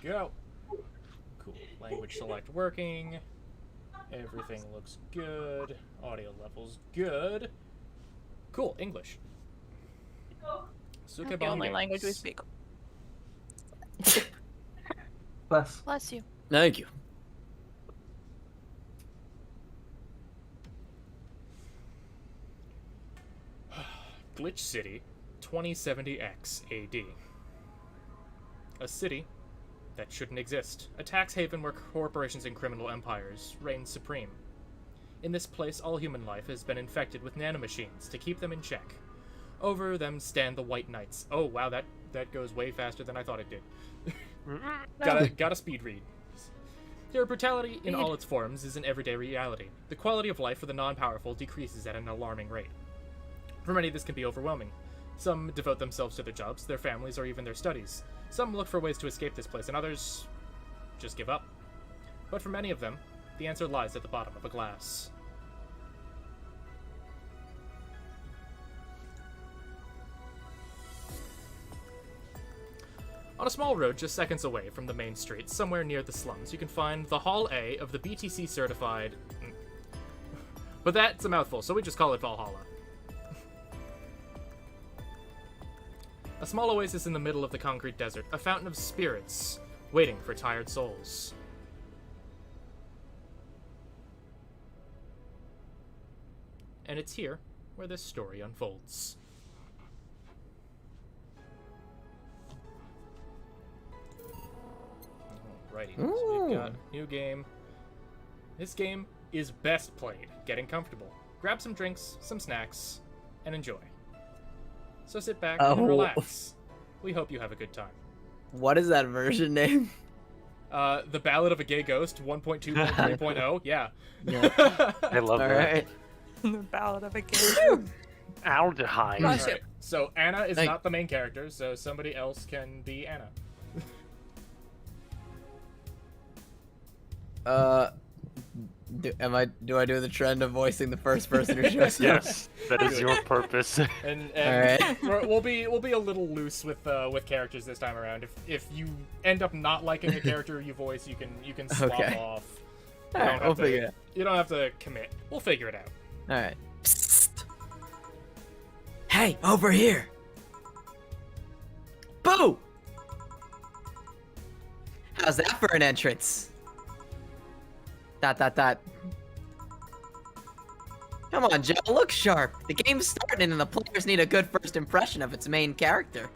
go. Cool. Language select working. Everything looks good. Audio levels good. Cool. English. That's the only language we speak. Bless you. Thank you. Glitch City, 2070X AD. A city that shouldn't exist. A tax haven where corporations and criminal empires reign supreme. In this place, all human life has been infected with nanomachines to keep them in check. Over them stand the White Knights. Oh, wow, that goes way faster than I thought it did. Gotta speed read. Their brutality in all its forms is an everyday reality. The quality of life for the non-powerful decreases at an alarming rate. For many, this can be overwhelming. Some devote themselves to their jobs, their families, or even their studies. Some look for ways to escape this place, and others just give up. But for many of them, the answer lies at the bottom of a glass. On a small road just seconds away from the main street, somewhere near the slums, you can find the Hall A of the BTC certified... But that's a mouthful, so we just call it Valhalla. A small oasis in the middle of the concrete desert, a fountain of spirits, waiting for tired souls. And it's here where this story unfolds. Alrighty, so we've got new game. This game is best played getting comfortable. Grab some drinks, some snacks, and enjoy. So sit back and relax. We hope you have a good time. What is that version name? The Ballad of a Gay Ghost 1.2.3.0. Yeah. I love that. Alright. The Ballad of a Gay. Aldehyde. Right. So Anna is not the main character, so somebody else can be Anna. Do I do the trend of voicing the first person who shows up? Yes, that is your purpose. And Alright. we'll be a little loose with characters this time around. If you end up not liking a character you voice, you can swap off. Alright, we'll figure it out. You don't have to commit. We'll figure it out. Alright. Psst. Hey, over here! Boo! How's that for an entrance? ... Come on, Joe, look sharp. The game's starting and the players need a good first impression of its main character.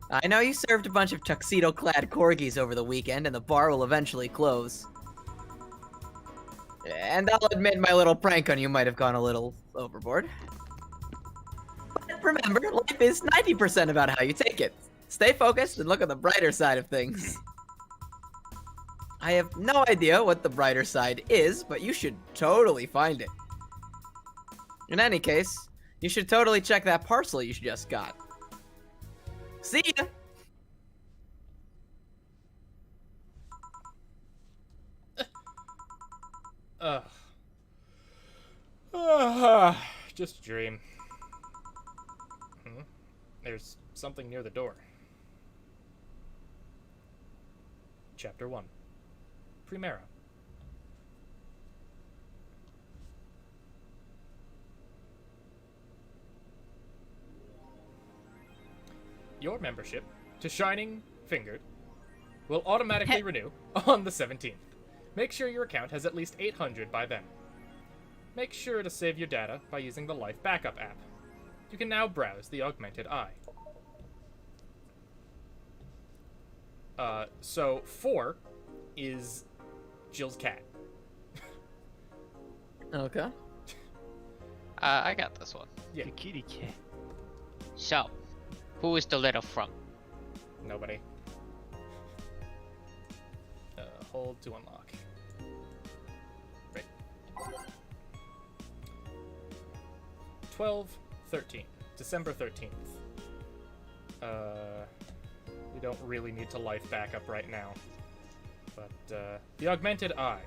I know you served a bunch of tuxedo-clad corgis over the weekend and the bar will eventually close. And I'll admit my little prank on you might have gone a little overboard. But remember, life is 90% about how you take it. Stay focused and look on the brighter side of things. I have no idea what the brighter side is, but you should totally find it. In any case, you should totally check that parcel you just got. See ya! Just a dream. There's something near the door. Chapter 1. Primera. Your membership to Shining Fingered will automatically renew on the 17th. Make sure your account has at least 800 by then. Make sure to save your data by using the Life Backup app. You can now browse the Augmented Eye. So 4 is Jill's cat. Okay. I got this one. Yeah. The kitty cat. So, who is the letter from? Nobody. Hold to unlock. Right. 12/13. December 13th. We don't really need to life backup right now. But, the Augmented Eye.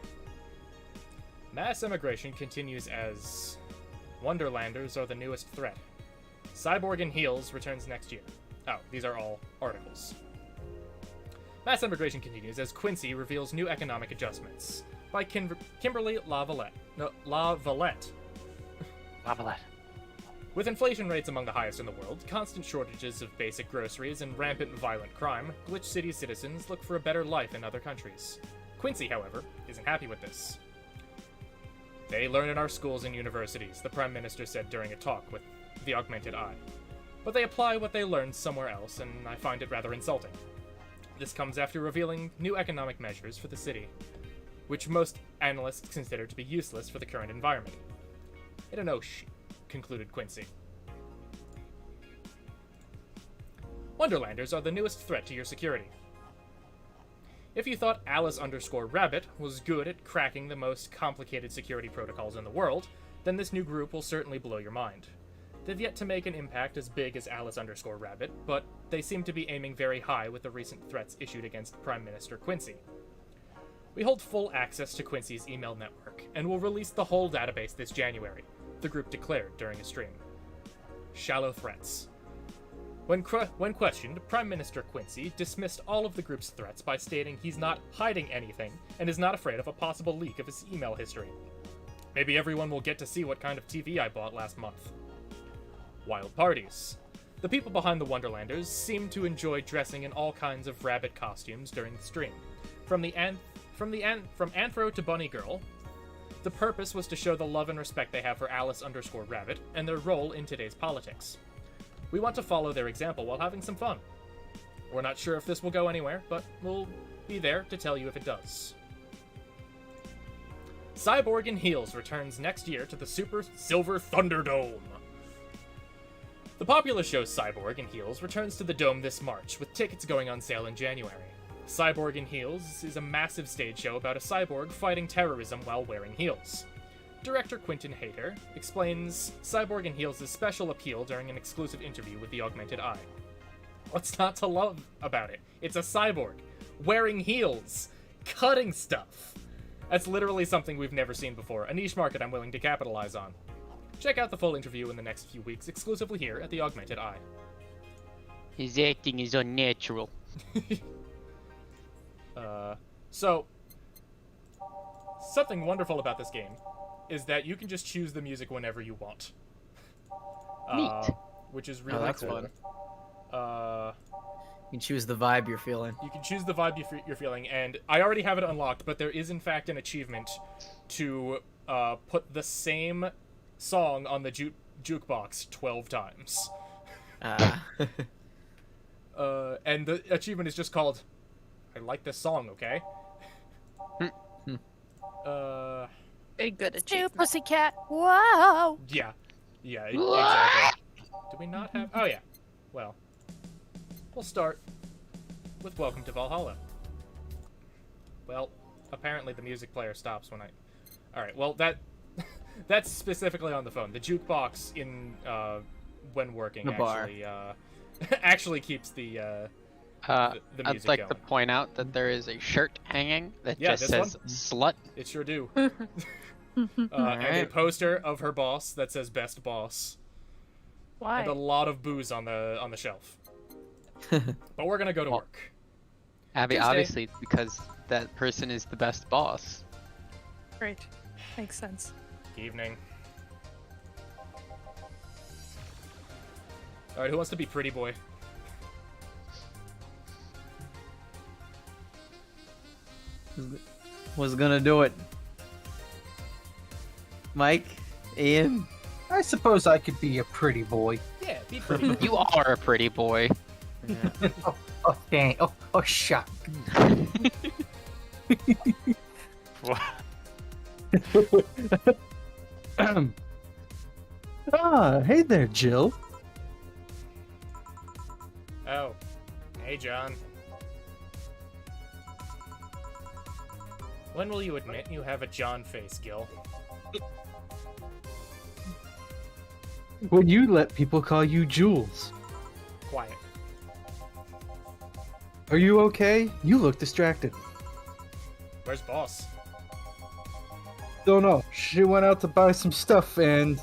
Mass immigration continues as Wonderlanders are the newest threat. Cyborg in Heels returns next year. Oh, these are all articles. Mass immigration continues as Quincy reveals new economic adjustments by Kimberly LaValette. Lavalette. With inflation rates among the highest in the world, constant shortages of basic groceries, and rampant violent crime, Glitch City citizens look for a better life in other countries. Quincy, however, isn't happy with this. They learn in our schools and universities, the Prime Minister said during a talk with the Augmented Eye. But they apply what they learned somewhere else, and I find it rather insulting. This comes after revealing new economic measures for the city, which most analysts consider to be useless for the current environment. I don't know, concluded Quincy. Wonderlanders are the newest threat to your security. If you thought Alice_Rabbit was good at cracking the most complicated security protocols in the world, then this new group will certainly blow your mind. They've yet to make an impact as big as Alice_Rabbit, but they seem to be aiming very high with the recent threats issued against Prime Minister Quincy. We hold full access to Quincy's email network, and will release the whole database this January, the group declared during a stream. Shallow threats. When questioned, Prime Minister Quincy dismissed all of the group's threats by stating he's not hiding anything and is not afraid of a possible leak of his email history. Maybe everyone will get to see what kind of TV I bought last month. Wild parties. The people behind the Wonderlanders seem to enjoy dressing in all kinds of rabbit costumes during the stream. From Anthro to Bunny Girl, the purpose was to show the love and respect they have for Alice_Rabbit and their role in today's politics. We want to follow their example while having some fun. We're not sure if this will go anywhere, but we'll be there to tell you if it does. Cyborg in Heels returns next year to the Super Silver Thunderdome. The popular show Cyborg in Heels returns to the Dome this March, with tickets going on sale in January. Cyborg in Heels is a massive stage show about a cyborg fighting terrorism while wearing heels. Director Quentin Hayter explains Cyborg in Heels' special appeal during an exclusive interview with the Augmented Eye. What's not to love about it? It's a cyborg, wearing heels, cutting stuff. That's literally something we've never seen before, a niche market I'm willing to capitalize on. Check out the full interview in the next few weeks, exclusively here at the Augmented Eye. His acting is unnatural. So, something wonderful about this game is that you can just choose the music whenever you want. Neat. Which is really that's cool. fun. You can choose the vibe you're feeling. You can choose the vibe you're feeling, and I already have it unlocked, but there is in fact an achievement to put the same song on the jukebox 12 times. And the achievement is just called, I like this song, okay? A good Two achievement. pussycat. Whoa. Yeah, exactly. Do we not have... Oh, yeah. Well, we'll start with Welcome to Valhalla. Well, apparently the music player stops when I... Alright, well, that's specifically on the phone. The jukebox in, when working, The bar. actually keeps the music I'd like going. to point out that there is a shirt hanging that Yeah, just this says "slut." It sure do. And a poster of her boss that says "Best Boss," Why? and a lot of booze on the shelf. But we're gonna go to Well, work. Abby, Tuesday. obviously, because that person is the best boss. Great. Makes sense. Evening. All right, who wants to be pretty boy? Was gonna do it. Mike? Ian? I suppose I could be a pretty boy. Yeah, be pretty. You are a pretty boy. Oh, dang. Oh, shut. Hey there, Jill. Oh, hey John. When will you admit you have a John face, Gil? When you let people call you Jules. Quiet. Are you okay? You look distracted. Where's boss? Don't know. She went out to buy some stuff and...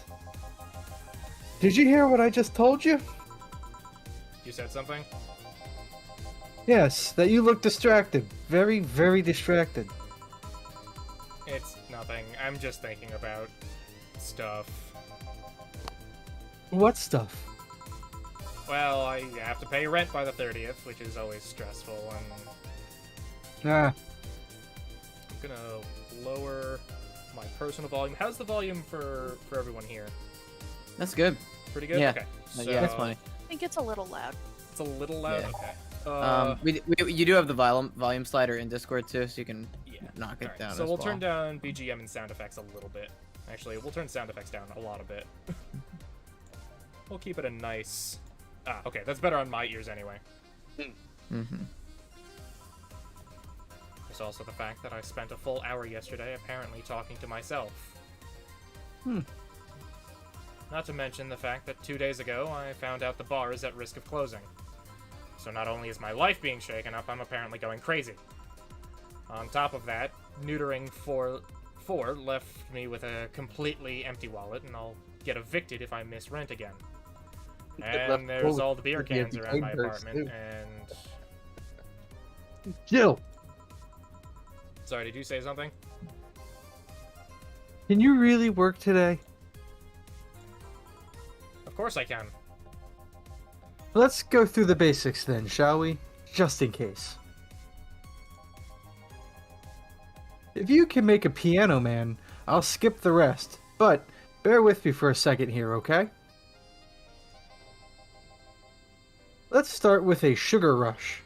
Did you hear what I just told you? You said something? Yes, that you look distracted. Very, very distracted. It's nothing. I'm just thinking about stuff. What stuff? Well, I have to pay rent by the 30th, which is always stressful, and Ah, I'm gonna lower my personal volume. How's the volume for everyone here? That's good. Pretty good? Yeah. Okay. So Yeah, that's funny. I think it's a little loud. It's a little loud? Yeah. Okay. You do have the volume slider in Discord too, so you can Yeah. knock it Alright, down. so as we'll well. turn down BGM and sound effects a little bit. Actually, we'll turn sound effects down a lot of bit. We'll keep it a nice... Ah, okay, that's better on my ears anyway. Mm-hmm. There's also the fact that I spent a full hour yesterday apparently talking to myself. Not to mention the fact that 2 days ago I found out the bar is at risk of closing. So not only is my life being shaken up, I'm apparently going crazy. On top of that, neutering 4 left me with a completely empty wallet, and I'll get evicted if I miss rent again. And there's all the beer cans around my apartment, and... Jill, Sorry, did you say something? can you really work today? Of course I can. Let's go through the basics then, shall we? Just in case. If you can make a piano man, I'll skip the rest, but bear with me for a second here, okay? Let's start with a sugar rush.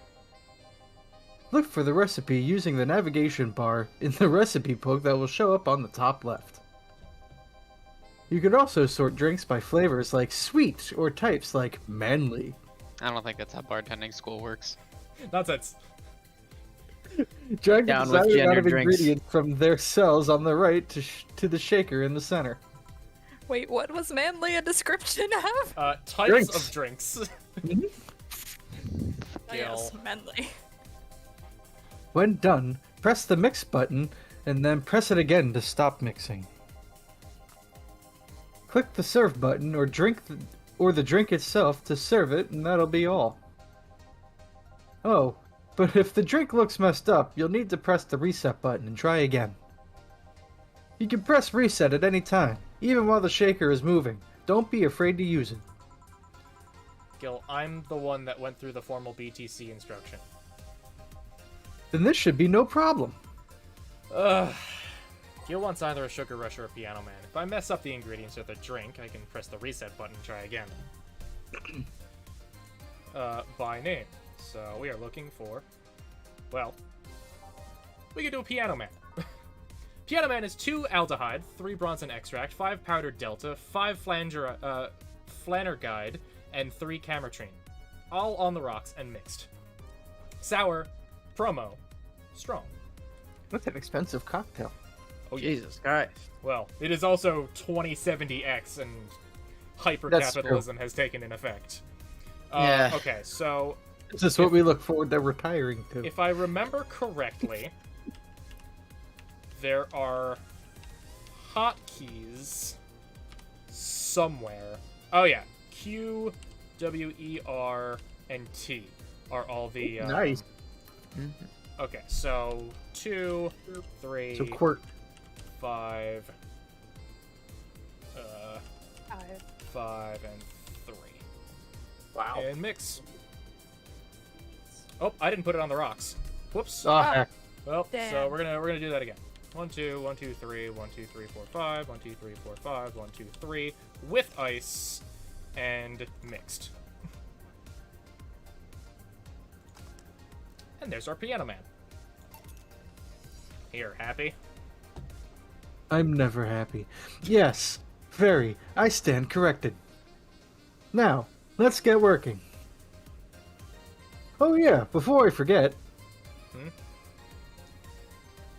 Look for the recipe using the navigation bar in the recipe book that will show up on the top left. You could also sort drinks by flavors like sweet or types like manly. I don't think that's how bartending school works. Nonsense. Drag the Down with desired amount of gendered drinks. ingredients from their cells on the right to the shaker in the center. Wait, what was manly a description of? Types Drinks. of drinks. Yes, manly. When done, press the mix button and then press it again to stop mixing. Click the serve button or the drink itself to serve it, and that'll be all. Oh, but if the drink looks messed up, you'll need to press the reset button and try again. You can press reset at any time, even while the shaker is moving. Don't be afraid to use it. Gil, I'm the one that went through the formal BTC instruction. Then this should be no problem. Ugh. Gil wants either a sugar rush or a piano man. If I mess up the ingredients of the drink, I can press the reset button and try again. By name. So we are looking for... Well, we can do a piano man. Piano man is 2 aldehyde, 3 bronze extract, 5 powdered delta, 5 flanner guide, and 3 cametrine. All on the rocks and mixed. Sour, promo, strong. That's an expensive cocktail. Oh, yeah. Jesus Christ. Well, it is also 2070X, and hyper-capitalism has taken in effect. Yeah. Okay, so Is this what we look forward to retiring to? if I remember correctly, there are hotkeys somewhere. Oh yeah, Q, W, E, R, and T are all the... Nice. Okay, so 2, 3, So quirk. 5, 5. 5, and 3. Wow. And mix. Oh, I didn't put it on the rocks. Whoops. Oh, heck. Well, so Damn. we're gonna do that again. 1, 2, 1, 2, 3, 1, 2, 3, 4, 5, 1, 2, 3, 4, 5, 1, 2, 3, with ice and mixed. And there's our piano man. Here, happy? I'm never happy. Yes, very. I stand corrected. Now, let's get working. Oh yeah, before I forget. Hmm?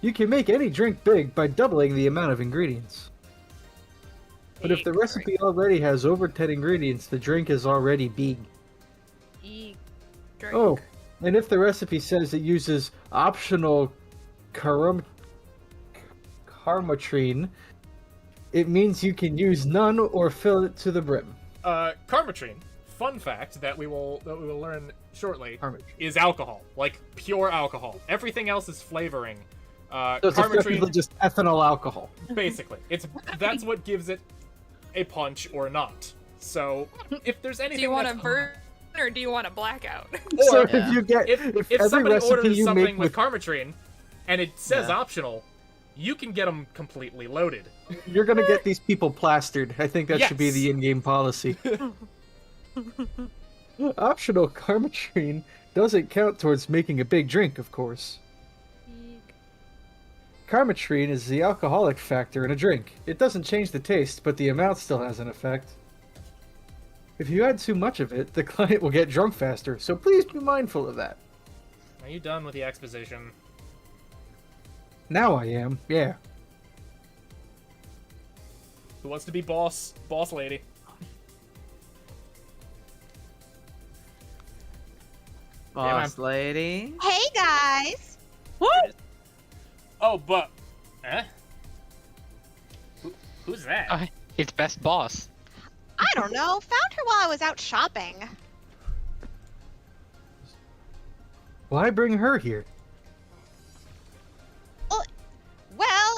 You can make any drink big by doubling the amount of ingredients. But if the recipe already has over 10 ingredients, the drink is already big. Drink. Oh, and if the recipe says it uses optional carmatrine, it means you can use none or fill it to the brim. Carmatrine, fun fact that we will learn shortly Karma. is alcohol, like pure alcohol. Everything else is flavoring. So it's effectively Karmatrine, just ethanol alcohol. basically, that's what gives it a punch or not. So if there's anything, Do you want a that's- burn or do you want a blackout? So Or Yeah. if you get if every somebody recipe orders you something make with with, Karmatrine, and it says Yeah. optional, you can get them completely loaded. you're gonna get these people plastered. I think that should be Yes. the in-game policy. Optional Karmatrine doesn't count towards making a big drink, of course. Karmatrine is the alcoholic factor in a drink. It doesn't change the taste, but the amount still has an effect. If you add too much of it, the client will get drunk faster, so please be mindful of that. Are you done with the exposition? Now I am, yeah. Who wants to be boss lady? Boss lady. Hey guys. Oh, but who's that? It's best boss. I don't know. Found her while I was out shopping. Why bring her here? Well,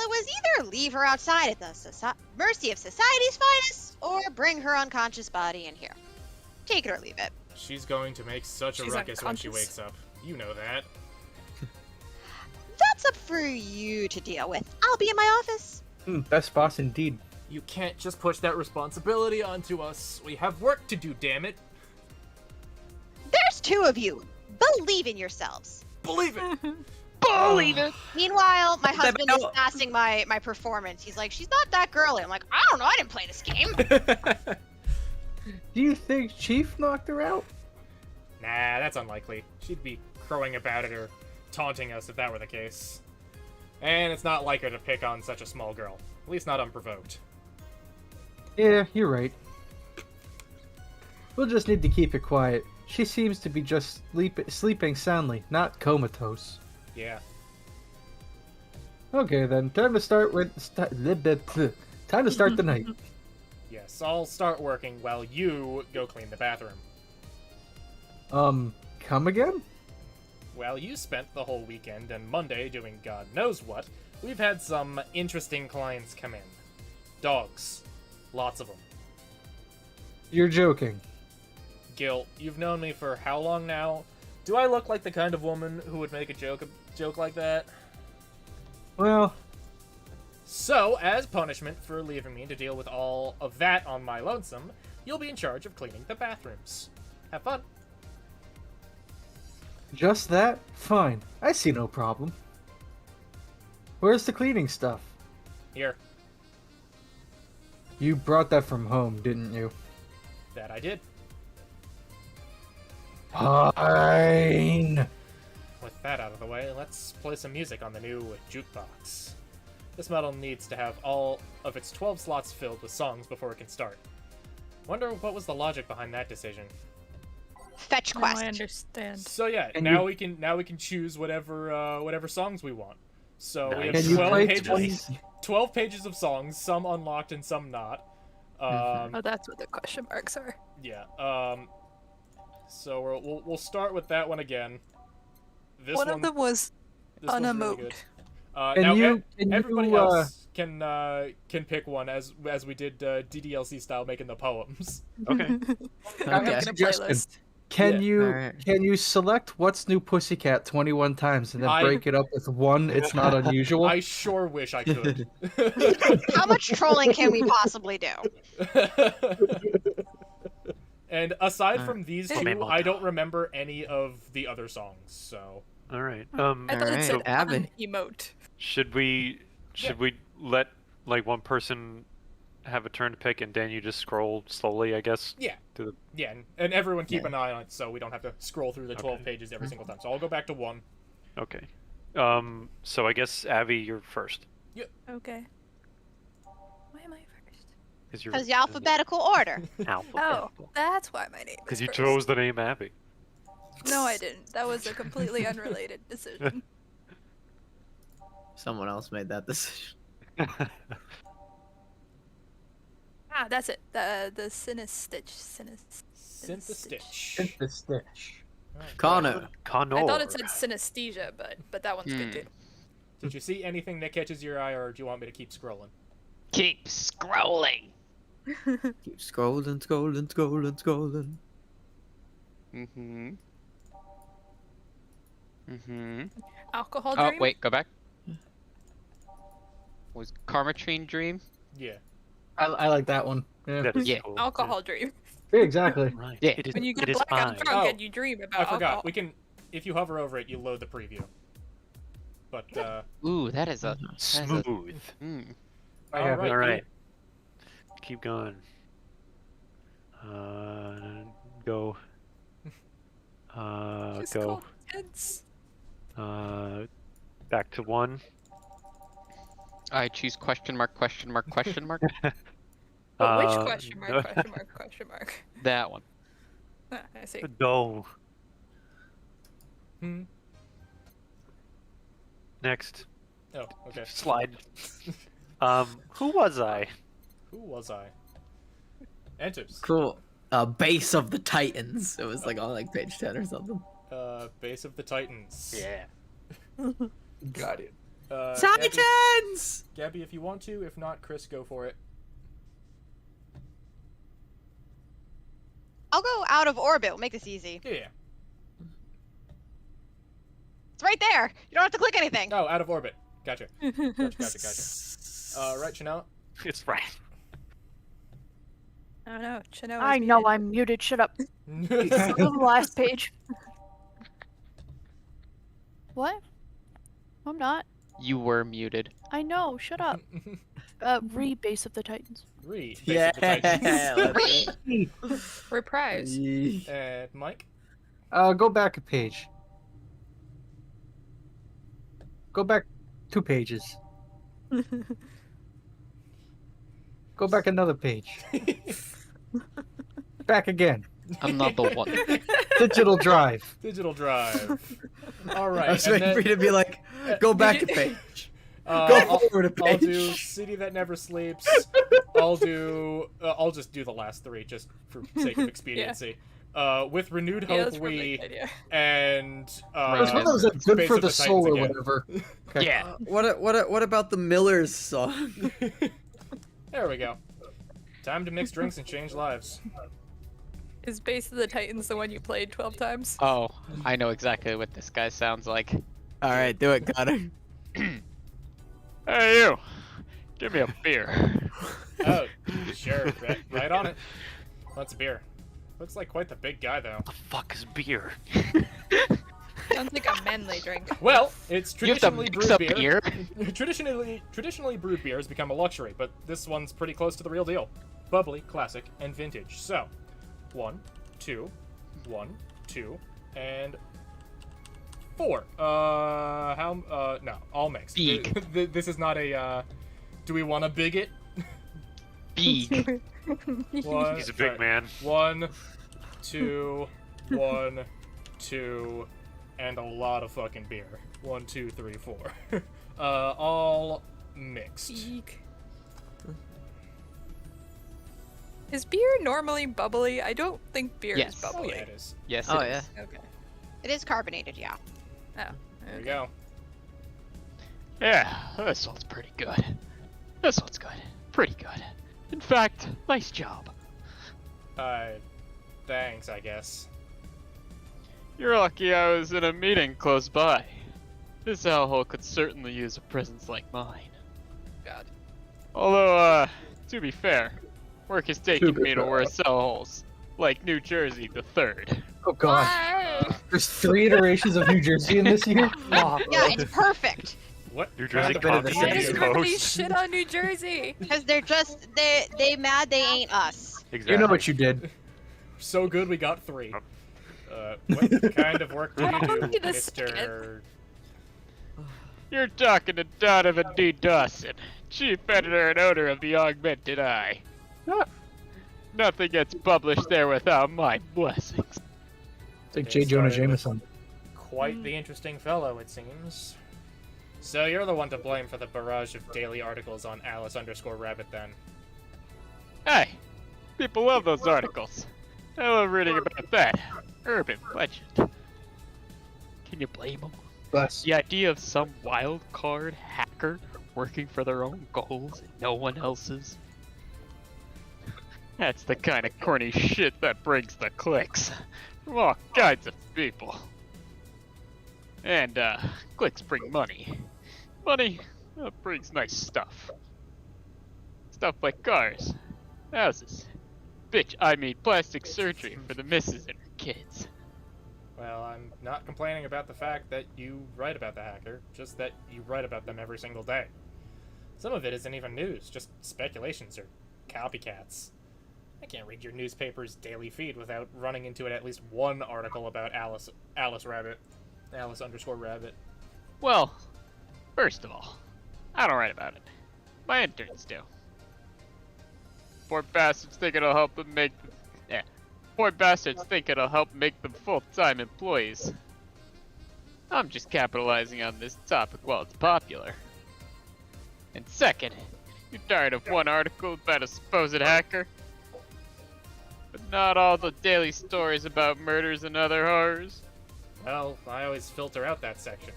it was either leave her outside at the mercy of society's finest, or bring her unconscious body in here. Take it or leave it. She's going to make such a She's ruckus when she unconscious. wakes up. You know that. That's up for you to deal with. I'll be in my office. Best boss indeed. You can't just push that responsibility onto us. We have work to do, damn it. There's two of you. Believe in yourselves. Believe it. Believe it. Meanwhile, my husband is no. passing my performance. He's like, she's not that girly. I'm like, I don't know. I didn't play this game. Do you think Chief knocked her out? Nah, that's unlikely. She'd be crowing about it or taunting us if that were the case. And it's not like her to pick on such a small girl. At least not unprovoked. Yeah, you're right. We'll just need to keep it quiet. She seems to be just sleeping soundly, not comatose. Yeah. Okay then, time to start time to start the night. Yes, I'll start working while you go clean the bathroom. Come again? Well, you spent the whole weekend and Monday doing God knows what. We've had some interesting clients come in. Dogs. Lots of them. You're joking. Gil, you've known me for how long now? Do I look like the kind of woman who would make a joke like that? Well, So, as punishment for leaving me to deal with all of that on my lonesome, you'll be in charge of cleaning the bathrooms. Have fun. just that? Fine. I see no problem. Where's the cleaning stuff? Here. You brought that from home, didn't you? That I did. Fine. With that out of the way, let's play some music on the new jukebox. This model needs to have all of its 12 slots filled with songs before it can start. Wonder what was the logic behind that decision. Fetch Now quest. I understand. So yeah, Can now you- we can choose whatever songs we want. So we have Nice. Can you 12 play pages, 12 pages of songs, some unlocked and some not. Oh, that's what the question marks are. Yeah. So we'll start with that one again. This One of them was this one's really unemote. good. Can Now you- can everybody you, else can pick one as we did DDLC style making the poems. Okay. I have Okay. a Making a suggestion. playlist. Can Yeah. you Alright. can you select What's New Pussycat 21 times and then I- break it up with one? It's not unusual. I sure wish I could. How much trolling can we possibly do? And aside from these two, Memo I don't time. remember any of the other songs. So All right. I thought it Alright, said Abby. emote. Should we let like one person have a turn to pick, and then you just scroll slowly, I guess? yeah, To the yeah, and everyone keep Yeah. an eye on it so we don't have to scroll through the 12 Okay. pages every single time. So I'll go back to one. okay. So I guess Abby, you're first. Okay. Why am I first? Because the alphabetical order. Oh, that's why my name is Because you first. chose the name Abby. No, I didn't. That was a completely unrelated decision. Someone else made that decision. Ah, that's it. The Sinistitch. Synthestitch. Hit the stitch. Connor. Connor. I thought it said synesthesia, but that one's good too. Did you see anything that catches your eye, or do you want me to keep scrolling? Keep scrolling. Keep scrolling, scrolling, scrolling, scrolling. Mm-hmm. Mm-hmm. Alcohol Oh, dream. wait, go back. Was Karmatrine Dream? Yeah. I like that one. Yeah. That is Yeah. cool. Alcohol dream. Yeah, exactly. Right. Yeah. It is, When you it get is blackout fine. drunk Oh, and you dream about I forgot. alcohol. We can, if you hover over it, you load the preview. But Ooh, that is a Smooth. I have it. All right. Keep going. Go. Just Go. called tense. Back to 1. I choose question mark, question mark, question mark. But which question mark, question mark, question mark? That one. Ah, I see. No. hmm. Next. Oh, okay. Slide. Who was I? Who was I? Enters. Cool. Base of the Titans. It was like on like page 10 or something. Base of the Titans. Yeah. Got it. Gabby, Titans! Gabby, if you want to. If not, Chris, go for it. I'll go out of orbit. We'll make this easy. Yeah. It's right there. You don't have to click anything. Oh, out of orbit. Gotcha. Gotcha. Right, Chanel. It's right. I don't know. Chino I know I'm muted. Shut up. Go to the last page. What? I'm not. You were muted. I know. Shut up. Base of the Titans. Base Yeah. of the Titans. Reprise. And Mike. Go back a page. Go back 2 pages. Go back another page. Back again. Another one. Digital drive. Digital drive. All right. I was and waiting then, for you to be like, go back a page. Go I'll, forward a page. I'll do City That Never Sleeps. I'll just do the last 3 just for sake of expediency. With renewed Yeah, hope, that's probably a good idea. and It's one of those that's good Base for of the the soul Titans or again. whatever. Okay. Yeah. What about the Millers song? There we go. Time to mix drinks and change lives. Is Base of the Titans the one you played 12 times? Oh, I know exactly what this guy sounds like. All right, do it, Connor. Hey, you. Give me a beer. Oh, sure. Right on it. What's a beer? Looks like quite the big guy, though. The fuck is beer? Sounds like a manly drink. Well, it's You have to traditionally mix brewed up beer. beer. Traditionally brewed beer has become a luxury, but this one's pretty close to the real deal. Bubbly, classic, and vintage. So, 1, 2, 1, 2, and 4. No, all mixed. Big. This is not a, do we want a bigot? Big. One, He's a big man. 1, 2, 1, 2, and a lot of fucking beer. 1, 2, 3, 4. All mixed. Eek. Is beer normally bubbly? I don't think beer Yes. is Oh bubbly. yeah, it is. Yes, Oh it yeah. is. Okay. It is carbonated, yeah. Oh. There we Okay. go. Yeah, this one's pretty good. This one's good. Pretty good. In fact, nice job. Thanks, I guess. You're lucky I was in a meeting close by. This hellhole could certainly use a presence like mine. God. Although, to be fair, work has taken be me to fair. worse hellholes, like New Jersey the 3rd. Oh god. There's 3 iterations of New Jersey in this year? Oh, Yeah, it's perfect. What? New Jersey kind of County Why are does East you? everybody Coast. shit on New Jersey? Because they're just, they mad they ain't us. Exactly. you know what you did. So good we got 3. What kind of work do you do, Wait a Mr. You're talking to Donovan D. Dawson, chief editor and owner of the Augmented Eye. Nothing gets published there without my blessings. It's like They J. Jonah started with- Jameson. Quite the interesting fellow, it seems. So you're the one to blame for the barrage of daily articles on Alice_Rabbit then. Hey, people love those articles. I love reading about that. Urban legend. Can you blame him? Bless. The idea of some wild card hacker working for their own goals and no one else's. That's the kind of corny shit that brings the clicks from all kinds of people. And, clicks bring money. Money brings nice stuff. Stuff like cars, houses, I mean plastic surgery for the missus and her kids. Well, I'm not complaining about the fact that you write about the hacker, just that you write about them every single day. Some of it isn't even news, just speculations or copycats. I can't read your newspaper's daily feed without running into at least one article about Alice underscore Rabbit. Well, first of all, I don't write about it. My interns do. Poor bastards think it'll help them make them full-time employees. I'm just capitalizing on this topic while it's popular. And second, you're tired of one article about a supposed hacker? But not all the daily stories about murders and other horrors. Well, I always filter out that section.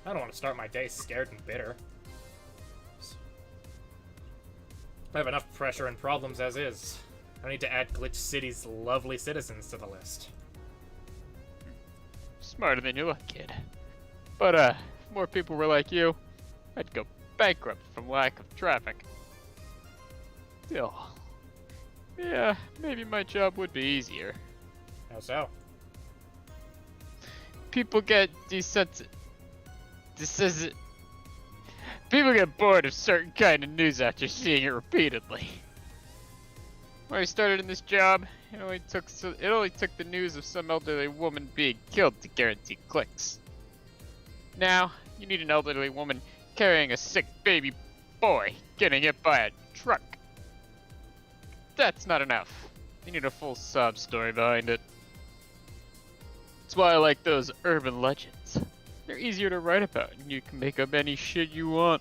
I don't want to start my day scared and bitter. I have enough pressure and problems as is. I need to add Glitch City's lovely citizens to the list. Smarter than you look, kid. But, if more people were like you, I'd go bankrupt from lack of traffic. Still, yeah, maybe my job would be easier. How so? People get People get bored of certain kind of news after seeing it repeatedly. When I started in this job, it only took the news of some elderly woman being killed to guarantee clicks. Now, you need an elderly woman carrying a sick baby boy getting hit by a truck. That's not enough. You need a full sob story behind it. That's why I like those urban legends. They're easier to write about, and you can make up any shit you want.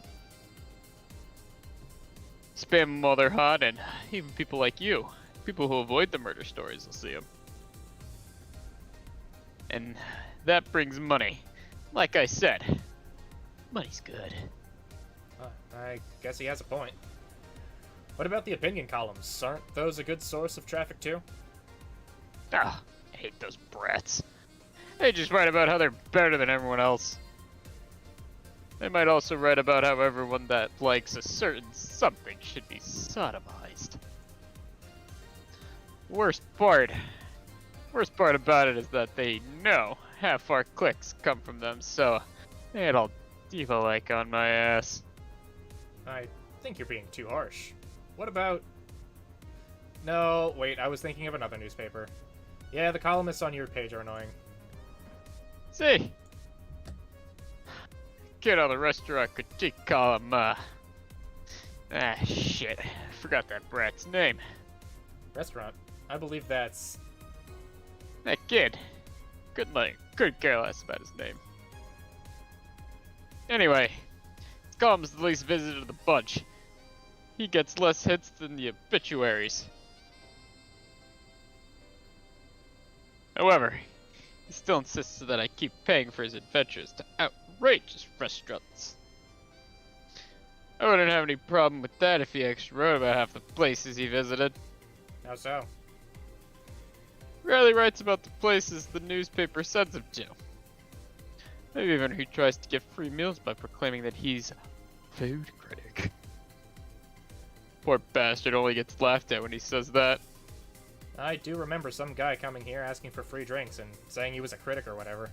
Spam them while they're hot, and even people like you, people who avoid the murder stories, will see them. And that brings money. Like I said, money's good. I guess he has a point. What about the opinion columns? Aren't those a good source of traffic too? Ah, I hate those brats. They just write about how they're better than everyone else. They might also write about how everyone that likes a certain something should be sodomized. Worst part about it is that they know half our clicks come from them, so they'd all diva-like on my ass. I think you're being too harsh. What about... No, wait, I was thinking of another newspaper. Yeah, the columnists on your page are annoying. See? Kid on the restaurant critique column, shit. I forgot that brat's name. Restaurant? I believe that's... That kid. Couldn't care less about his name. Anyway, his column's the least visited of the bunch. He gets less hits than the obituaries. However, he still insists that I keep paying for his adventures to outrageous restaurants. I wouldn't have any problem with that if he actually wrote about half the places he visited. How so? Rarely writes about the places the newspaper sends him to. Maybe even he tries to get free meals by proclaiming that he's a food critic. Poor bastard only gets laughed at when he says that. I do remember some guy coming here asking for free drinks and saying he was a critic or whatever.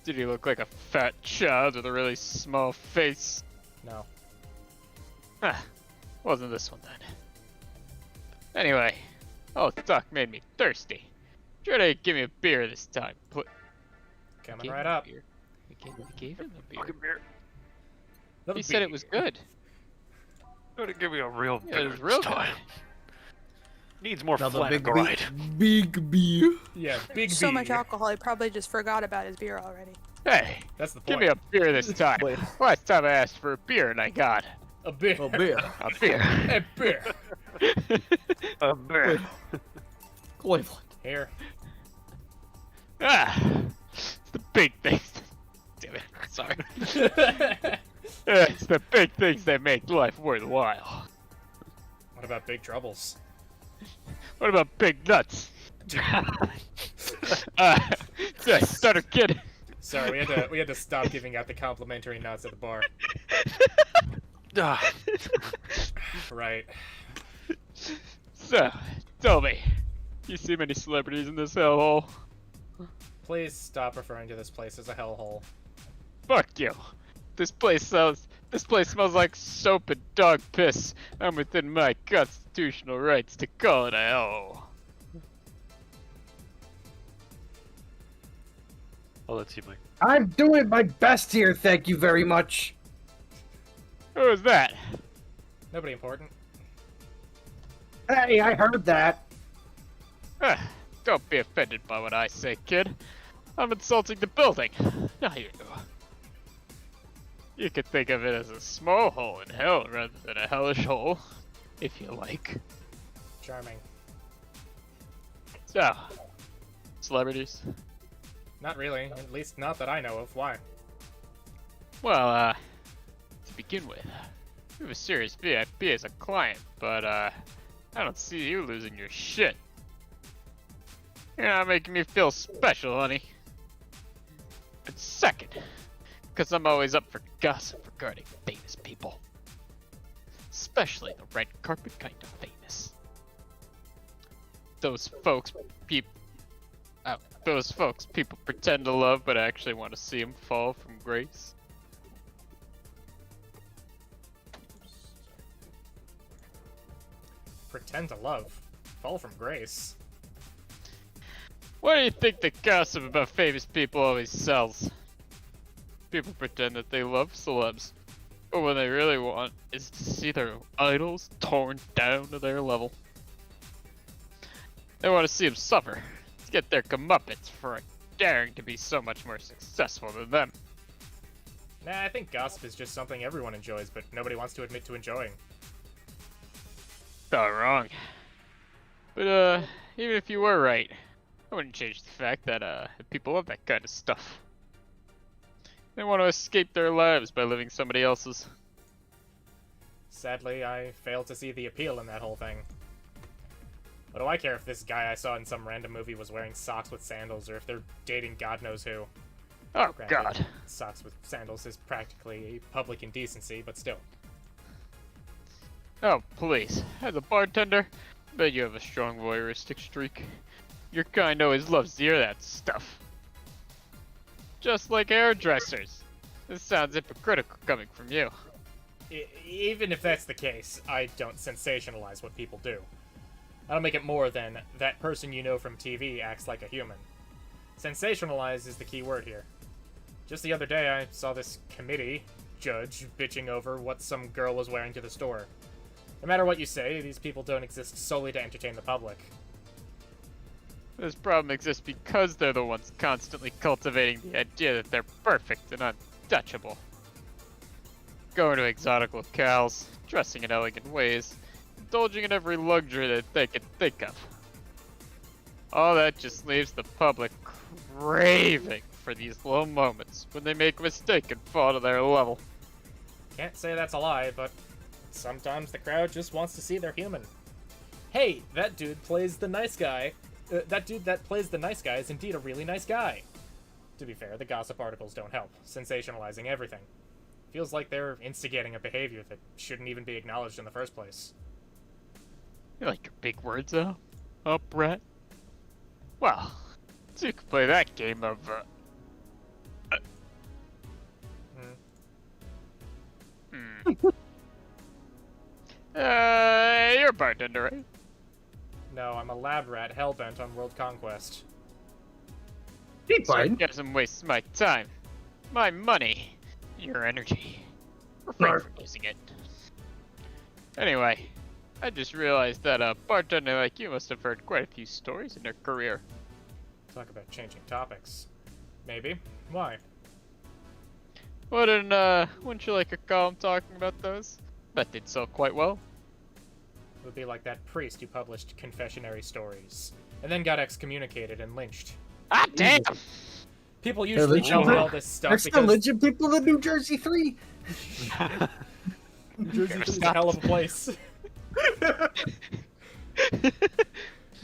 Did he look like a fat child with a really small face? No. Wasn't this one then. Anyway, all the talk made me thirsty. Try to give me a beer this time, Coming right up. We gave him a beer. Fucking beer. Another He said beer. it was good. Gotta give me a real Yeah, beer it was real this time. Needs more Another big flaticide. big beer. Yeah, big So beer. much alcohol, he probably just forgot about his beer already. Hey, That's the give point. me a beer this time. Wait. Last time I asked for a beer and I got A beer. A beer. a beer. A beer. A beer. Cleveland. Here. It's the big things. Damn it. Sorry. It's the big things that make life worthwhile. What about big troubles? What about big nuts? Starter kid. Sorry, we had to stop giving out the complimentary nuts at the bar. Right. So, tell me, you see many celebrities in this hellhole? Please stop referring to this place as a hellhole. Fuck you. This place smells like soap and dog piss. I'm within my constitutional rights to call it a hellhole. I'll let you, Mike. I'm doing my best here, thank you very much. Who was that? Nobody important. Hey, I heard that. Don't be offended by what I say, kid. I'm insulting the building, not you. You could think of it as a small hole in hell rather than a hellish hole, if you like. Charming. So, celebrities? Not really, at least not that I know of. Why? Well, to begin with, you have a serious VIP as a client, but, I don't see you losing your shit. You're not making me feel special, honey. And second, because I'm always up for gossip regarding famous people. Especially the red carpet kind of famous. Those folks people pretend to love but actually want to see them fall from grace. Pretend to love. Fall from grace. Why do you think the gossip about famous people always sells? People pretend that they love celebs, but what they really want is to see their idols torn down to their level. They want to see them suffer, to get their comeuppance for daring to be so much more successful than them. Nah, I think gossip is just something everyone enjoys, but nobody wants to admit to enjoying. Not wrong. But, even if you were right, I wouldn't change the fact that, people love that kind of stuff. They want to escape their lives by living somebody else's. Sadly, I fail to see the appeal in that whole thing. What do I care if this guy I saw in some random movie was wearing socks with sandals, or if they're dating God knows who? Oh, Granted, God. Socks with sandals is practically a public indecency, but still. Oh, please. As a bartender, bet you have a strong voyeuristic streak. Your kind always loves to hear that stuff. Just like hairdressers. This sounds hypocritical coming from you. Even if that's the case, I don't sensationalize what people do. I don't make it more than that person you know from TV acts like a human. Sensationalize is the key word here. Just the other day, I saw this committee judge bitching over what some girl was wearing to the store. No matter what you say, these people don't exist solely to entertain the public. This problem exists because they're the ones constantly cultivating the idea that they're perfect and untouchable. Going to exotic locales, dressing in elegant ways, indulging in every luxury that they can think of. All that just leaves the public craving for these little moments when they make a mistake and fall to their level. Can't say that's a lie, but sometimes the crowd just wants to see they're human. Hey, that dude plays the nice guy. That dude that plays the nice guy is indeed a really nice guy. To be fair, the gossip articles don't help, sensationalizing everything. Feels like they're instigating a behavior that shouldn't even be acknowledged in the first place. You like your big words, though? Oh, Brett? Well, so you can play that game of, you're a bartender, right? No, I'm a lab rat hellbent on world conquest. Hey, fine. Sarcasm wastes my time, my money, your energy. Refrain from using it. Anyway, I just realized that a bartender like you must have heard quite a few stories in your career. Talk about changing topics. Maybe. Why? Wouldn't you like a column talking about those? Bet they'd sell quite well. It would be like that priest who published confessionary stories. and then got excommunicated and lynched. Ah, damn! People usually tell me all this stuff There's because religion people in New Jersey 3. New Jersey is a hell of a place.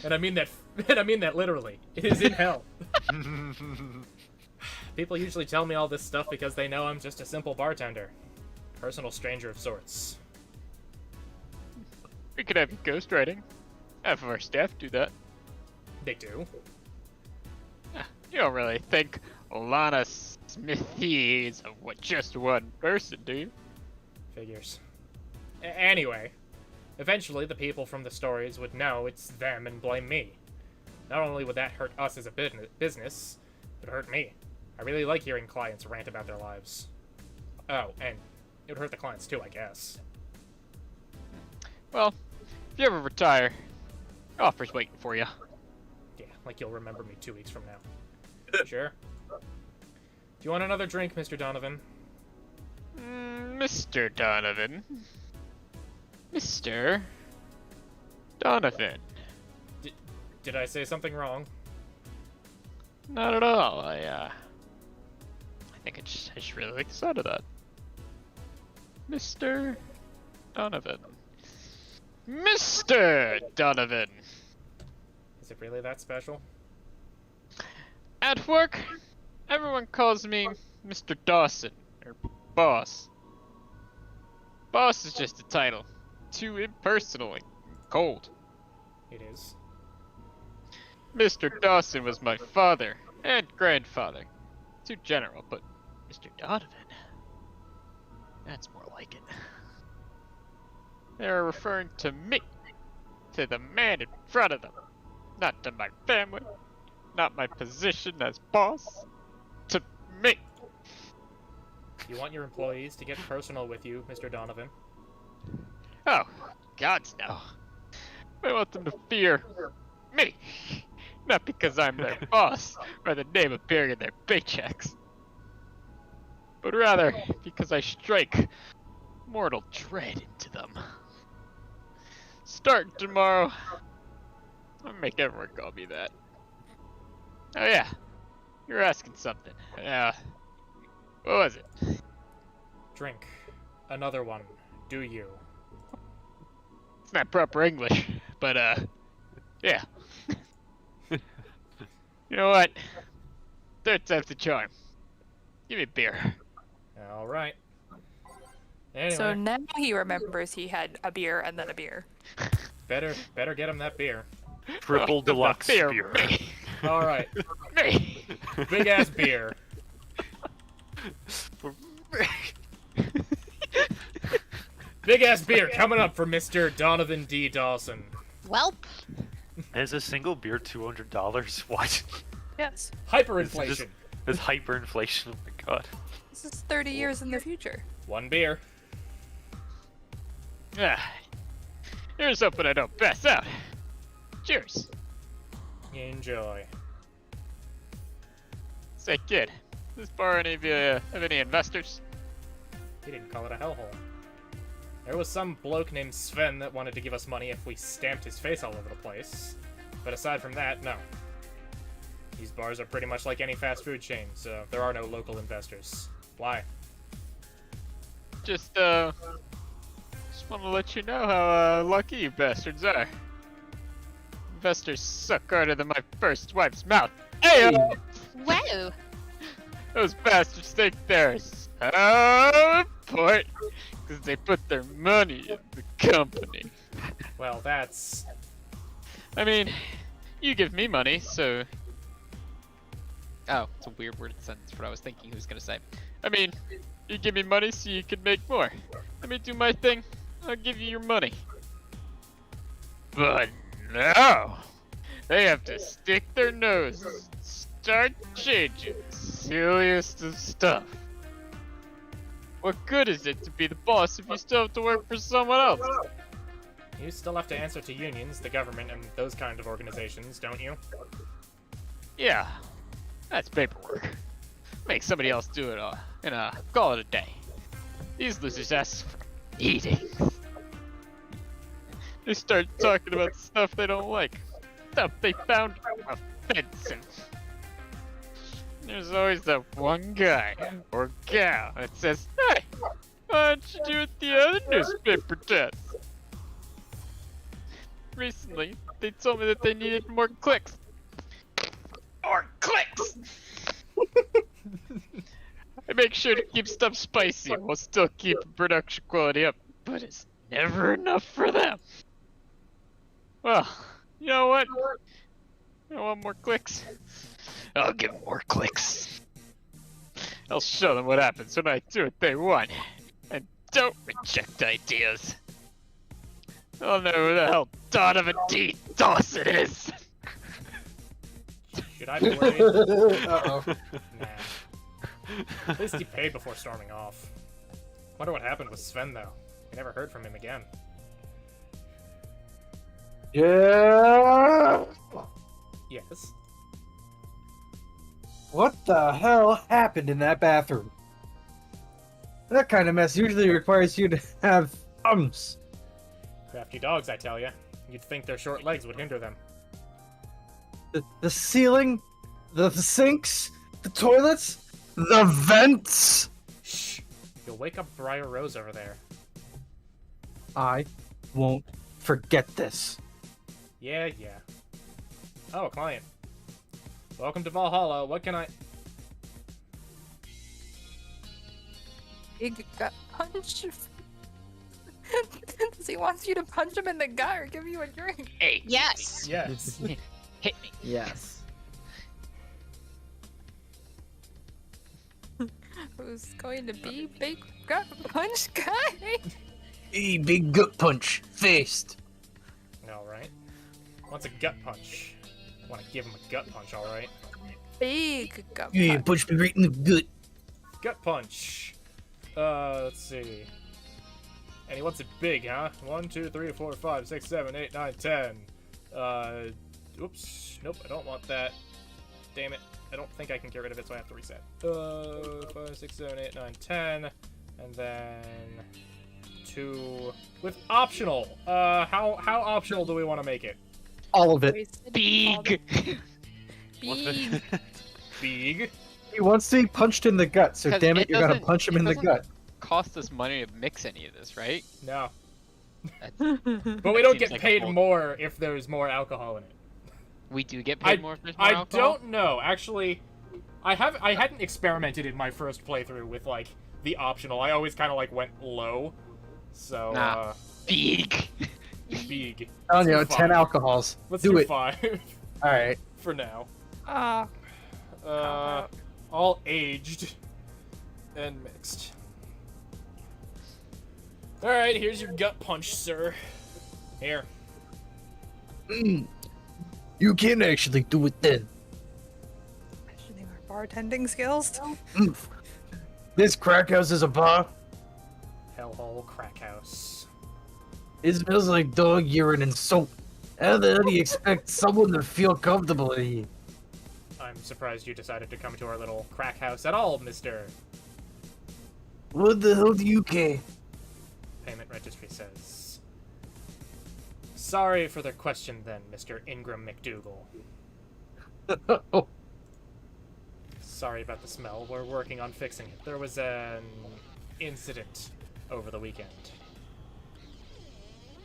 And I mean that literally. It is in hell. People usually tell me all this stuff because they know I'm just a simple bartender. Personal stranger of sorts. We could have you ghostwriting. Half of our staff do that. They do. You don't really think Lana Smithy is just one person, do you? Figures. Anyway, eventually the people from the stories would know it's them and blame me. Not only would that hurt us as a business, it would hurt me. I really like hearing clients rant about their lives. Oh, and it would hurt the clients too, I guess. Well, if you ever retire, offer's waiting for you. Yeah, like you'll remember me 2 weeks from now. Sure. Do you want another drink, Mr. Donovan? Mr. Donovan. Mr. Donovan. Did I say something wrong? Not at all. I think I just really like the sound of that. Mr. Donovan. Mr. Donovan! Is it really that special? At work, everyone calls me Mr. Dawson, or Boss. Boss is just a title. Too impersonal and cold. It is. Mr. Dawson was my father and grandfather. Too general, but Mr. Donovan? That's more like it. They're referring to me. To the man in front of them. Not to my family. Not my position as boss. To me. You want your employees to get personal with you, Mr. Donovan? Oh, gods no. I want them to fear me. Not because I'm their boss, or the name appearing in their paychecks. But rather, because I strike mortal dread into them. Starting tomorrow, I'll make everyone call me that. Oh yeah, you're asking something. What was it? Drink. Another one. Do you? It's not proper English, but yeah. You know what? Third time's the charm. Give me a beer. Alright. Anyway, So now he remembers he had a beer and then a beer. better get him that beer. Triple The deluxe beer, beer. me. Alright. Me. Big ass beer. Big ass beer coming up for Mr. Donovan D. Dawson. Welp. Is a single beer $200? What? Yes. Hyperinflation. It's hyperinflation. Oh my god. This is 30 years in the future. One beer. Here's hoping I don't pass out. Cheers. Enjoy. Say, kid, this bar any of you have any investors? He didn't call it a hellhole. There was some bloke named Sven that wanted to give us money if we stamped his face all over the place. But aside from that, no. These bars are pretty much like any fast food chain, so there are no local investors. Why? Just want to let you know how lucky you bastards are. Investors suck harder than my first wife's mouth. Hey! Whoa. Those bastards think they're so important because they put their money in the company. Well, that's... I mean, you give me money, so... Oh, it's a weird worded sentence for what I was thinking he was gonna say. I mean, you give me money so you can make more. Let me do my thing, I'll give you your money. But no! They have to stick their noses and start changing the silliest of stuff. What good is it to be the boss if you still have to work for someone else? You still have to answer to unions, the government, and those kind of organizations, don't you? Yeah, that's paperwork. Make somebody else do it and call it a day. These losers ask for meetings. They start talking about stuff they don't like. stuff they found on a fence, and there's always that one guy or gal that says, "Hey, why don't you do what the other newspaper does?" Recently, they told me that they needed more clicks. More clicks! I make sure to keep stuff spicy while still keeping production quality up, but it's never enough for them. Well, you know what? I want more clicks. I'll give them more clicks. I'll show them what happens when I do what they want, and don't reject ideas. I'll know who the hell Donovan D. Dawson is. Should I be worried? Uh-oh. Nah. At least he paid before storming off. Wonder what happened with Sven, though. We never heard from him again. Yeah. Yes. What the hell happened in that bathroom? That kind of mess usually requires you to have thumbs. Crafty dogs, I tell ya. You'd think their short legs would hinder them. The ceiling, the sinks, the toilets, the vents. Shh! You'll wake up Briar Rose over there. I won't forget this. Yeah. Oh, a client. Welcome to Valhalla. What can I... Big gut punch. Does he want you to punch him in the gut or give you a drink? Hey, Yes. Yes. hit me. Yes. Who's going to be big gut punch guy? Hey, big gut punch, faced. Alright. Wants a gut punch. Want to give him a gut punch, alright? Big gut You punch. punched me right in the gut. Gut punch. Let's see. And he wants it big, huh? 1, 2, 3, 4, 5, 6, 7, 8, 9, 10. Oops. Nope, I don't want that. Damn it. I don't think I can get rid of it, so I have to reset. 5, 6, 7, 8, 9, 10. And then... 2... With optional! How optional do we want to make it? All of it. Wasted all Big. the- Big. Big? He wants to be punched in the gut, so 'Cause damn it, it you're gonna doesn't- punch him it in the doesn't- gut. Cost us money to mix any of this, right? No. That's, But we don't Seems get like a paid bold- more if there's more alcohol in it. we do get paid more if there's more I alcohol? don't know. Actually, I hadn't experimented in my first playthrough with like the optional. I always kind of like went low. So Nah. Big. big. Telling you, Let's do 10 5. alcohols. Let's do do it. 5 Alright. for now. Ah. All aged and mixed. All right, here's your gut punch, sir. Here. You can actually do it then. Questioning our bartending skills. This crack house is a bar. Hellhole crack house. It smells like dog urine and soap. How the hell do you expect someone to feel comfortable in here? I'm surprised you decided to come to our little crack house at all, mister. What the hell do you care? Payment registry says. Sorry for the question then, Mr. Ingram McDougal. Sorry about the smell. We're working on fixing it. There was an incident over the weekend.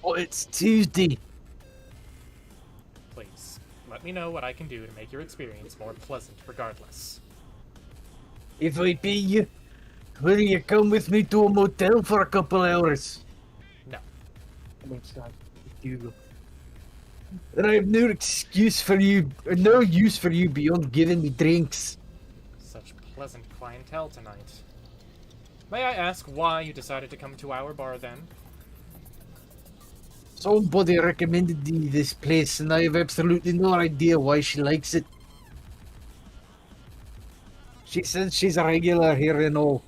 Oh, it's Tuesday. Please, let me know what I can do to make your experience more pleasant regardless. If I pay you, will you come with me to a motel for a couple hours? No. And I have no excuse for you, or no use for you beyond giving me drinks. Such pleasant clientele tonight. May I ask why you decided to come to our bar then? Somebody recommended me this place, and I have absolutely no idea why she likes it. She says she's a regular here and all.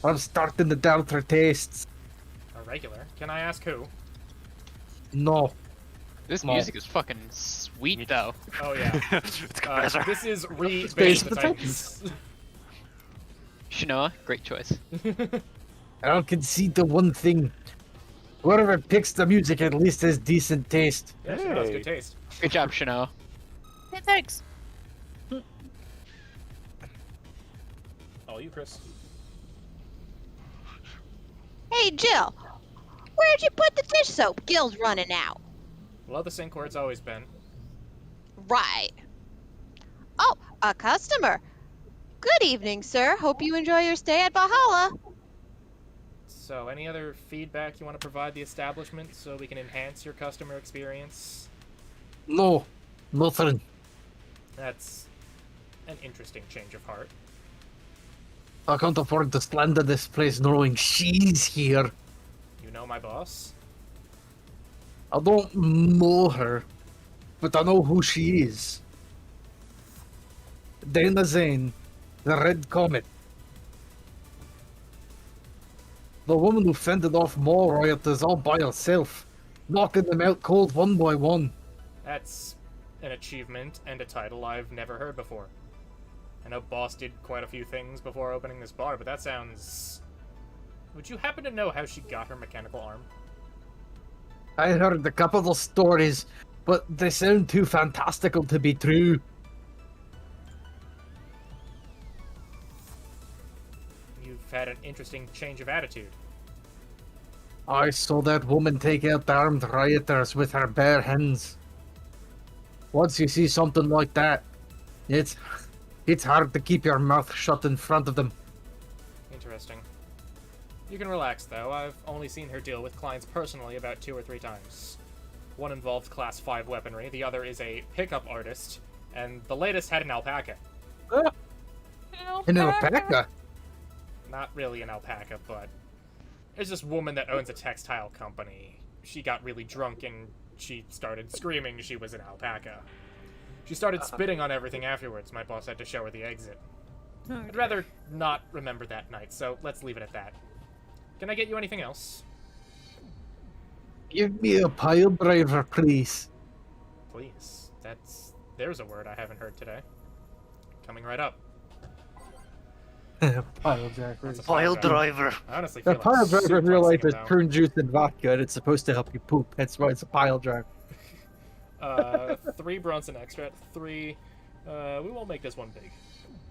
I'm starting to doubt her tastes. A regular? Can I ask who? No. This Small. music is fucking sweet, though. Oh yeah. It's Professor. This is Space Space of the the Titans. Shinoa, great choice. I concede the one thing. Whoever picks the music at least has decent taste. Yeah, she has good taste. Good job, Shinoa. Hey, thanks. All you, Chris. Hey, Jill. Where'd you put the dish soap? Gil's running out. Well, the sink where it's always been. Right. Oh, a customer. Good evening, sir. Hope you enjoy your stay at Valhalla. So, any other feedback you want to provide the establishment so we can enhance your customer experience? No, nothing. That's an interesting change of heart. I can't afford to slander this place knowing she's here. You know my boss? I don't know her, but I know who she is. Dana Zane, the Red Comet. The woman who fended off more rioters all by herself, knocking them out cold one by one. That's an achievement and a title I've never heard before. I know Boss did quite a few things before opening this bar, but that sounds... Would you happen to know how she got her mechanical arm? I heard a couple of stories, but they sound too fantastical to be true. You've had an interesting change of attitude. I saw that woman take out the armed rioters with her bare hands. Once you see something like that, it's hard to keep your mouth shut in front of them. Interesting. You can relax, though. I've only seen her deal with clients personally about 2 or 3 times. One involved Class 5 weaponry, the other is a pickup artist, and the latest had an alpaca. An alpaca? Not really an alpaca, but... There's this woman that owns a textile company. She got really drunk and she started screaming she was an alpaca. She started spitting on everything afterwards. My boss had to show her the exit. I'd rather not remember that night, so let's leave it at that. Can I get you anything else? Give me a pile driver, please. Please. There's a word I haven't heard today. Coming right up. Pile driver. That's a Pile driver. I honestly feel The pile like driver in real life is suplexing him, prune juice and vodka, and it's supposed to help you poop. That's why it's a pile driver. though. 3 Bronson extra. 3. We won't make this one big.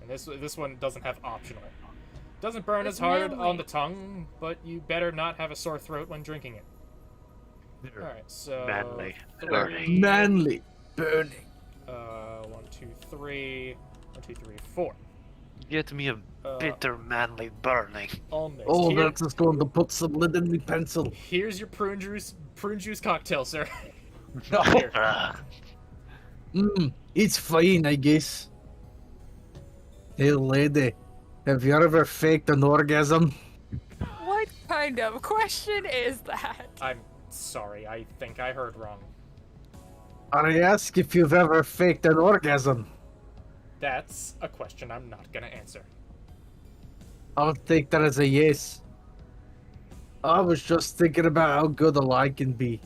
And this one doesn't have optional. Doesn't burn as hard on the tongue, but you better not have a sore throat when drinking it. Alright, so... Manly. 3, Manly burning. 1, 2, 3... 1, 2, 3, 4. Get me a bitter manly burning. Almost. Oh, that's just going to put some lid in my pencil. Here's your prune juice cocktail, sir. Here. Ah, It's fine, I guess. Hey, lady, have you ever faked an orgasm? What kind of question is that? I'm sorry, I think I heard wrong. I ask if you've ever faked an orgasm. That's a question I'm not gonna answer. I'll take that as a yes. I was just thinking about how good a lie can be.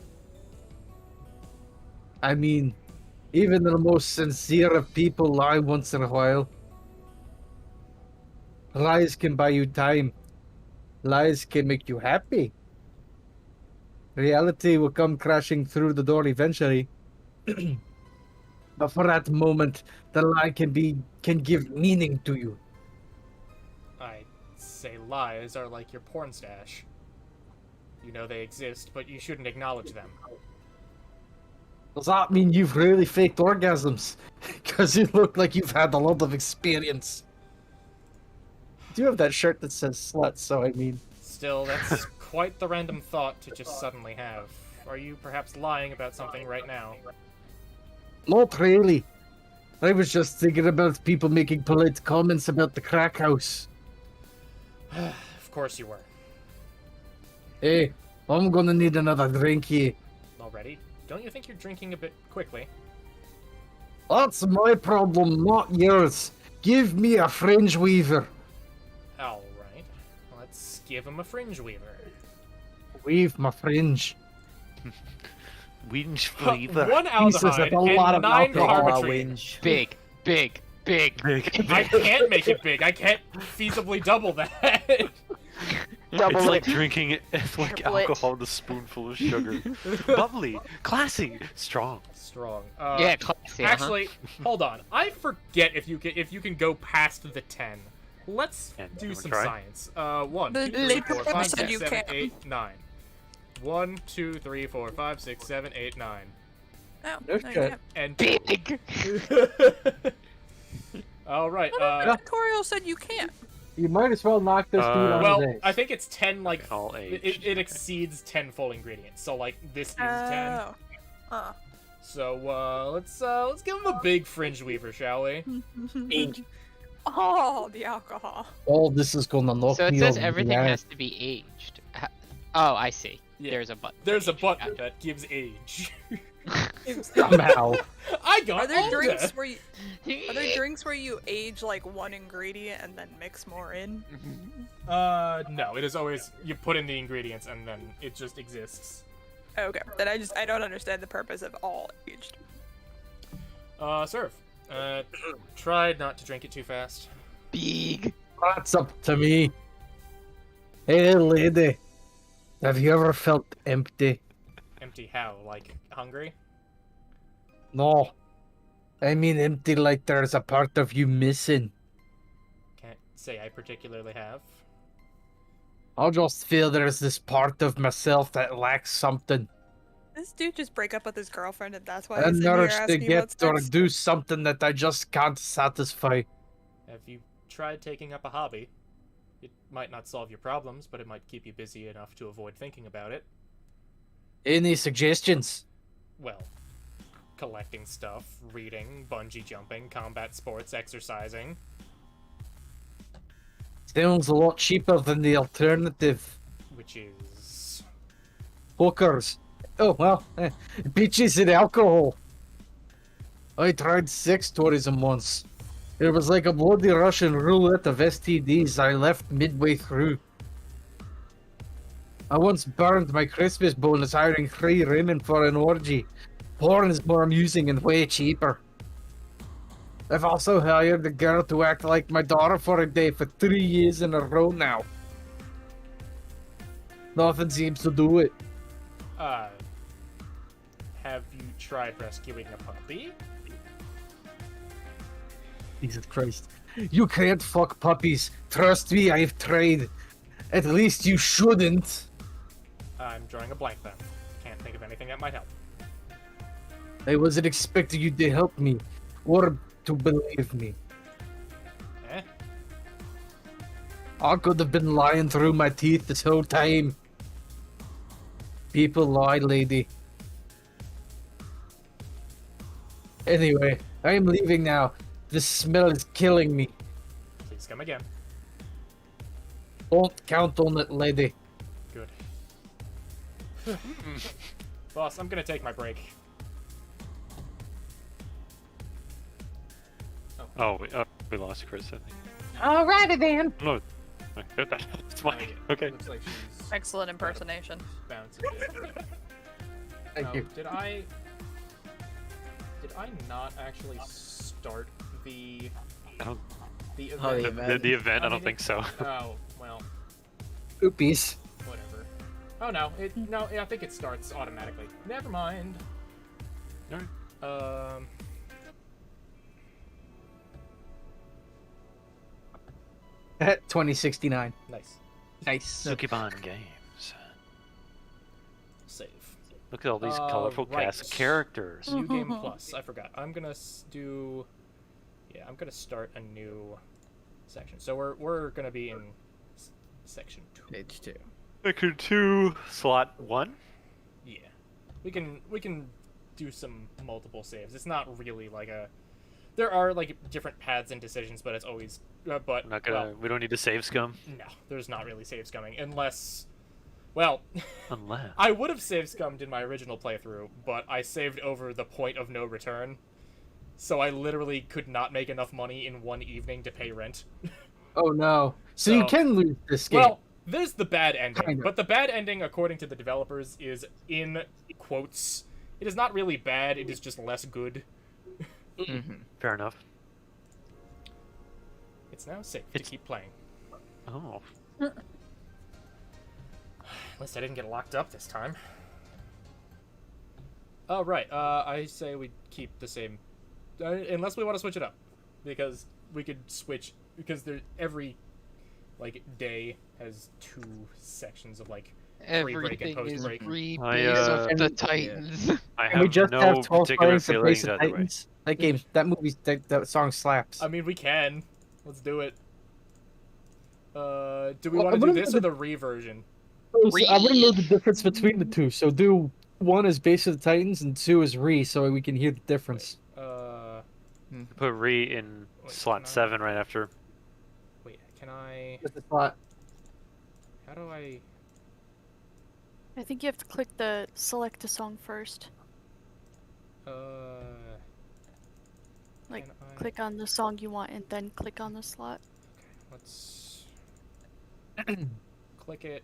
I mean, even the most sincere of people lie once in a while. Lies can buy you time. Lies can make you happy. Reality will come crashing through the door eventually. But for that moment, the lie can give meaning to you. I'd say lies are like your porn stash. You know they exist, but you shouldn't acknowledge them. Does that mean you've really faked orgasms? Because you look like you've had a lot of experience. You do have that shirt that says slut, so I mean... Still, that's quite the random thought to just suddenly have. Are you perhaps lying about something right now? Not really. I was just thinking about people making polite comments about the crack house. Of course you were. Hey, I'm gonna need another drink here. Already? Don't you think you're drinking a bit quickly? That's my problem, not yours. Give me a fringe weaver. Alright. Let's give him a fringe weaver. Weave my fringe. Winch flavor. 1 Jesus, that's aldehyde a lot and of 9 alcohol. carbotrine. Big, big, big. I can't make it big. I can't feasibly double that. It's like drinking it's like Triple it. alcohol with a spoonful of sugar. Bubbly, classy, strong. Strong. Yeah, classy. Actually, hold on. I forget if you can go past the 10. Let's And do you some wanna try? science. 1, The 2, 3, late 4, 5, professor 6, you 7, can. 8, 9. 1, 2, 3, 4, 5, 6, 7, 8, 9. No, No no, shit. you can't. And Big. all right. Tutorial said you can't. You might as well knock this dude on Well, his ass. I think it's 10. Like All it aged. exceeds 10 full ingredients. So like this is 10. Oh. So let's give him a big fringe weaver, shall we? Oh, the alcohol. Oh, this is gonna knock So it me says over everything the has to be aged. Oh, I see. Yeah. There's a button. There's a Age. button Gotcha. that gives age. somehow. I got Are there older. drinks where you are there drinks where you age like one ingredient and then mix more in? No. It is always you put in the ingredients and then it just exists. Okay, then I don't understand the purpose of all aged. Serve. Try not to drink it too fast. Big. That's up to me. Hey, lady. Have you ever felt empty? Empty how? Like hungry? No. I mean empty like there's a part of you missing. Can't say I particularly have. I just feel there's this part of myself that lacks something. This dude just break up with his girlfriend and that's why An he's in here urge to asking about get or sex? do something that I just can't satisfy. Have you tried taking up a hobby? It might not solve your problems, but it might keep you busy enough to avoid thinking about it. Any suggestions? Well, collecting stuff, reading, bungee jumping, combat sports, exercising. Sounds a lot cheaper than the alternative. Which is... Hookers. Oh, well, beaches and alcohol. I tried sex tourism once. It was like a bloody Russian roulette of STDs. I left midway through. I once burned my Christmas bonus hiring 3 women for an orgy. Porn is more amusing and way cheaper. I've also hired a girl to act like my daughter for a day for 3 years in a row now. Nothing seems to do it. Have you tried rescuing a puppy? Jesus Christ. You can't fuck puppies. Trust me, I've tried. At least you shouldn't. I'm drawing a blank then. Can't think of anything that might help. I wasn't expecting you to help me. Or to believe me. Eh? I could have been lying through my teeth this whole time. People lie, lady. Anyway, I'm leaving now. This smell is killing me. Please come again. Don't count on it, lady. Good. Boss, I'm gonna take my break. Oh, we lost Chris, I think. Alrighty then. No, it's fine. Okay. Looks like she's Excellent impersonation. bouncing. Thank you. Did I not actually start the I don't. the Oh, event? The event, I don't mean, think so. Oh well, Oopies. whatever. Oh no, I think it starts automatically. Never mind. Alright. 2069. Nice. Nice. Sukiban Games. Save. Look at all these colorful right. cast of characters. New game plus. I forgot. I'm gonna do. Yeah, I'm gonna start a new section. So we're gonna be in section 2. Page 2. Section 2, slot 1. Yeah, we can do some multiple saves. It's not really like a. There are like different paths and decisions, but it's always. But I'm not gonna. well, we don't need to save scum. no, there's not really save scumming unless. Well, Unless. I would have save scummed in my original playthrough, but I saved over the point of no return. So I literally could not make enough money in one evening to pay rent. Oh no. So you So- can lose this game. Well, there's the bad ending, Kinda. but the bad ending, according to the developers, is in quotes. It is not really bad, it is just less good. Fair enough. It's now safe to It's- keep playing. Oh. least I didn't get locked up this time. Oh, right. I say we keep the same... unless we want to switch it up. Because we could switch... Because every, like, day has 2 sections of, like, pre-break and Everything is post-break. rebase of the Titans. I Can we have just no have 12 particular songs of feelings Base of either way. Titans? That game, that song slaps. I mean, we can. Let's do it. Do we Well, want to I'm do gonna this do or the reversion? I want to know the difference between the two. So do 1 as Base of the Titans and 2 as Re, so we can hear the difference. Put Re in Wait, slot can I- 7 right after. Wait, can I... Just a thought. How do I... I think you have to click the select a song first. Like, can I- click on the song you want and then click on the slot. Let's... click it...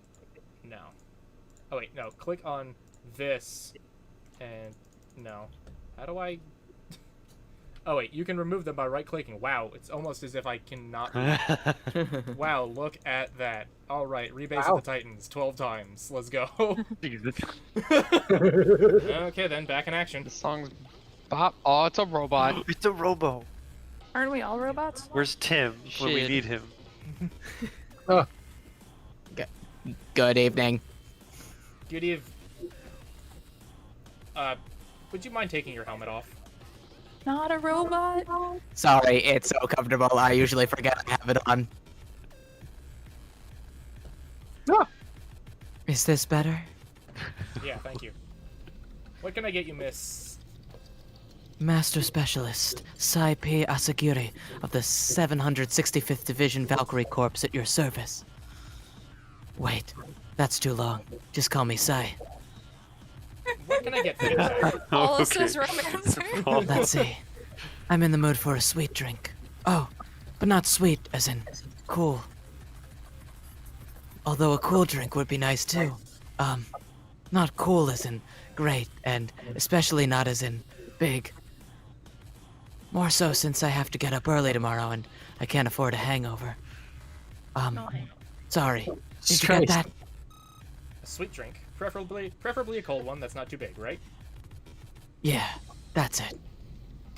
No. Oh, wait, no. Click on this and... No. How do I... Oh, wait, you can remove them by right-clicking. Wow, it's almost as if I cannot... Wow, look at that. Alright, rebase of the Titans 12 times. Let's go. Okay, then, back in action. The song's bop. Oh, it's a robot. It's a robo. Aren't we all robots? Where's Tim when we Shit. need him? Good evening. Good eve... would you mind taking your helmet off? Not a robot. Sorry, it's so comfortable. I usually forget I have it on. Is this better? Yeah, thank you. What can I get you, miss? Master Specialist Sai-P Asagiri of the 765th Division Valkyrie Corps at your service. Wait, that's too long. Just call me Sai. What can I get for you, sir? All this Okay. is romancer. Let's see. I'm in the mood for a sweet drink. Oh, but not sweet as in cool. Although a cool drink would be nice too. Not cool as in great, and especially not as in big. More so since I have to get up early tomorrow and I can't afford a hangover. Sorry. Did you get that? A sweet drink. Preferably a cold one that's not too big, right? Yeah, that's it.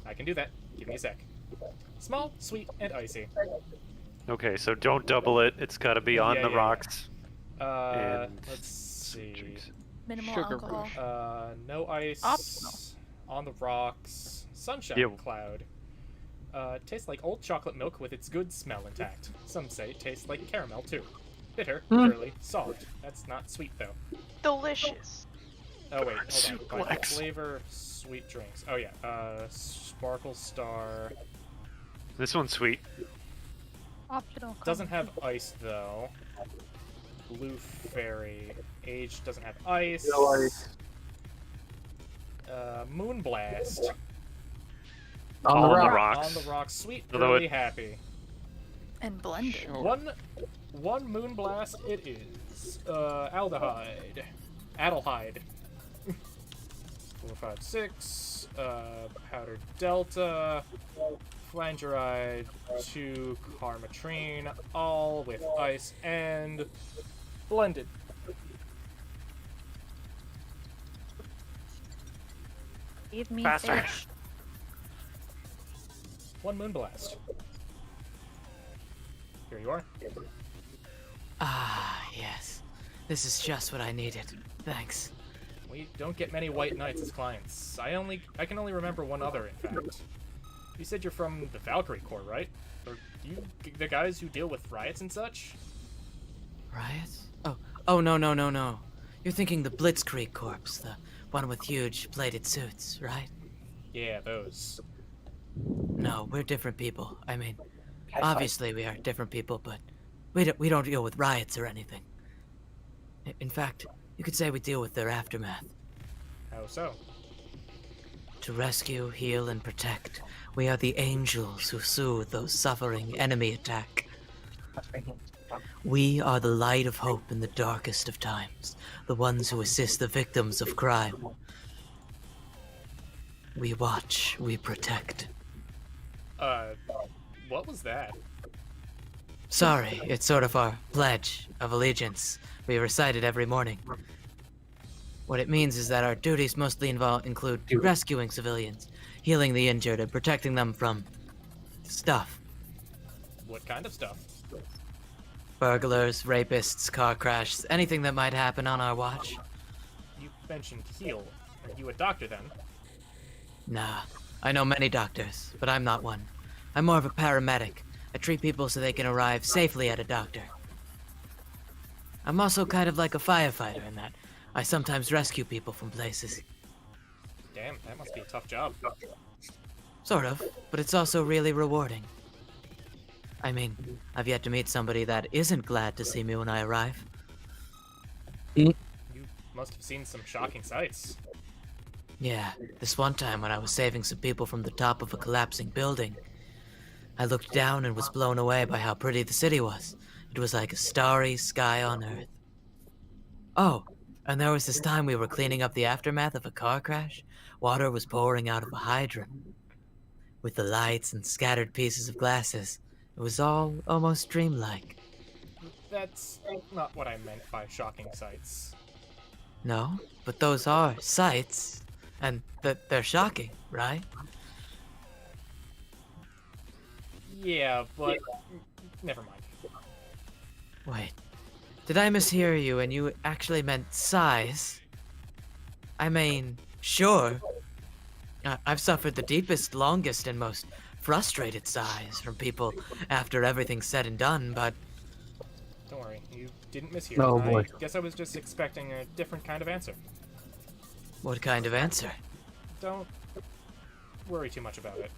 I can do that. Give me a sec. Small, sweet, and icy. Okay, so don't double it. It's got to be on Yeah, the yeah, rocks. Let's Sweet see. drinks. Minimal Sugar alcohol. No ice. Optional. On the rocks. Sunshine Yeah. cloud. Tastes like old chocolate milk with its good smell intact. Some say it tastes like caramel too. Bitter, girly, soft. That's not sweet though. Delicious. Oh wait, hold on. By Suplex. flavor, sweet drinks. Oh yeah, Sparkle Star. This one's sweet. Optional. Doesn't have ice though. Blue Fairy. Age doesn't have ice. No ice. Moonblast. On All the on the rock. rocks. On the rocks. Sweet, Although girly, it- happy. And blended. Sure. One Moonblast it is. Aldehyde. Adelhyde. 4, 5, 6. Powder Delta. Flangeride. 2 Carmatrine. All with ice and blended. Give me Faster. fish. 1 Moonblast. Here you are. Ah, yes. This is just what I needed. Thanks. We don't get many White Knights as clients. I can only remember one other, in fact. You said you're from the Valkyrie Corps, right? Or you the guys who deal with riots and such? Riots? Oh, no. You're thinking the Blitzkrieg Corps, the one with huge plated suits, right? Yeah, those. No, we're different people. I mean, obviously we are different people, but we don't deal with riots or anything. In fact, you could say we deal with their aftermath. How so? To rescue, heal, and protect, we are the angels who soothe those suffering enemy attack. We are the light of hope in the darkest of times, the ones who assist the victims of crime. We watch, we protect. What was that? Sorry, it's sort of our pledge of allegiance. We recite it every morning. What it means is that our duties mostly include rescuing civilians, healing the injured, and protecting them from stuff. What kind of stuff? Burglars, rapists, car crashes, anything that might happen on our watch. You mentioned heal. Are you a doctor then? Nah, I know many doctors, but I'm not one. I'm more of a paramedic. I treat people so they can arrive safely at a doctor. I'm also kind of like a firefighter in that I sometimes rescue people from places. Damn, that must be a tough job. Sort of, but it's also really rewarding. I mean, I've yet to meet somebody that isn't glad to see me when I arrive. You must have seen some shocking sights. Yeah, this one time when I was saving some people from the top of a collapsing building, I looked down and was blown away by how pretty the city was. It was like a starry sky on Earth. Oh, and there was this time we were cleaning up the aftermath of a car crash. Water was pouring out of a hydrant. With the lights and scattered pieces of glasses, it was all almost dreamlike. That's not what I meant by shocking sights. No, but those are sights, and they're shocking, right? Yeah, but never mind. Wait, did I mishear you and you actually meant sighs? I mean, sure. I've suffered the deepest, longest, and most frustrated sighs from people after everything's said and done, but... Don't worry, you didn't mishear. Oh, boy. I guess I was just expecting a different kind of answer. What kind of answer? Don't worry too much about it.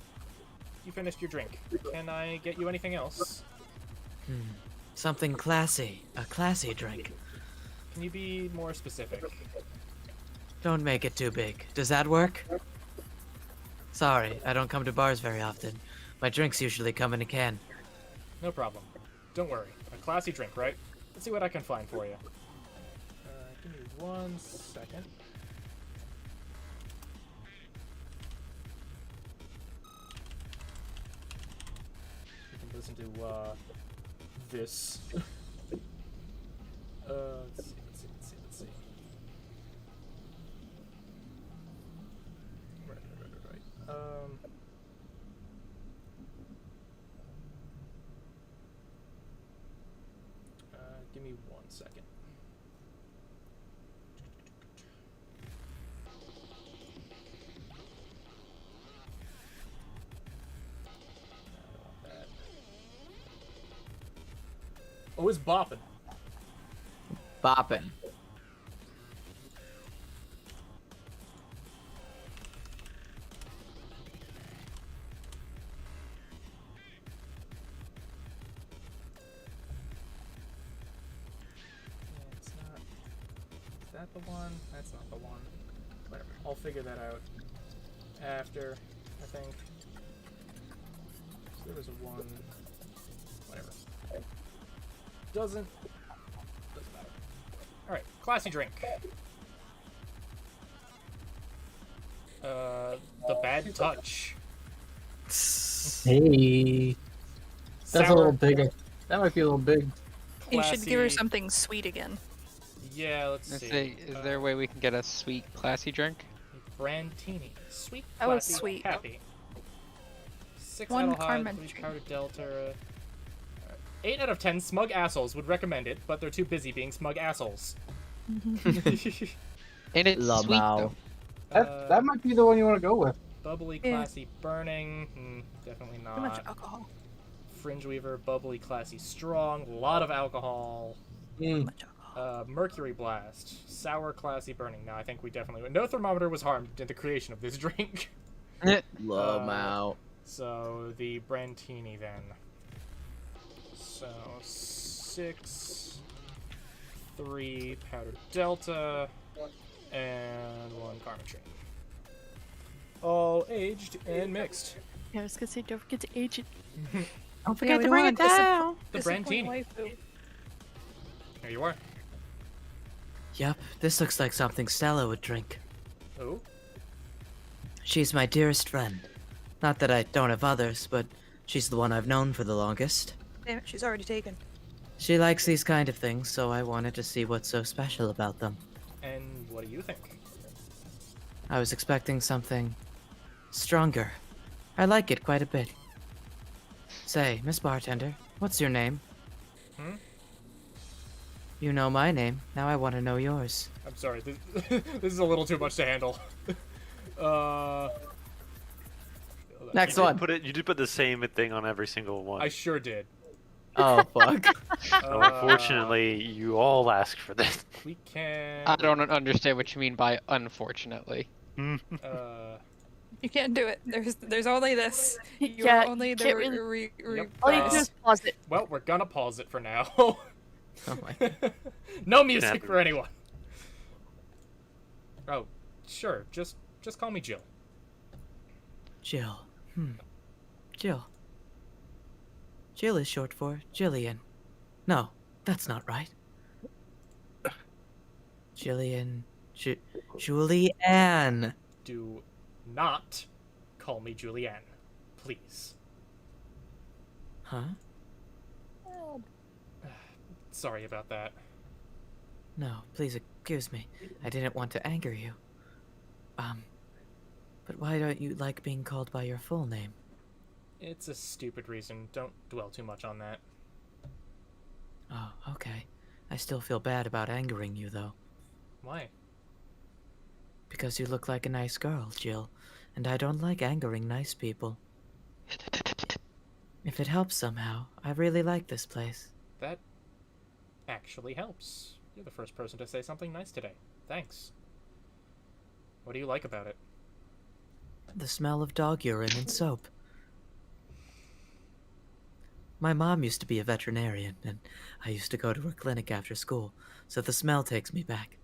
You finished your drink. Can I get you anything else? Something classy. A classy drink. Can you be more specific? Don't make it too big. Does that work? Sorry, I don't come to bars very often. My drinks usually come in a can. No problem. Don't worry. A classy drink, right? Let's see what I can find for you. Give me 1 second. You can listen to, this. Let's see. Right. Give me 1 second. I don't want that. Oh, it's bopping. Boppin'. It's not. Is that the one? That's not the one. Whatever. I'll figure that out after, I think. So there was a one. Whatever. Doesn't matter. Alright, classy drink. The Bad Touch. Hey. That's a little big. That might be a little big. You should give her Classy- something sweet again. Yeah, let's Let's see. say, is there a way we can get a sweet, classy drink? Brandtini. Sweet, That was classy, sweet. happy. 6 One idle high, 3 Carmentry. powdered delta. 8 out of 10 smug assholes would recommend it, but they're too busy being smug assholes. And it's sweet though. That might be the one you want to go with. Bubbly, Yeah. classy, burning. Definitely Too much not. alcohol. Fringe Weaver, bubbly, classy, strong. A lot of alcohol. Too much alcohol. Mercury Blast. Sour, classy, burning. No, I think we definitely... No thermometer was harmed in the creation of this drink. Low out. So, the Brandtini then. So, 6, 3 powdered delta, and 1 Carmentry. All aged and mixed. Yeah, I was gonna say, don't forget to age it. Don't Don't forget to bring it down. The Brandtini. There you are. Yep, this looks like something Stella would drink. Oh? She's my dearest friend. Not that I don't have others, but she's the one I've known for the longest. Damn it, she's already taken. She likes these kind of things, so I wanted to see what's so special about them. And what do you think? I was expecting something stronger. I like it quite a bit. Say, Miss Bartender, what's your name? Hmm? You know my name. Now I want to know yours. I'm sorry, this, this is a little too much to handle. Next You one. did put the same thing on every single one. I sure did. Oh, fuck. So unfortunately, you all asked for this. We can... I don't understand what you mean by unfortunately. You can't do it. There's only this. You're Yeah, only you the can't really- Yep. All you do is pause it. Well, we're gonna pause it for now. Oh my. No music Snap. for anyone. Oh, sure. Just call me Jill. Jill. Jill. Jill is short for Jillian. No, that's not right. Jillian. Julianne. Do not call me Julianne, please. Huh? Sorry about that. No, please excuse me. I didn't want to anger you. But why don't you like being called by your full name? It's a stupid reason. Don't dwell too much on that. Oh, okay. I still feel bad about angering you, though. Why? Because you look like a nice girl, Jill, and I don't like angering nice people. If it helps somehow, I really like this place. That actually helps. You're the first person to say something nice today. Thanks. What do you like about it? The smell of dog urine and soap. My mom used to be a veterinarian, and I used to go to her clinic after school, so the smell takes me back.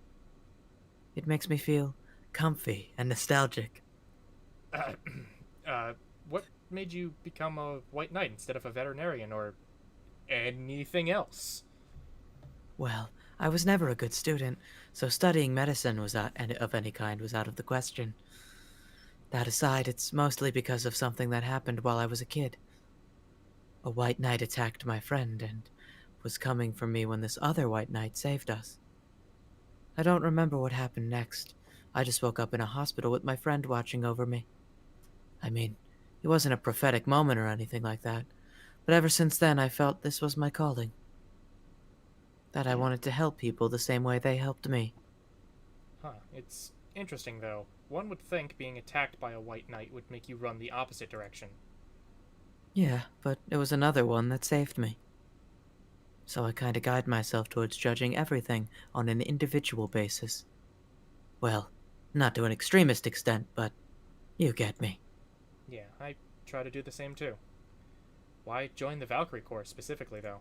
It makes me feel comfy and nostalgic. What made you become a white knight instead of a veterinarian or anything else? Well, I was never a good student, so studying medicine of any kind was out of the question. That aside, it's mostly because of something that happened while I was a kid. A white knight attacked my friend and was coming for me when this other white knight saved us. I don't remember what happened next. I just woke up in a hospital with my friend watching over me. I mean, it wasn't a prophetic moment or anything like that, but ever since then I felt this was my calling. That I wanted to help people the same way they helped me. Huh, it's interesting though. One would think being attacked by a white knight would make you run the opposite direction. Yeah, but it was another one that saved me. So I kinda guide myself towards judging everything on an individual basis. Well, not to an extremist extent, but you get me. Yeah, I try to do the same too. Why join the Valkyrie Corps specifically though?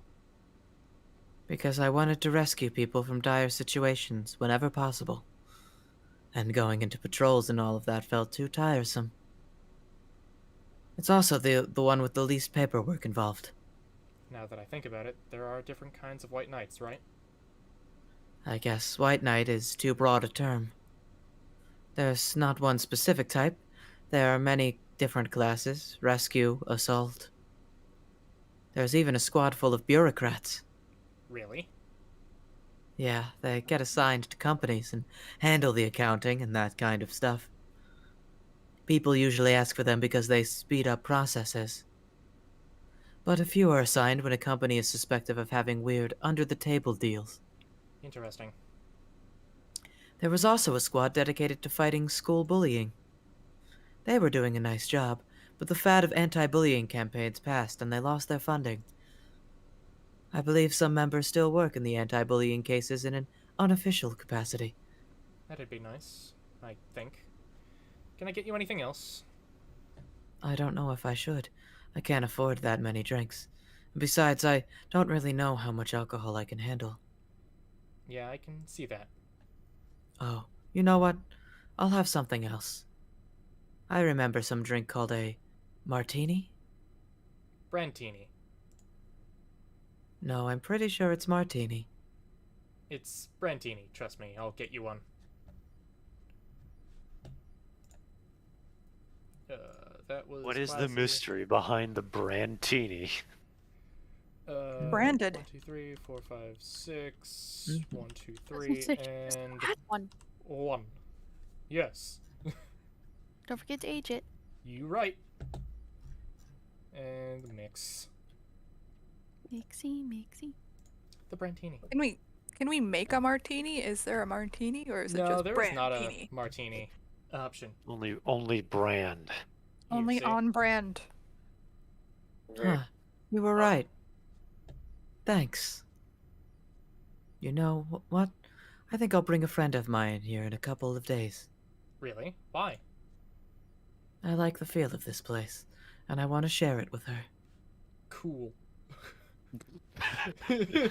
Because I wanted to rescue people from dire situations whenever possible. And going into patrols and all of that felt too tiresome. It's also the one with the least paperwork involved. Now that I think about it, there are different kinds of white knights, right? I guess white knight is too broad a term. There's not one specific type. There are many different classes: rescue, assault. There's even a squad full of bureaucrats. Really? Yeah, they get assigned to companies and handle the accounting and that kind of stuff. People usually ask for them because they speed up processes. But a few are assigned when a company is suspected of having weird, under-the-table deals. Interesting. There was also a squad dedicated to fighting school bullying. They were doing a nice job, but the fad of anti-bullying campaigns passed and they lost their funding. I believe some members still work in the anti-bullying cases in an unofficial capacity. That'd be nice, I think. Can I get you anything else? I don't know if I should. I can't afford that many drinks. Besides, I don't really know how much alcohol I can handle. Yeah, I can see that. Oh, you know what? I'll have something else. I remember some drink called a martini? Brandtini. No, I'm pretty sure it's martini. It's Brandtini, trust me, I'll get you one. That was What is the classy. mystery behind the Brandtini? Branded. 1, 2, 3, 4, 5, 6. Mhm. 1, 2, 3, and Add one. 1. Yes. Don't forget to age it. You right. And mix. Mixy. The Brantini. Can we make a martini? Is there a martini or is it No, just there is not a brandini? martini option. Only brand. You Only see? on brand. Huh. You were right. Thanks. You know what? I think I'll bring a friend of mine here in a couple of days. Really? Why? I like the feel of this place, and I want to share it with her. Cool. There's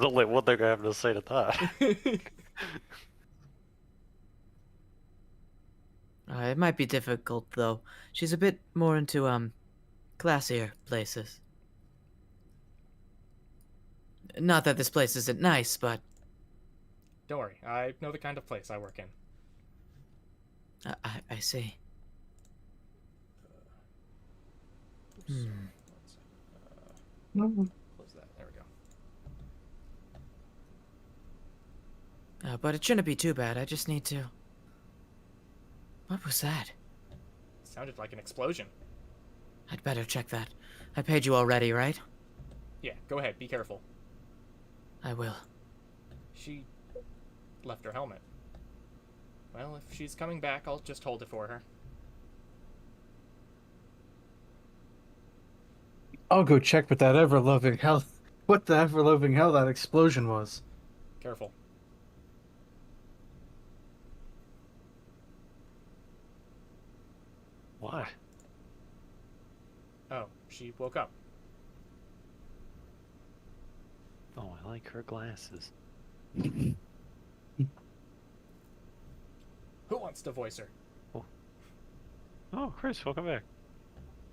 only one thing I have to say to that. It might be difficult, though. She's a bit more into, classier places. Not that this place isn't nice, but Don't worry, I know the kind of place I work in. I see. Oops. Hmm. Close that. There we go. But it shouldn't be too bad. I just need to... What was that? Sounded like an explosion. I'd better check that. I paid you already, right? Yeah, go ahead. Be careful. I will. She left her helmet. Well, if she's coming back, I'll just hold it for her. I'll go check what that ever-loving hell that explosion was. Careful. Why? Oh, she woke up. Oh, I like her glasses. Who wants to voice her? Oh, Chris, welcome back.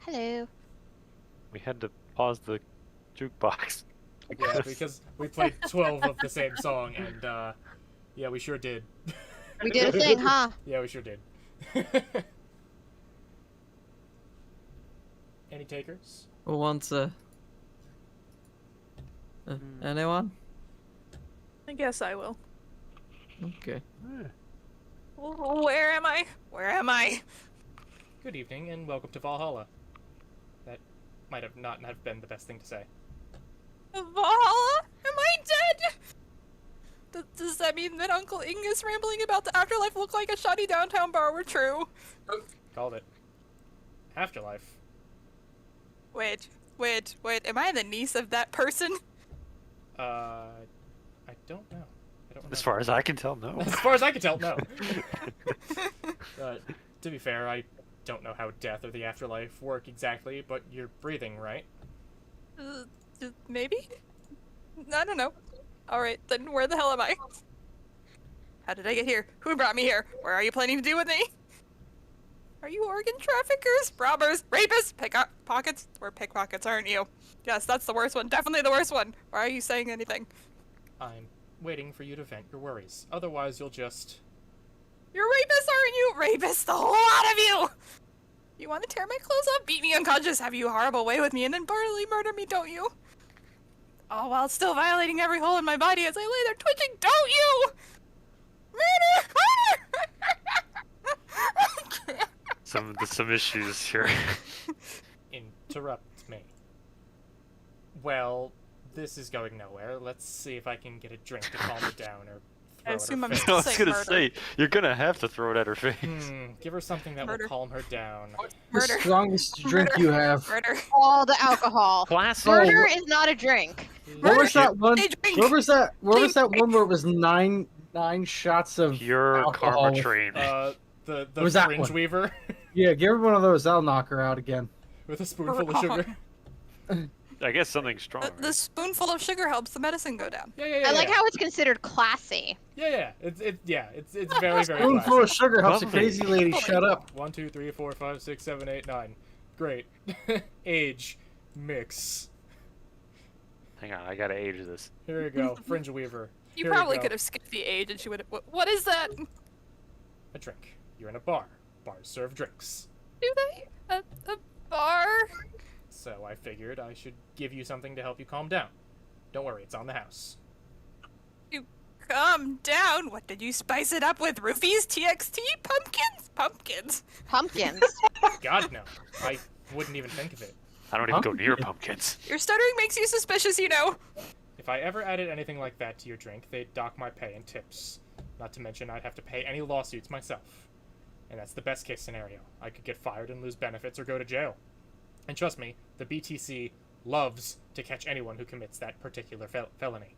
Hello. We had to pause the jukebox. Yeah, because we played 12 of the same song, and, yeah, we sure did. We did a thing, huh? Yeah, we sure did. Any takers? Who wants, anyone? I guess I will. Okay. Where am I? Where am I? Good evening, and welcome to Valhalla. That might have not have been the best thing to say. Valhalla? Am I dead? Does that mean that Uncle Ingus rambling about the afterlife look like a shoddy downtown bar were true? Called it. Afterlife. Wait, am I the niece of that person? I don't know. I don't know. As far as I can tell, no. As far as I can tell, no. To be fair, I don't know how death or the afterlife work exactly, but you're breathing, right? Maybe? I don't know. Alright, then where the hell am I? How did I get here? Who brought me here? Where are you planning to do with me? Are you organ traffickers, robbers, rapists, pickpockets? We're pickpockets, aren't you? Yes, that's the worst one. Definitely the worst one. Why are you saying anything? I'm waiting for you to vent your worries. Otherwise, you'll just... You're rapists, aren't you? Rapists, the whole lot of you! You want to tear my clothes off, beat me unconscious, have you a horrible way with me, and then brutally murder me, don't you? All while still violating every hole in my body as I lay there twitching, don't you? Murder! Some issues here. Interrupt me. Well, this is going nowhere. Let's see if I can get a drink to calm it down, or throw I it assume at I'm her I was face. gonna murder. say, you're gonna have to throw it at her face. Give her something that Murder. will calm her down. The Murder. strongest drink you have. Murder. All the alcohol. Classic. Murder is not a drink. What was that one? They drink. Where was that They one where it was nine shots of Pure alcohol karma with- train. The was that fringe one? weaver Yeah, give her one of those. I'll knock her out again. with a spoonful of sugar. I guess something stronger. The spoonful of sugar helps the medicine go down. Yeah. I like how it's considered classy. Yeah. It's very, very Spoonful classy. of sugar helps a Lovely. crazy lady shut up. 1, 2, 3, 4, 5, 6, 7, 8, 9. Great. Age. Mix. Hang on, I gotta age this. Here you go. Fringe weaver. You Here probably go. could have skipped the age and she would have. What is that? Do A drink. You're in a bar. Bars serve drinks. they? A bar? So so I figured I should give you something to help you calm down. Don't worry, it's on the house. You calm down. What did you spice it up with? Roofies, TXT, pumpkins, pumpkins. Pumpkins. God, no. I wouldn't even think of it. I don't even go near pumpkins. Your stuttering makes you suspicious, you know. If I ever added anything like that to your drink, they'd dock my pay and tips. Not to mention I'd have to pay any lawsuits myself. And that's the best case scenario. I could get fired and lose benefits or go to jail. And trust me, the BTC loves to catch anyone who commits that particular felony.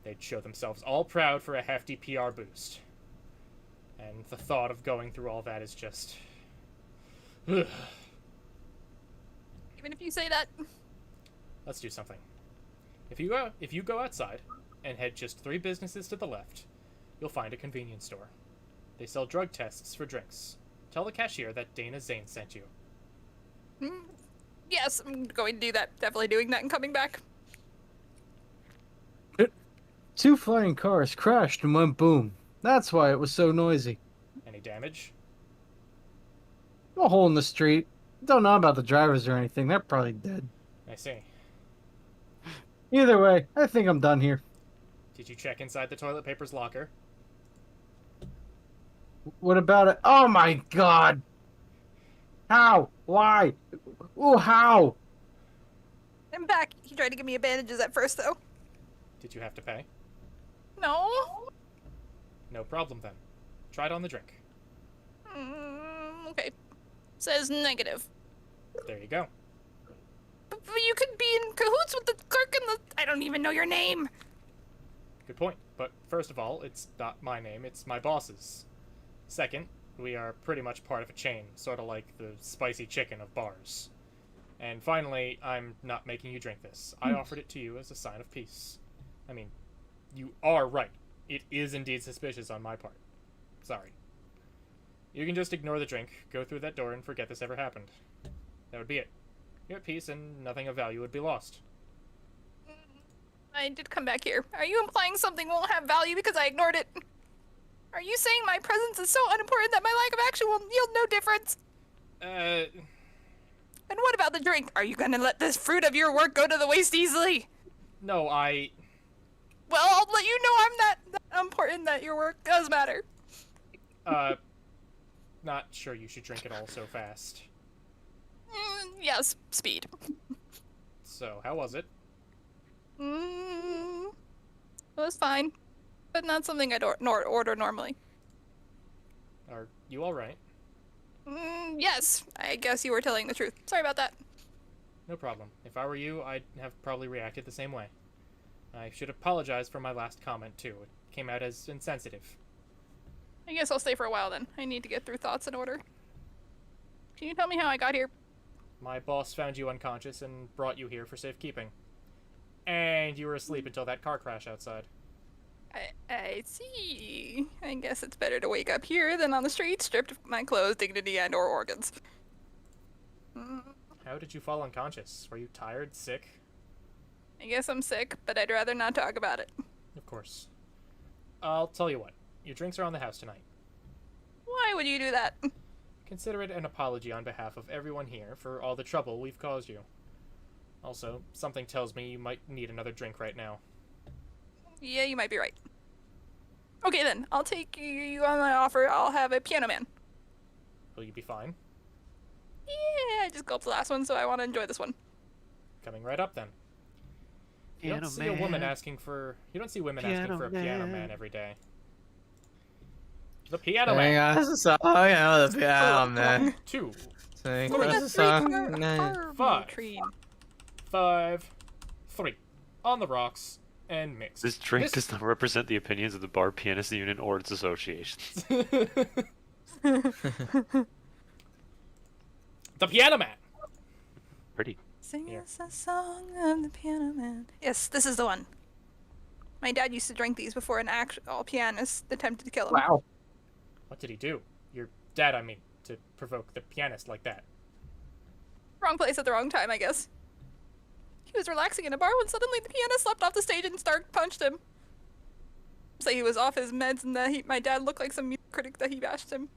They'd show themselves all proud for a hefty PR boost. And the thought of going through all that is just... Ugh. Even if you say that. Let's do something. If you go outside and head just 3 businesses to the left, you'll find a convenience store. They sell drug tests for drinks. Tell the cashier that Dana Zane sent you. Yes, I'm going to do that. Definitely doing that and coming back. 2 flying cars crashed and went boom. That's why it was so noisy. Any damage? A hole in the street. Don't know about the drivers or anything. They're probably dead. I see. Either way, I think I'm done here. Did you check inside the toilet paper's locker? What about it? Oh my god! How? Why? Oh, how? I'm back. He tried to give me bandages at first, though. Did you have to pay? No. No problem then. Try it on the drink. Okay. Says negative. There you go. But you could be in cahoots with the clerk and the... I don't even know your name. Good point. But first of all, it's not my name, it's my boss's. Second, we are pretty much part of a chain, sort of like the spicy chicken of bars. And finally, I'm not making you drink this. I offered it to you as a sign of peace. I mean, you are right. It is indeed suspicious on my part. Sorry. You can just ignore the drink, go through that door, and forget this ever happened. That would be it. You're at peace, and nothing of value would be lost. I did come back here. Are you implying something won't have value because I ignored it? Are you saying my presence is so unimportant that my lack of action will yield no difference? And what about the drink? Are you gonna let this fruit of your work go to the waste easily? No, Well, I'll let you know I'm that important that your work does matter. Not sure you should drink it all so fast. Yes, speed. So, how was it? It was fine, but not something I'd order normally. Are you alright? Yes, I guess you were telling the truth. Sorry about that. No problem. If I were you, I'd have probably reacted the same way. I should apologize for my last comment, too. It came out as insensitive. I guess I'll stay for a while then. I need to get through thoughts in order. Can you tell me how I got here? My boss found you unconscious and brought you here for safekeeping. And you were asleep until that car crash outside. I see. I guess it's better to wake up here than on the street, stripped of my clothes, dignity, and/or organs. How did you fall unconscious? Were you tired, sick? I guess I'm sick, but I'd rather not talk about it. Of course. I'll tell you what. Your drinks are on the house tonight. Why would you do that? Consider it an apology on behalf of everyone here for all the trouble we've caused you. Also, something tells me you might need another drink right now. Yeah, you might be right. Okay then, I'll take you on my offer. I'll have a piano man. Will you be fine? Yeah, I just gulped the last one, so I want to enjoy this one. Coming right up then. You don't see a woman asking for... You don't see women asking for a piano man every day. The piano man! Hang on, this is the piano man. 2. Sing Look at us that a song. three-car 5. tree. 5. 3. On the rocks. And mix. This drink does not represent the opinions of the Bar Pianist Union or its associations. The piano man! Pretty. Sing us a song of the piano man. Yes, this is the one. My dad used to drink these before an actual pianist attempted to kill him. Wow. What did he do? Your dad, I mean, to provoke the pianist like that. Wrong place at the wrong time, I guess. He was relaxing in a bar when suddenly the pianist leapt off the stage and Stark punched him. Say he was off his meds and that my dad looked like some music critic that he bashed him.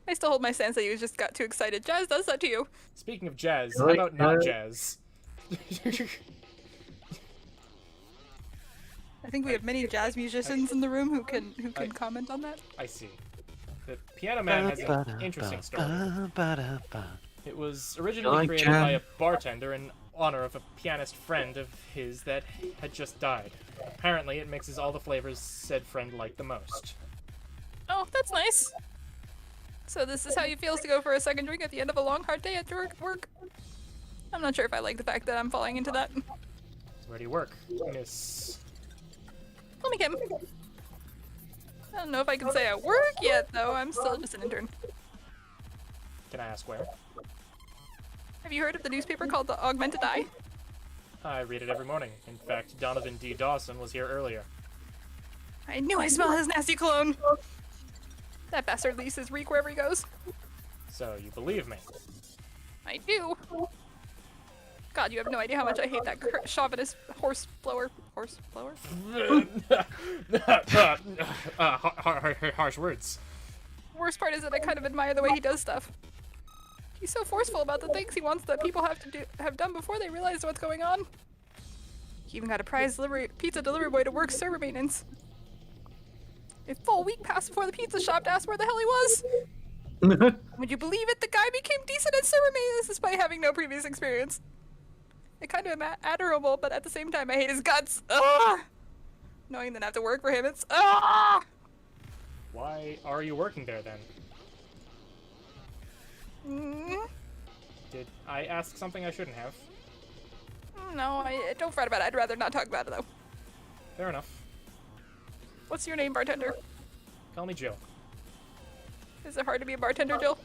I still hold my stance that you just got too excited. Jazz does that to you. Speaking of jazz, how Like about not that. jazz? I think we have many jazz musicians in the room who can comment on that. I see. The Piano Man has an interesting story. It was originally like created jazz? by a bartender in honor of a pianist friend of his that had just died. Apparently, it mixes all the flavors said friend liked the most. Oh, that's nice. So this is how you feels to go for a second drink at the end of a long, hard day at work? I'm not sure if I like the fact that I'm falling into that. Where do you work, Miss? Let me Kim. I don't know if I can say I work yet, though. I'm still just an intern. Can I ask where? Have you heard of the newspaper called the Augmented Eye? I read it every morning. In fact, Donovan D. Dawson was here earlier. I knew I smelled his nasty cologne. That bastard leaves his reek wherever he goes. So, you believe me? I do. God, you have no idea how much I hate that chauvinist horse blower. Horse blower? Harsh words. Worst part is that I kind of admire the way he does stuff. He's so forceful about the things he wants that people have done before they realize what's going on. He even got a pizza delivery boy to work server maintenance. A full week passed before the pizza shop asked where the hell he was. Would you believe it? The guy became decent at server maintenance despite having no previous experience. It kind of admirable, but at the same time, I hate his guts. Ugh! Knowing that I have to work for him, it's Why are you working there then? Did I ask something I shouldn't have? No, I don't fret about it. I'd rather not talk about it though. Fair enough. What's your name, bartender? Call me Jill. Is it hard to be a bartender, Jill?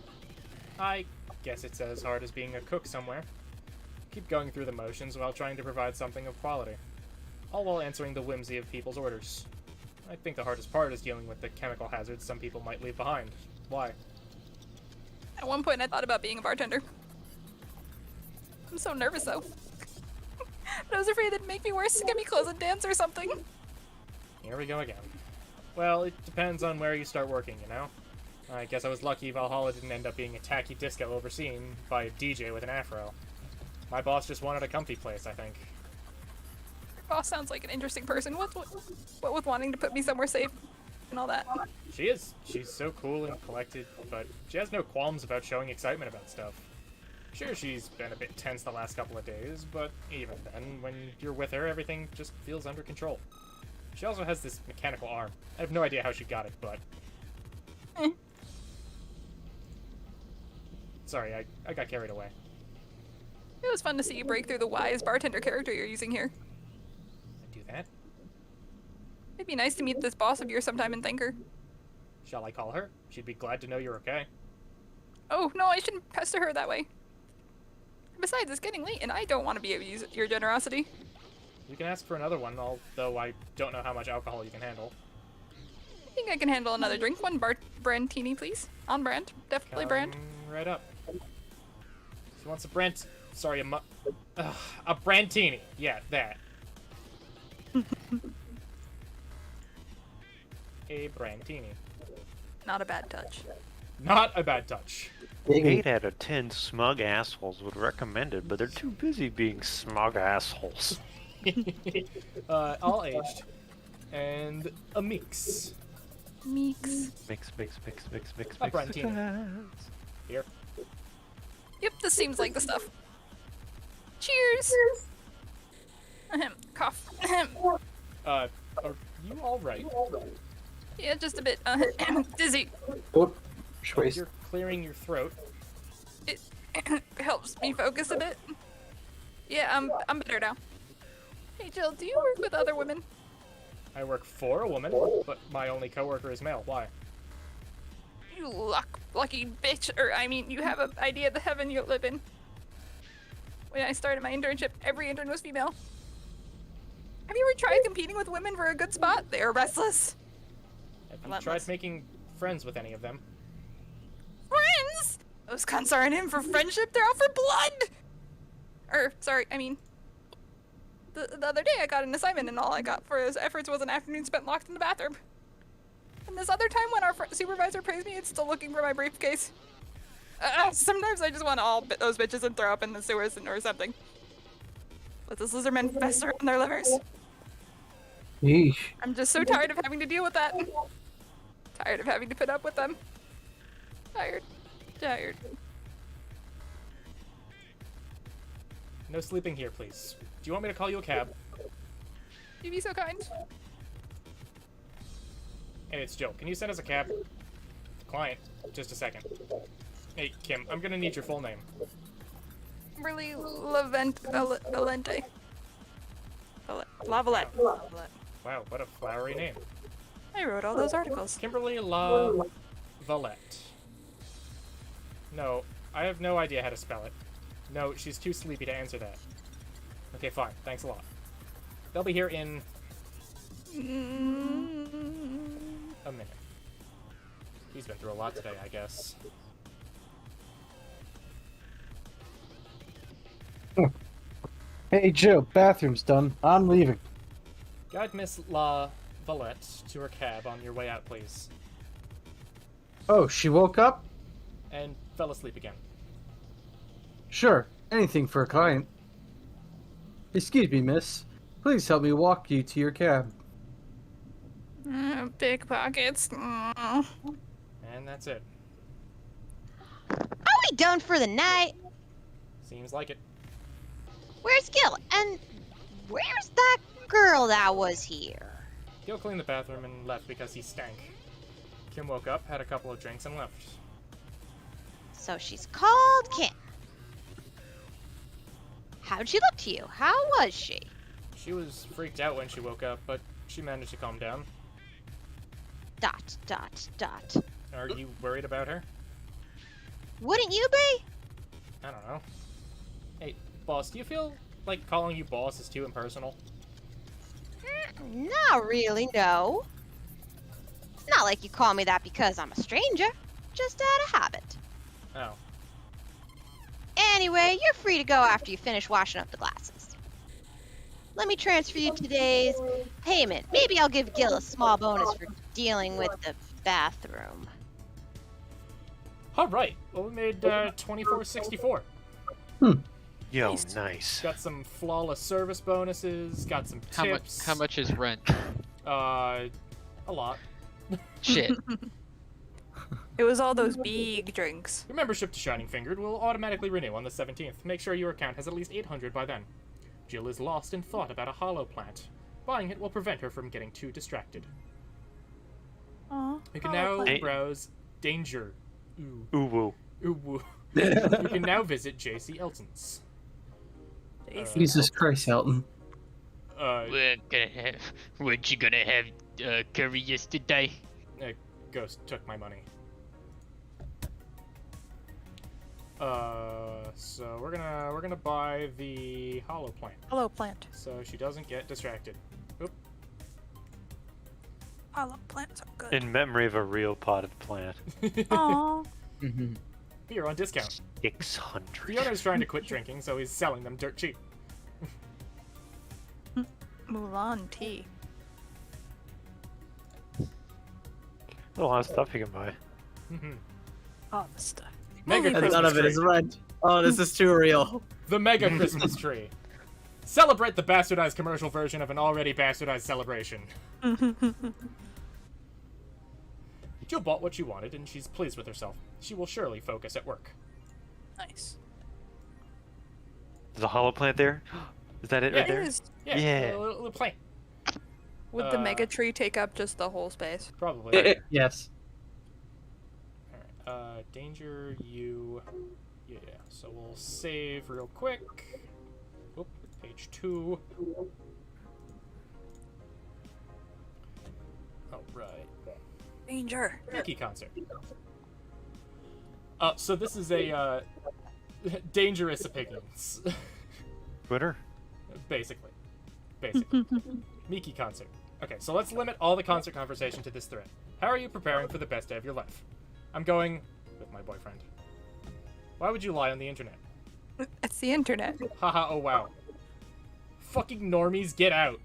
I guess it's as hard as being a cook somewhere. Keep going through the motions while trying to provide something of quality. All while answering the whimsy of people's orders. I think the hardest part is dealing with the chemical hazards some people might leave behind. Why? At one point, I thought about being a bartender. I'm so nervous, though. But I was afraid it'd make me wear skimpy clothes and dance or something. Here we go again. Well, it depends on where you start working, you know? I guess I was lucky Valhalla didn't end up being a tacky disco overseen by a DJ with an afro. My boss just wanted a comfy place, I think. Your boss sounds like an interesting person. What with wanting to put me somewhere safe and all that? She is. She's so cool and collected, but she has no qualms about showing excitement about stuff. Sure, she's been a bit tense the last couple of days, but even then, when you're with her, everything just feels under control. She also has this mechanical arm. I have no idea how she got it, but... Sorry, I got carried away. It was fun to see you break through the wise bartender character you're using here. I do that? It'd be nice to meet this boss of yours sometime and thank her. Shall I call her? She'd be glad to know you're okay. Oh, no, I shouldn't pester her that way. Besides, it's getting late and I don't want to be able to use your generosity. You can ask for another one, although I don't know how much alcohol you can handle. I think I can handle another drink. One Brandtini, please. On brand. Definitely brand. Right up. She wants a a Brandtini. Yeah, that. A Brandtini. Not a bad touch. Not a bad touch. 8 out of 10 smug assholes would recommend it, but they're too busy being smug assholes. All aged. And a mix. Meeks. Mix. A Brandtini. Here. Yep, this seems like the stuff. Cheers! Ahem. Cough. Ahem. Are you alright? Yeah, just a bit dizzy. Oh, choice. You're clearing your throat. It helps me focus a bit. Yeah, I'm better now. Hey Jill, do you work with other women? I work for a woman, but my only coworker is male. Why? You lucky bitch, or I mean, you have an idea of the heaven you live in. When I started my internship, every intern was female. Have you ever tried competing with women for a good spot? They are restless. Have you Relentless. tried making friends with any of them? Friends? Those cunts aren't in for friendship, they're out for blood! Sorry, I mean... The other day I got an assignment and all I got for those efforts was an afternoon spent locked in the bathroom. The And this other time when our supervisor praised me, it's still looking for my briefcase. Sometimes I just want to all those bitches and throw up in the sewers or something. Let the lizardmen fester in their livers. Yeesh. I'm just so tired of having to deal with that. Tired of having to put up with them. Tired. Tired. No sleeping here, please. Do you want me to call you a cab? You'd be so kind. Hey, it's Joe. Can you send us a cab? Client. Just a second. Hey, Kim, I'm gonna need your full name. Kimberly Valente. Lavalette. Wow, what a flowery name. I wrote all those articles. Kimberly La Valette. No, I have no idea how to spell it. No, she's too sleepy to answer that. Okay, fine. Thanks a lot. They'll be here in a minute. He's been through a lot today, I guess. Hey Joe, bathroom's done. I'm leaving. Guide Miss La Valette to her cab on your way out, please. Oh, she woke up? And fell asleep again. Sure, anything for a client. Excuse me, miss. Please help me walk you to your cab. Pickpockets. And that's it. Are we done for the night? Seems like it. Where's Gil? And where's that girl that was here? Gil cleaned the bathroom and left because he stank. Kim woke up, had a couple of drinks, and left. So she's called Kim. How'd she look to you? How was she? She was freaked out when she woke up, but she managed to calm down. ... Are you worried about her? Wouldn't you be? I don't know. Hey, boss, do you feel like calling you boss is too impersonal? Not really, no. It's not like you call me that because I'm a stranger. Just out of habit. Oh. Anyway, you're free to go after you finish washing up the glasses. Let me transfer you today's payment. Maybe I'll give Gil a small bonus for dealing with the bathroom. Alright, well we made $24.64. Yo, nice. Got some flawless service bonuses, got some tips. How much is rent? A lot. Shit. It was all those big drinks. Your membership to Shining Fingered will automatically renew on the 17th. Make sure your account has at least 800 by then. Jill is lost in thought about a hollow plant. Buying it will prevent her from getting too distracted. Aww. You can now browse Danger. Ooh-woo. Ooh. You can now visit JC Elton's. Jesus Christ, Elton. What you gonna have curry yesterday? Ghost took my money. So we're gonna buy the hollow plant. Hollow plant. So she doesn't get distracted. Oop. Hollow plants are good. In memory of a real potted plant. Aww. Beer on discount. 600. The owner's trying to quit drinking, so he's selling them dirt cheap. Mulan tea. A lot of stuff you can buy. All the stuff. Mega And Christmas none of it tree. is rent. Oh, this is too real. The Mega Christmas tree. Celebrate the bastardized commercial version of an already bastardized celebration. Jill bought what she wanted, and she's pleased with herself. She will surely focus at work. Nice. There's a hollow plant there? Is that it right there? Yeah. Yeah. A little plant. Would the mega tree take up just the whole space? Probably. Yes. Alright, danger, you... Yeah, so we'll save real quick. Oop, page 2. Alright. Danger. Mickey concert. So this is a, dangerous opinions. Twitter? Basically. Miki concert. Okay, so let's limit all the concert conversation to this thread. How are you preparing for the best day of your life? I'm going with my boyfriend. Why would you lie on the internet? It's the internet. Haha, oh wow. Fucking normies, get out.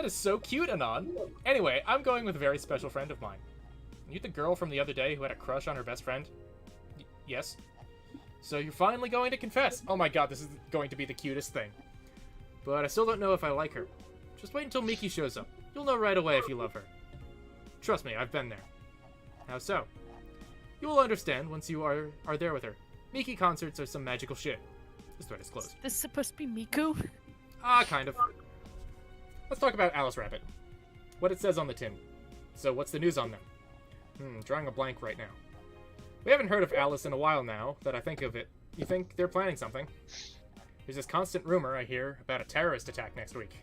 That is so cute, Anon. Anyway, I'm going with a very special friend of mine. You the girl from the other day who had a crush on her best friend? Yes. So you're finally going to confess. Oh my god, this is going to be the cutest thing. But I still don't know if I like her. Just wait until Miki shows up. You'll know right away if you love her. Trust me, I've been there. How so? You will understand once you are there with her. Miki concerts are some magical shit. This thread is closed. Is this supposed to be Miku? Ah, kind of. Let's talk about Alice Rabbit. What it says on the tin. So what's the news on them? Drawing a blank right now. We haven't heard of Alice in a while now, that I think of it. You think they're planning something? There's this constant rumor I hear about a terrorist attack next week.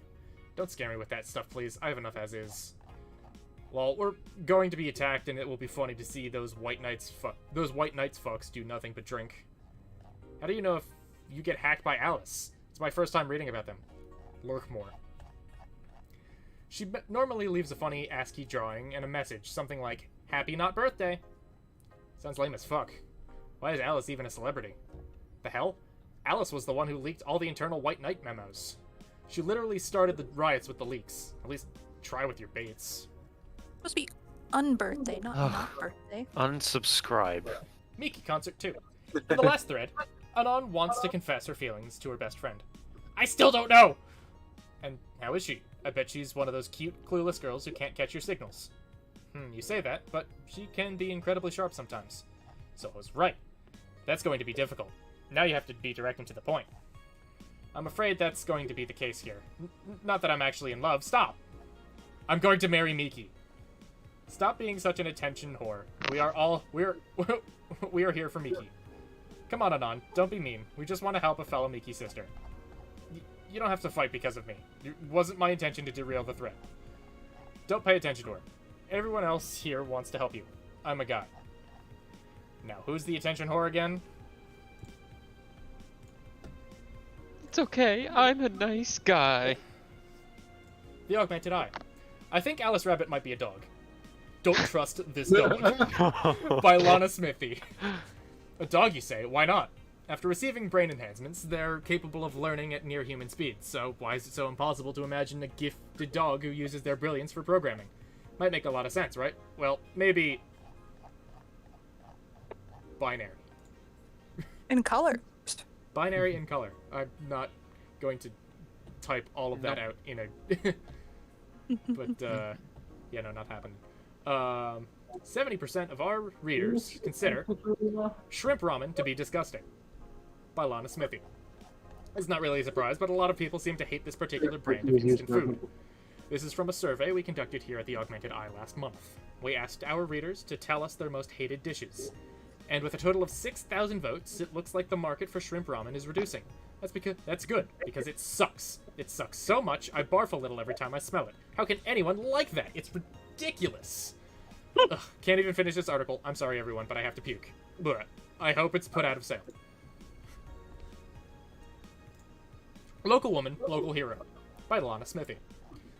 Don't scare me with that stuff, please. I have enough as is. Well, we're going to be attacked, and it will be funny to see those White Knights fucks do nothing but drink. How do you know if you get hacked by Alice? It's my first time reading about them. Lurk more. She normally leaves a funny ASCII drawing and a message, something like, "Happy not birthday." Sounds lame as fuck. Why is Alice even a celebrity? The hell? Alice was the one who leaked all the internal White Knight memos. She literally started the riots with the leaks. At least try with your baits. Supposed to be unbirthday, not birthday. Unsubscribe. Miki concert too. In the last thread, Anon wants to confess her feelings to her best friend. I still don't know! And how is she? I bet she's one of those cute, clueless girls who can't catch your signals. You say that, but she can be incredibly sharp sometimes. So I was right. That's going to be difficult. Now you have to be direct and to the point. I'm afraid that's going to be the case here. Not that I'm actually in love. Stop! I'm going to marry Miki. Stop being such an attention whore. We are here for Miki. Come on, Anon. Don't be mean. We just want to help a fellow Miki sister. You don't have to fight because of me. It wasn't my intention to derail the threat. Don't pay attention to her. Everyone else here wants to help you. I'm a guy. Now, who's the attention whore again? It's okay, I'm a nice guy. The Augmented Eye. I think Alice Rabbit might be a dog. Don't trust this dog. By Lana Smithy. A dog, you say? Why not? After receiving brain enhancements, they're capable of learning at near human speed, so why is it so impossible to imagine a gifted dog who uses their brilliance for programming? Might make a lot of sense, right? Well, maybe... binary. In color. Binary in color. I'm not going to type all of that out in a... but, yeah, no, not happening. 70% of our readers consider shrimp ramen to be disgusting. By Lana Smithy. It's not really a surprise, but a lot of people seem to hate this particular brand of instant food. This is from a survey we conducted here at the Augmented Eye last month. We asked our readers to tell us their most hated dishes. And with a total of 6,000 votes, it looks like the market for shrimp ramen is reducing. That's good, because it sucks. It sucks so much, I barf a little every time I smell it. How can anyone like that? It's ridiculous. Ugh, can't even finish this article. I'm sorry, everyone, but I have to puke. Blech. I hope it's put out of sale. Local Woman, Local Hero. By Lana Smithy.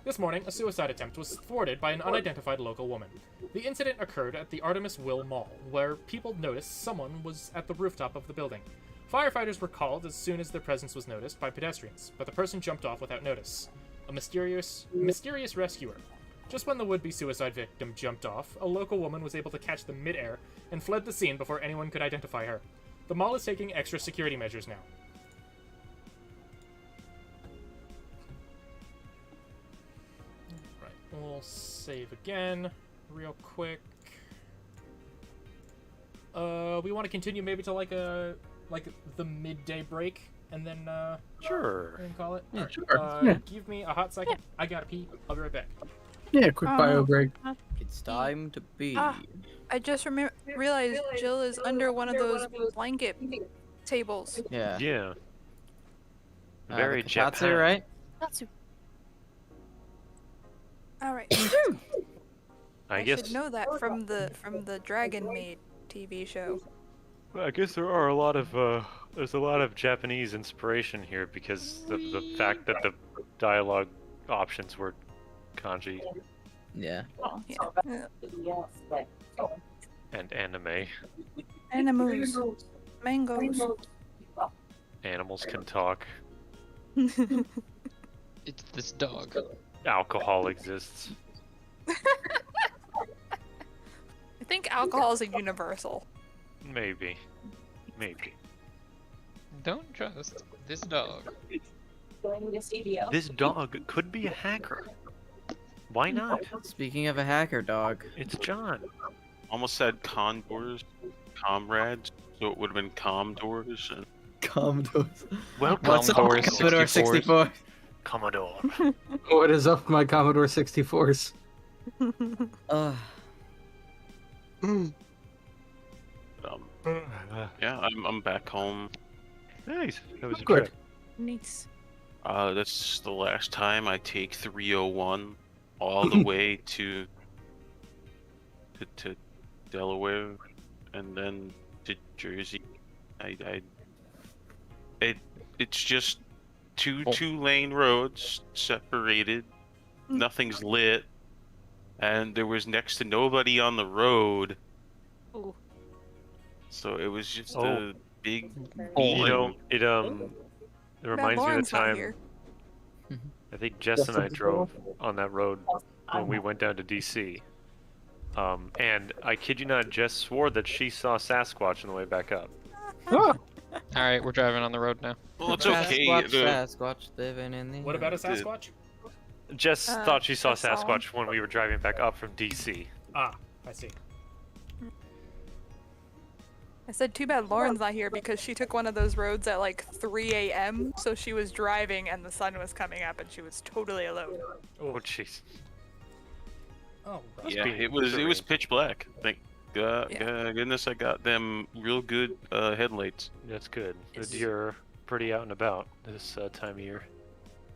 This morning, a suicide attempt was thwarted by an unidentified local woman. The incident occurred at the Artemis Will Mall, where people noticed someone was at the rooftop of the building. Firefighters were called as soon as their presence was noticed by pedestrians, but the person jumped off without notice. A mysterious rescuer. Just when the would-be suicide victim jumped off, a local woman was able to catch them mid-air and fled the scene before anyone could identify her. The mall is taking extra security measures now. Right, we'll save again, real quick. We want to continue maybe to like the midday break, and then Sure. we can call it. Yeah, Alright, sure. Yeah. Give me a hot second. I gotta pee. I'll be right back. Yeah, quick bio break. It's time to be. I just realized Jill is under one of those blanket tables. Yeah. Yeah. The Very Katatsu, Japan. right? Natsu. All right. I I guess. should know that from the Dragon Maid TV show. I guess there are a lot of there's a lot of Japanese inspiration here because of the fact that the dialogue options were kanji Yeah. Yeah. and anime. Animals. Mangoes. Animals can talk. It's this dog. alcohol exists. I think alcohol is a universal. Maybe. Maybe. Don't trust this dog. This dog could be a hacker. Why not? Speaking of a hacker dog, It's John. Almost said condors, comrades, so it would have been comdors. And... Commodores. Welcome, What's up, Commodore Commodore 64? Commodore. What is up, my Commodore 64s? Uh, Yeah, I'm back home. Nice. That was a Good. trip. Nice. That's the last time I take 301 all the way to Delaware and then to Jersey. It's just two lane roads separated. Nothing's lit, and there was next to nobody on the road. Ooh. So it was just Oh. a big. You know, it reminds me of Lauren's the not time here. I think Jess and I drove on that road when we went down to DC. And I kid you not, Jess swore that she saw Sasquatch on the way back up. Alright, we're driving on the road now. Well, it's okay. Sasquatch living in the. What about a Sasquatch? Jess thought she saw I saw him. Sasquatch when we were driving back up from DC. Ah, I see. I said, too bad Lauren's not here because she took one of those roads at like 3 a.m. So she was driving and the sun was coming up and she was totally alone. Oh, jeez. Oh, right. Yeah, being it was serene. pitch black. Thank goodness I got them real good headlights. That's good. Yes. You're pretty out and about this time of year.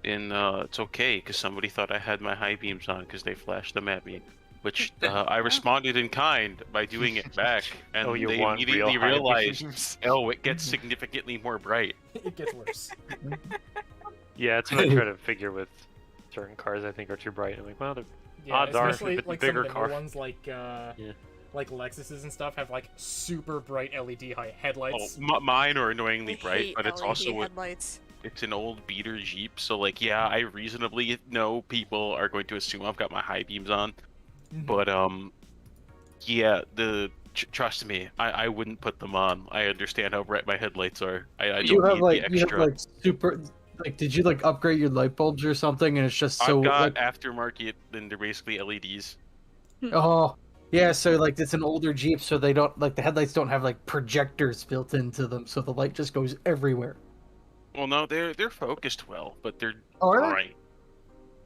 And it's okay because somebody thought I had my high beams on because they flashed them at me, which I responded in kind by doing it back, and Oh, you they want immediately real high realized, beams? oh, it gets significantly more bright. It gets worse. Yeah, that's what I try to figure with certain cars I think are too bright. I'm like, well, the Yeah, odds are especially with the like bigger some of the car. new ones like Lexuses and stuff have like super bright LED headlights. Mine are annoyingly I bright, hate but it's LED also headlights. it's an old beater Jeep, so like yeah, I reasonably know people are going to assume I've got my high beams on, but yeah, trust me, I wouldn't put them on. I understand how bright my headlights are. I don't You have need like the you have extra. like super like did you like upgrade your light bulbs or something and it's just so I've got like aftermarket, and they're basically LEDs. oh yeah, so like it's an older Jeep, so they don't like the headlights don't have like projectors built into them, so the light just goes everywhere. Well, no, they're focused well, but they're Oh, are they? bright.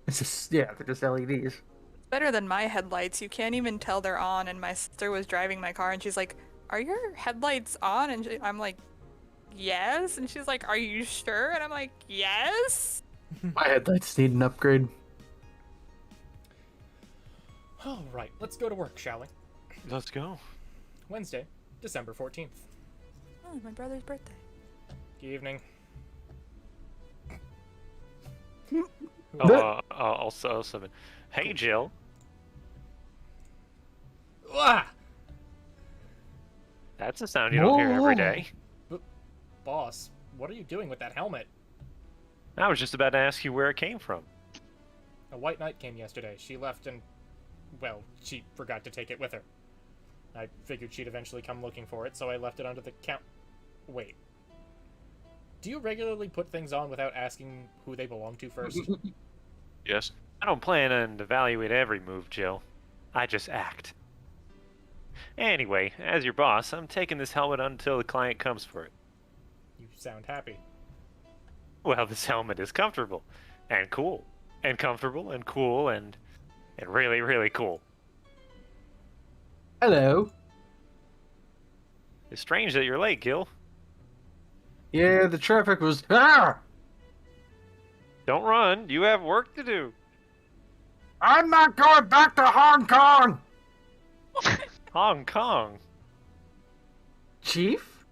It's just they're just LEDs. Better than my headlights. You can't even tell they're on. And my sister was driving my car and she's like, "Are your headlights on?" And I'm like, "Yes." And she's like, "Are you sure?" And I'm like, "Yes." My headlights need an upgrade. All right, let's go to work, shall we? Let's go. Wednesday, December 14th. Oh, my brother's birthday. Good evening. Also, hey, Jill. Ah! That's a sound you don't hear every Whoa. day. Boss, what are you doing with that helmet? I was just about to ask you where it came from. A white knight came yesterday. She left and, well, she forgot to take it with her. I figured she'd eventually come looking for it, so I left it under the count. Wait. Do you regularly put things on without asking who they belong to first? Yes. I don't plan on evaluate every move, Jill. I just act. Anyway, as your boss, I'm taking this helmet until the client comes for it. You sound happy. Well, this helmet is comfortable, and cool, and comfortable, and cool, and really, really cool. Hello. It's strange that you're late, Gil. Yeah, the traffic was ah! Don't run. You have work to do. I'm not going back to Hong Kong. Hong Kong. Chief?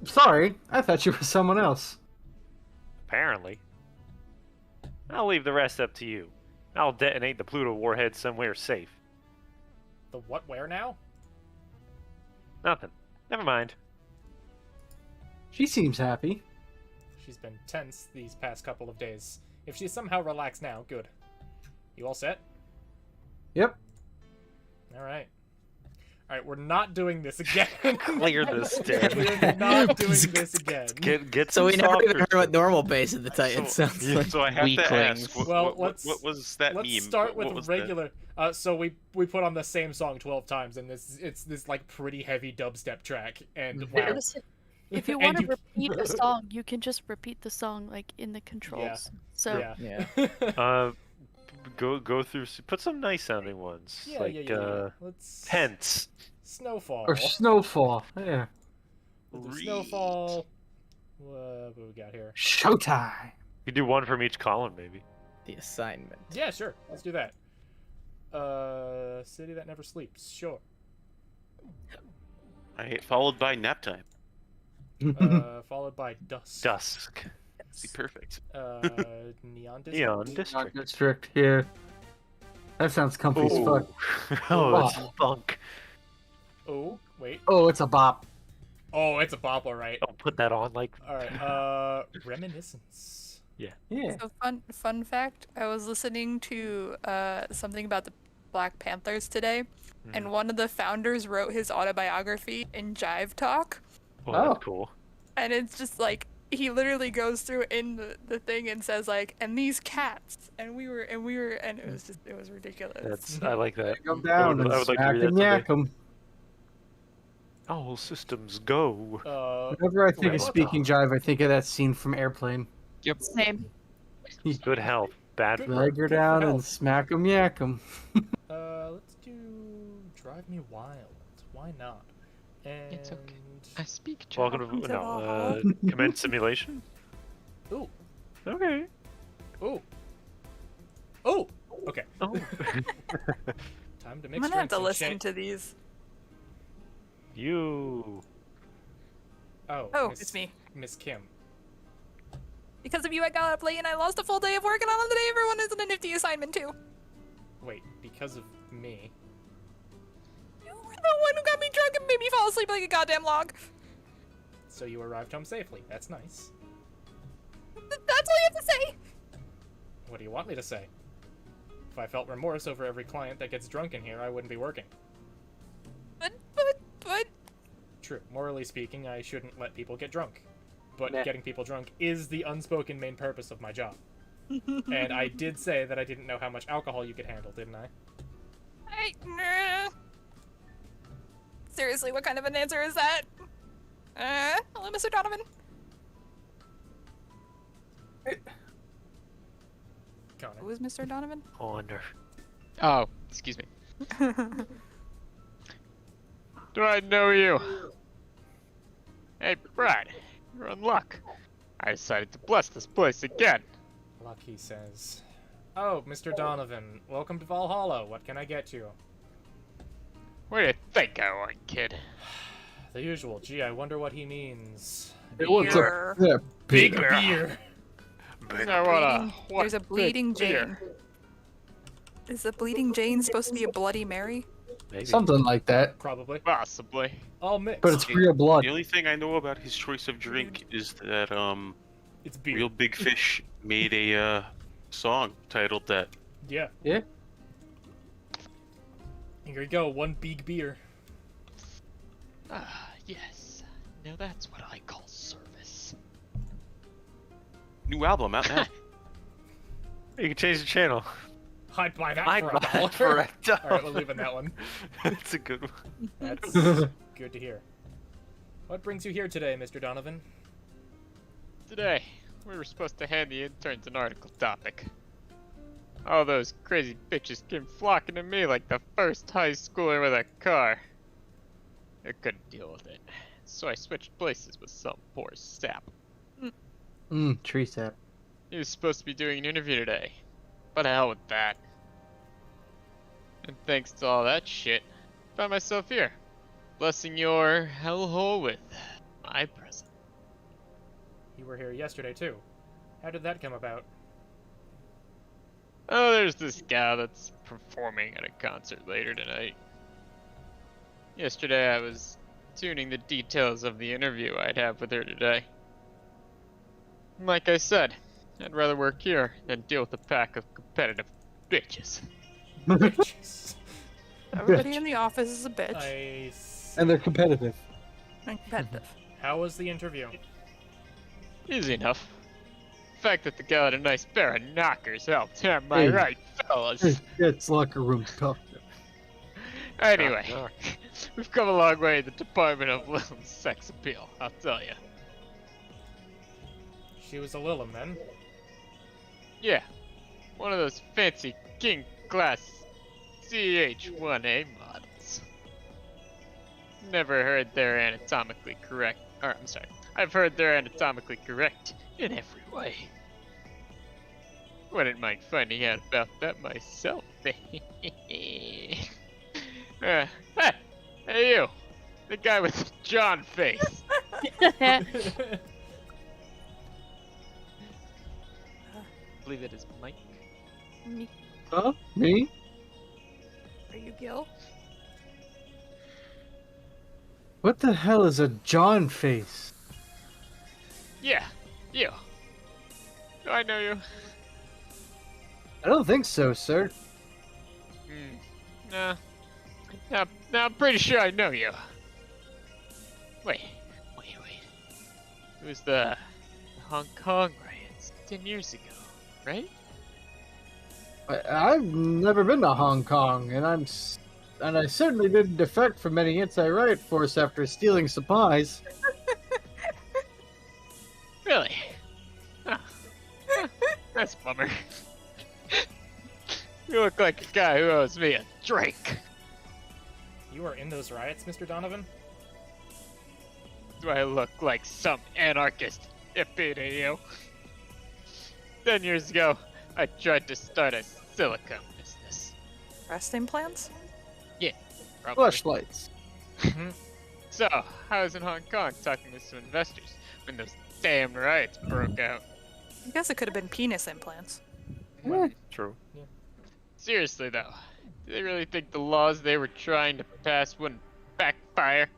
Sorry, I thought you were someone else. Apparently. I'll leave the rest up to you. I'll detonate the Pluto warhead somewhere safe. The what where now? Nothing. Never mind. She seems happy. She's been tense these past couple of days. If she's somehow relaxed now, good. You all set? Yep. All right. All right, we're not doing this again. Clear this, Dan. We're not doing this again. Get So some we never even softer heard what shit. normal base of the Titans sounds like. So I have Weaklings. to ask, Well, what was that let's meme? start What with was regular. So we put on the same song 12 times, and it's this like pretty heavy dubstep track, and wow. If you And want to repeat a song, you can just repeat the song like in the controls. So Yeah. Go through. Put some nice sounding ones. Yeah, like yeah. Let's Pence. Snowfall. Or Snowfall. Yeah. We'll do Snowfall. What do we got here? Showtime. You do one from each column, maybe. The assignment. Yeah, sure. Let's do that. City that never sleeps. Sure. Followed by nap time. Followed by dusk. Dusk. See, perfect. Neon district. Neon District. District here. That sounds comfy as fuck. Oh, it's funk. Oh, wait. Oh, it's a bop. Oh, it's a bop, alright. Don't put that on like. Alright, reminiscence. Yeah. So fun fact, I was listening to something about the Black Panthers today, and one of the founders wrote his autobiography in Jive Talk, Oh, Oh. that's cool. and it's just like he literally goes through in the thing and says like, and these cats, and we were, and it was ridiculous. That's I like that. Come down and I would like to smack read that and someday. yak 'em. All systems go. Whenever I think Right. of speaking jive, I think of that scene from Airplane. same. Good health. Bad for Drag her Good for down and health. smack 'em, yak 'em. Let's do Drive Me Wild. Why not? And... It's okay. I speak Welcome German. to commence simulation. Ooh. Okay. Ooh. Oh! Okay. Oh. Time to I'm mix gonna have drinks to and listen shit. to these. You. Oh, it's me. Miss Kim. Because of you, I got up late and I lost a full day of work, and on the day everyone is in a nifty assignment too. Wait, because of me? You were the one who got me drunk and made me fall asleep like a goddamn log. So you arrived home safely. That's nice. That's all you have to say. What do you want me to say? If I felt remorse over every client that gets drunk in here, I wouldn't be working. But. True. Morally speaking, I shouldn't let people get drunk. But Nah. getting people drunk is the unspoken main purpose of my job. And I did say that I didn't know how much alcohol you could handle, didn't I? Nah. Seriously, what kind of an answer is that? Hello, Mr. Donovan. Connor. Who is Mr. Donovan? Honor. Oh, excuse me. Do I know you? Hey, Brad. You're in luck. I decided to bless this place again. Luck, he says. Oh, Mr. Donovan. Welcome to Valhalla. What can I get you? What do you think I want, kid? The usual. Gee, I wonder what he means. It was Beer. a Big beer. I want There's a bleeding big beer. Jane. Is the bleeding Jane supposed to be a Bloody Mary? Maybe. something like that, Probably. Possibly. All mixed. but it's real blood. The only thing I know about his choice of drink is that It's beer. Real Big Fish made a song titled that. Yeah. Yeah. Here you go. One big beer. Ah, yes. Now that's what I call service. New album out now. You can change the channel. I'd buy that I'd for buy $1. it for $1. Alright, we're leaving that one. It's a good one. That's good to hear. What brings you here today, Mr. Donovan? Today, we were supposed to hand the interns an article topic. All those crazy bitches came flocking to me like the first high schooler with a car. I couldn't deal with it, so I switched places with some poor sap. Tree sap. He was supposed to be doing an interview today, but hell with that. And thanks to all that shit, I found myself here, blessing your hellhole with my presence. You were here yesterday, too. How did that come about? Oh, there's this gal that's performing at a concert later tonight. Yesterday I was tuning the details of the interview I'd have with her today. Like I said, I'd rather work here than deal with a pack of competitive bitches. Bitches. Everybody in the office is a bitch. I And they're competitive. And competitive. How was the interview? Easy enough. The fact that the guy had a nice pair of knockers helped. Am I Hey. right, fellas? It's locker room talk. Anyway, Knock, knock. we've come a long way in the department of little sex appeal, I'll tell you. She was a Lilum then. Yeah, one of those fancy king class CH-1A models. Never heard they're anatomically correct. Or, I'm sorry, I've heard they're anatomically correct in every way. Wouldn't mind finding out about that myself. Hey, you! The guy with the John face. Believe it is Mike. Me. Huh? Me? Are you Gil? What the hell is a John face? Yeah, you. Do I know you? I don't think so, sir. Nah. Now, I'm pretty sure I know you. Wait. It was the Hong Kong riots 10 years ago, right? I've never been to Hong Kong, and I certainly didn't defect from any anti-riot force after stealing supplies. Really? Huh. That's a bummer. You look like a guy who owes me a drink. You were in those riots, Mr. Donovan? Do I look like some anarchist hippie to you? 10 years ago, I tried to start a silicone business. Breast implants? Yeah, probably. Flashlights. So, I was in Hong Kong talking to some investors when those damn riots broke out. I guess it could have been penis implants. True. Seriously though, do they really think the laws they were trying to pass wouldn't backfire?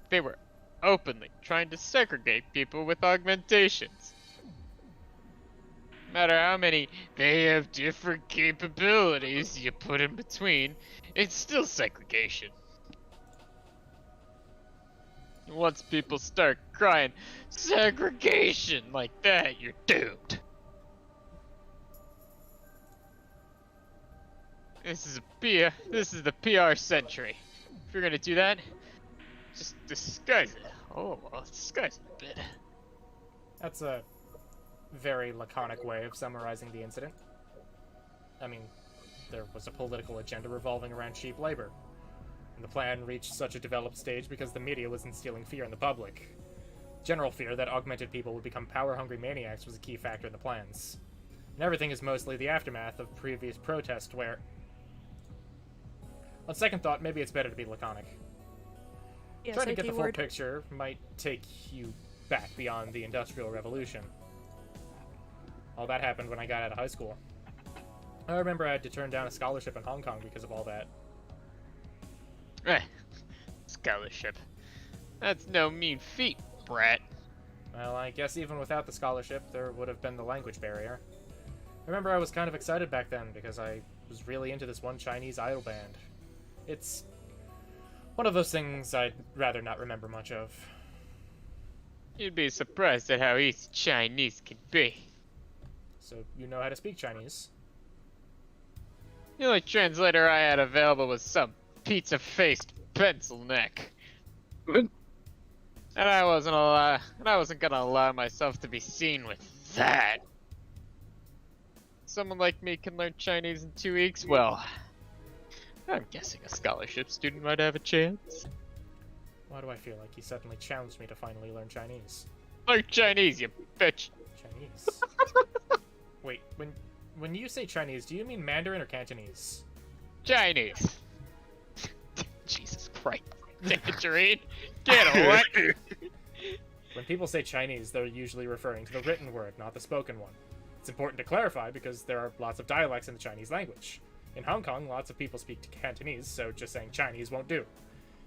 They were openly trying to segregate people with augmentations. No matter how many they have different capabilities you put in between, it's still segregation. Once people start crying segregation like that, you're doomed. This is the PR century. If you're gonna do that, just disguise it. Oh, well, disguise it a bit. That's a very laconic way of summarizing the incident. I mean, there was a political agenda revolving around cheap labor, and the plan reached such a developed stage because the media was instilling fear in the public. General fear that augmented people would become power-hungry maniacs was a key factor in the plans. And everything is mostly the aftermath of previous protests where... On second thought, maybe it's better to be laconic. Yes, Trying to get IT the full word. picture might take you back beyond the Industrial Revolution. All that happened when I got out of high school. I remember I had to turn down a scholarship in Hong Kong because of all that. Scholarship. That's no mean feat, brat. Well, I guess even without the scholarship, there would have been the language barrier. I remember I was kind of excited back then because I was really into this one Chinese idol band. It's one of those things I'd rather not remember much of. You'd be surprised at how easy Chinese can be. So you know how to speak Chinese? The only translator I had available was some pizza-faced pencil neck. Good. And I wasn't gonna allow myself to be seen with that. Someone like me can learn Chinese in 2 weeks? Well, I'm guessing a scholarship student might have a chance. Why do I feel like he suddenly challenged me to finally learn Chinese? Learn Chinese, you bitch! Chinese? Wait, when you say Chinese, do you mean Mandarin or Cantonese? Chinese! Jesus Christ. Tangerine! Get away! When people say Chinese, they're usually referring to the written word, not the spoken one. It's important to clarify because there are lots of dialects in the Chinese language. In Hong Kong, lots of people speak Cantonese, so just saying Chinese won't do.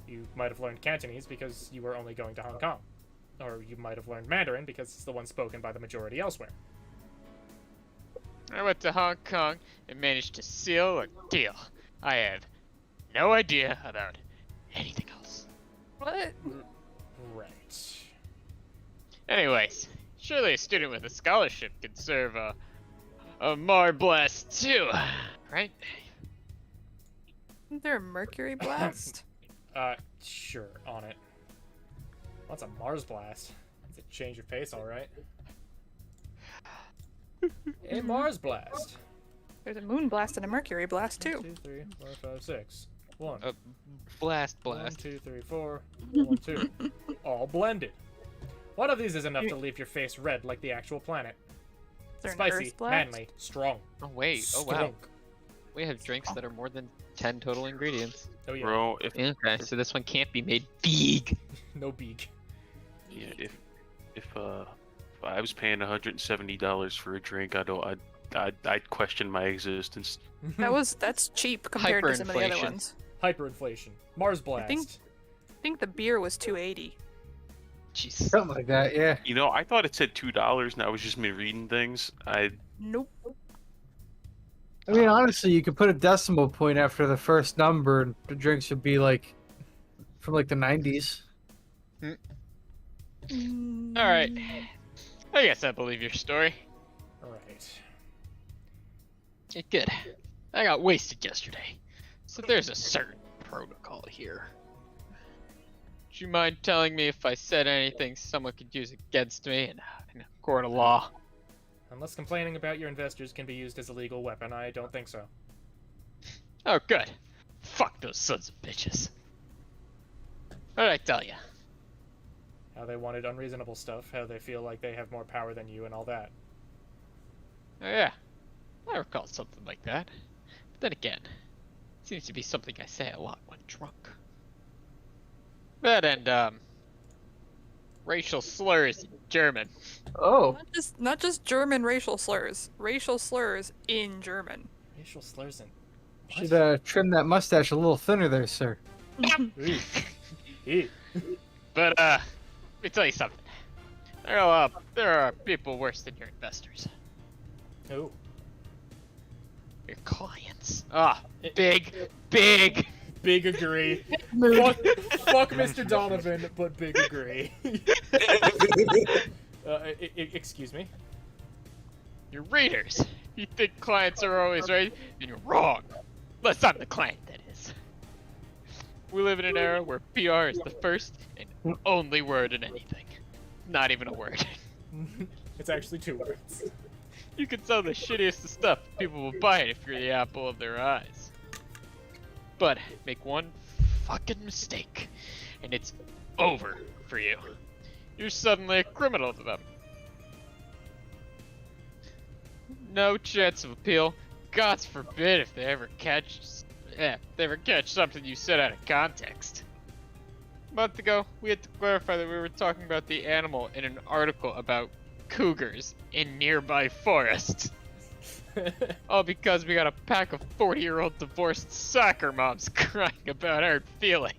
You might have learned Cantonese because you were only going to Hong Kong. Or you might have learned Mandarin because it's the one spoken by the majority elsewhere. I went to Hong Kong and managed to seal a deal. I have no idea about anything else. What? Right. Anyways, surely a student with a scholarship could serve a Mar Blast too, right? Isn't there a Mercury Blast? Sure, on it. What's a Mars Blast? It's a change of pace, alright. A Mars Blast. There's a Moon Blast and a Mercury Blast too. 1, 2, 3, 4, 5, 6. 1. Blast. 1, 2, 3, 4. 1, 2. All blended. One of these is enough to leave your face red like the actual planet. Is there an Spicy, Earth Blast? manly, strong. Oh wait, Strong. We have drinks that are more than 10 total ingredients. Oh yeah. Bro, Okay, so this one can't be made big. No beak. if I was paying $170 for a drink, I'd question my existence. That's cheap compared to some of the other Hyperinflation. ones. Hyperinflation. Mars Blast. I think the beer was $2.80. Jeez. Something like that, yeah. You know, I thought it said $2, and I was just me reading things. Nope. I mean, honestly, you could put a decimal point after the first number, and the drink should be like from like the 90s. Alright. I guess I believe your story. Alright. Okay, good. I got wasted yesterday. So there's a certain protocol here. Would you mind telling me if I said anything someone could use against me in a court of law? Unless complaining about your investors can be used as a legal weapon, I don't think so. Oh, good. Fuck those sons of bitches. What did I tell you? How they wanted unreasonable stuff, how they feel like they have more power than you, and all that. Oh yeah, I recall something like that. But then again, it seems to be something I say a lot when drunk. That and, racial slurs in German. Oh. Not just German racial slurs in German. Racial slurs and... Should trim that mustache a little thinner there, sir. But, let me tell you something. There are people worse than your investors. Oh. Your clients. Big agree. fuck Mr. Donovan, but big agree. Excuse me? Your readers. You think clients are always right, and you're wrong. Unless I'm the client, that is. We live in an era where PR is the first and only word in anything. Not even a word. It's actually 2 words. You can sell the shittiest of stuff, people will buy it if you're the apple of their eyes. But make one fucking mistake, and it's over for you. You're suddenly a criminal to them. No chance of appeal. God forbid if they ever catch something you said out of context. A month ago, we had to clarify that we were talking about the animal in an article about cougars in nearby forests. All because we got a pack of 40-year-old divorced soccer moms crying about our feelings.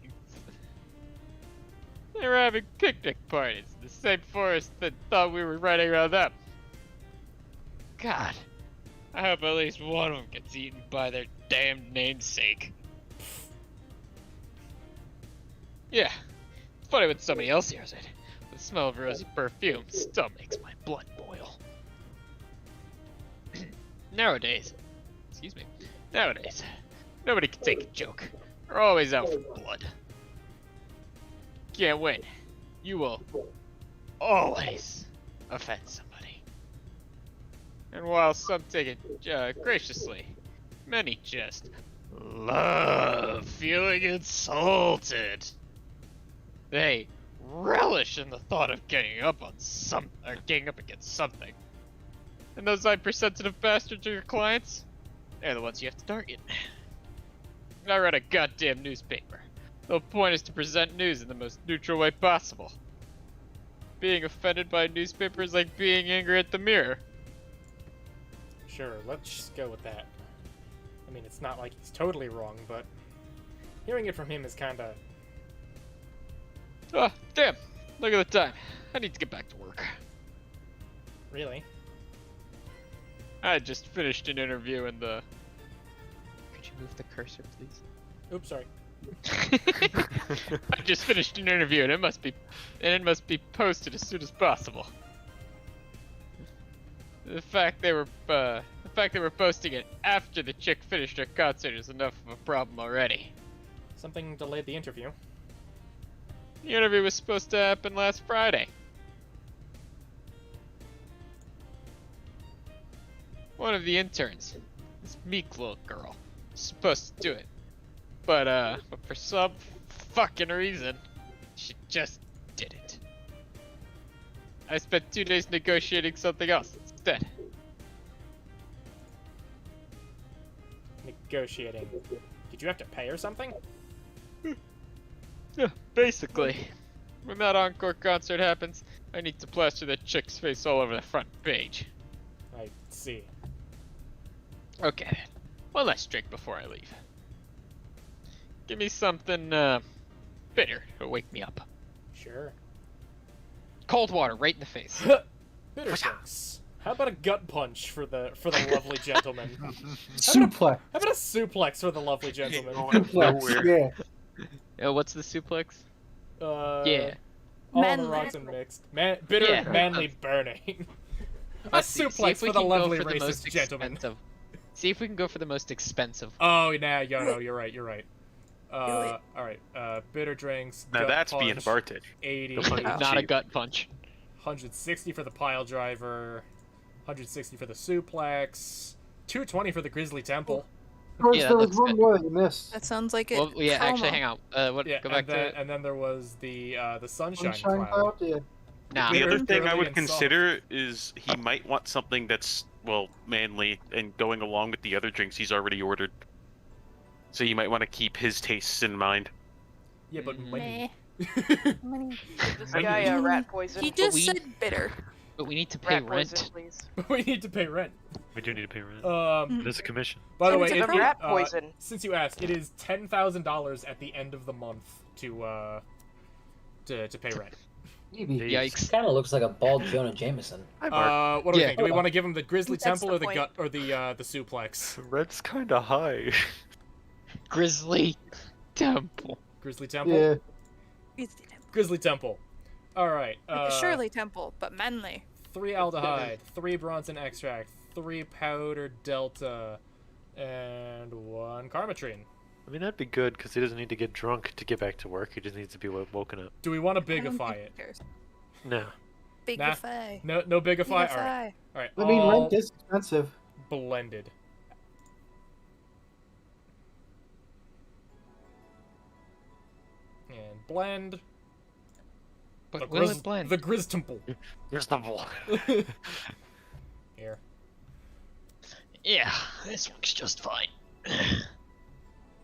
They were having picnic parties in the same forest that thought we were riding around them. God, I hope at least one of them gets eaten by their damn namesake. Yeah, it's funny when somebody else hears it. The smell of rosy perfume still makes my blood boil. Nowadays, nobody can take a joke. They're always out for blood. Can't win. You will always offend somebody. And while some take it graciously, many just love feeling insulted. They relish in the thought of getting up against something. And those hypersensitive bastards are your clients? They're the ones you have to target. I read a goddamn newspaper. The whole point is to present news in the most neutral way possible. Being offended by a newspaper is like being angry at the mirror. Sure, let's just go with that. I mean, it's not like he's totally wrong, but hearing it from him is kinda... Oh, damn! Look at the time. I need to get back to work. Really? I just finished an interview in the... Could you move the cursor, please? Oops, sorry. I just finished an interview and it must be posted as soon as possible. The fact they were posting it after the chick finished her concert is enough of a problem already. Something delayed the interview. The interview was supposed to happen last Friday. One of the interns, this meek little girl, was supposed to do it. But for some fucking reason, she just didn't. I spent 2 days negotiating something else instead. Negotiating. Did you have to pay or something? Yeah, basically. When that encore concert happens, I need to plaster that chick's face all over the front page. I see. Okay then. One last drink before I leave. Give me something, bitter to wake me up. Sure. Cold water right in the face. Bitter drinks. How about a gut punch for the lovely gentleman? Suplex. How about a suplex for the lovely gentleman? Suplex. Yeah. What's the suplex? Yeah. All Manly. the rocks and mixed. Bitter, Yeah. manly burning. A Let's see if suplex we for the can go lovely for the racist most gentleman. expensive. See if we can go for the most expensive. Oh, nah, no, you're right. Alright, bitter drinks. Now gut that's being punch, Bartage. 80. Not a gut punch. 160 for the pile driver. 160 for the suplex. 220 for the grizzly temple. Of course, Yeah, there was that's one good. more that you missed. That sounds like it. Well, yeah, actually, Coma. hang on. What? Yeah, Go back and then, to. and then there was the sunshine Sunshine cloud. Cloud, yeah. Nah. The Bitter, other thing I girly, would and consider is he might want something that's, well, manly and going along with the other drinks he's already ordered. So you might want to keep his tastes in mind. Yeah, but Meh. when... This guy rat poison. He just we- said bitter. But we need to pay Rat poison, rent. please. we need to pay rent. We do need to pay rent. There's a commission. By the way, It's a it, rat poison. since you asked, it is $10,000 at the end of the month to pay rent. Maybe. Yikes. Kind of looks like a bald Jonah Jameson. What do we Yeah. think? Do we want to give him the grizzly That's temple the or the point. gut or the suplex? Rent's kind of high. Grizzly Temple. Grizzly temple. Yeah. Grizzly temple. All right. Like a Shirley Temple, but manly. 3 aldehyde, 3 Bronson extract, 3 powdered delta, and 1 carmatrine. I mean, that'd be good because he doesn't need to get drunk to get back to work. He just needs to be woken up. Do we want to I don't bigify think it? he cares. No. Bigify. No bigify. All right. Bigify. All right. I mean, all rent is expensive. blended. And blend. But the will it blend? The Grizz Temple. Here's the ball. Here. Yeah, this works just fine.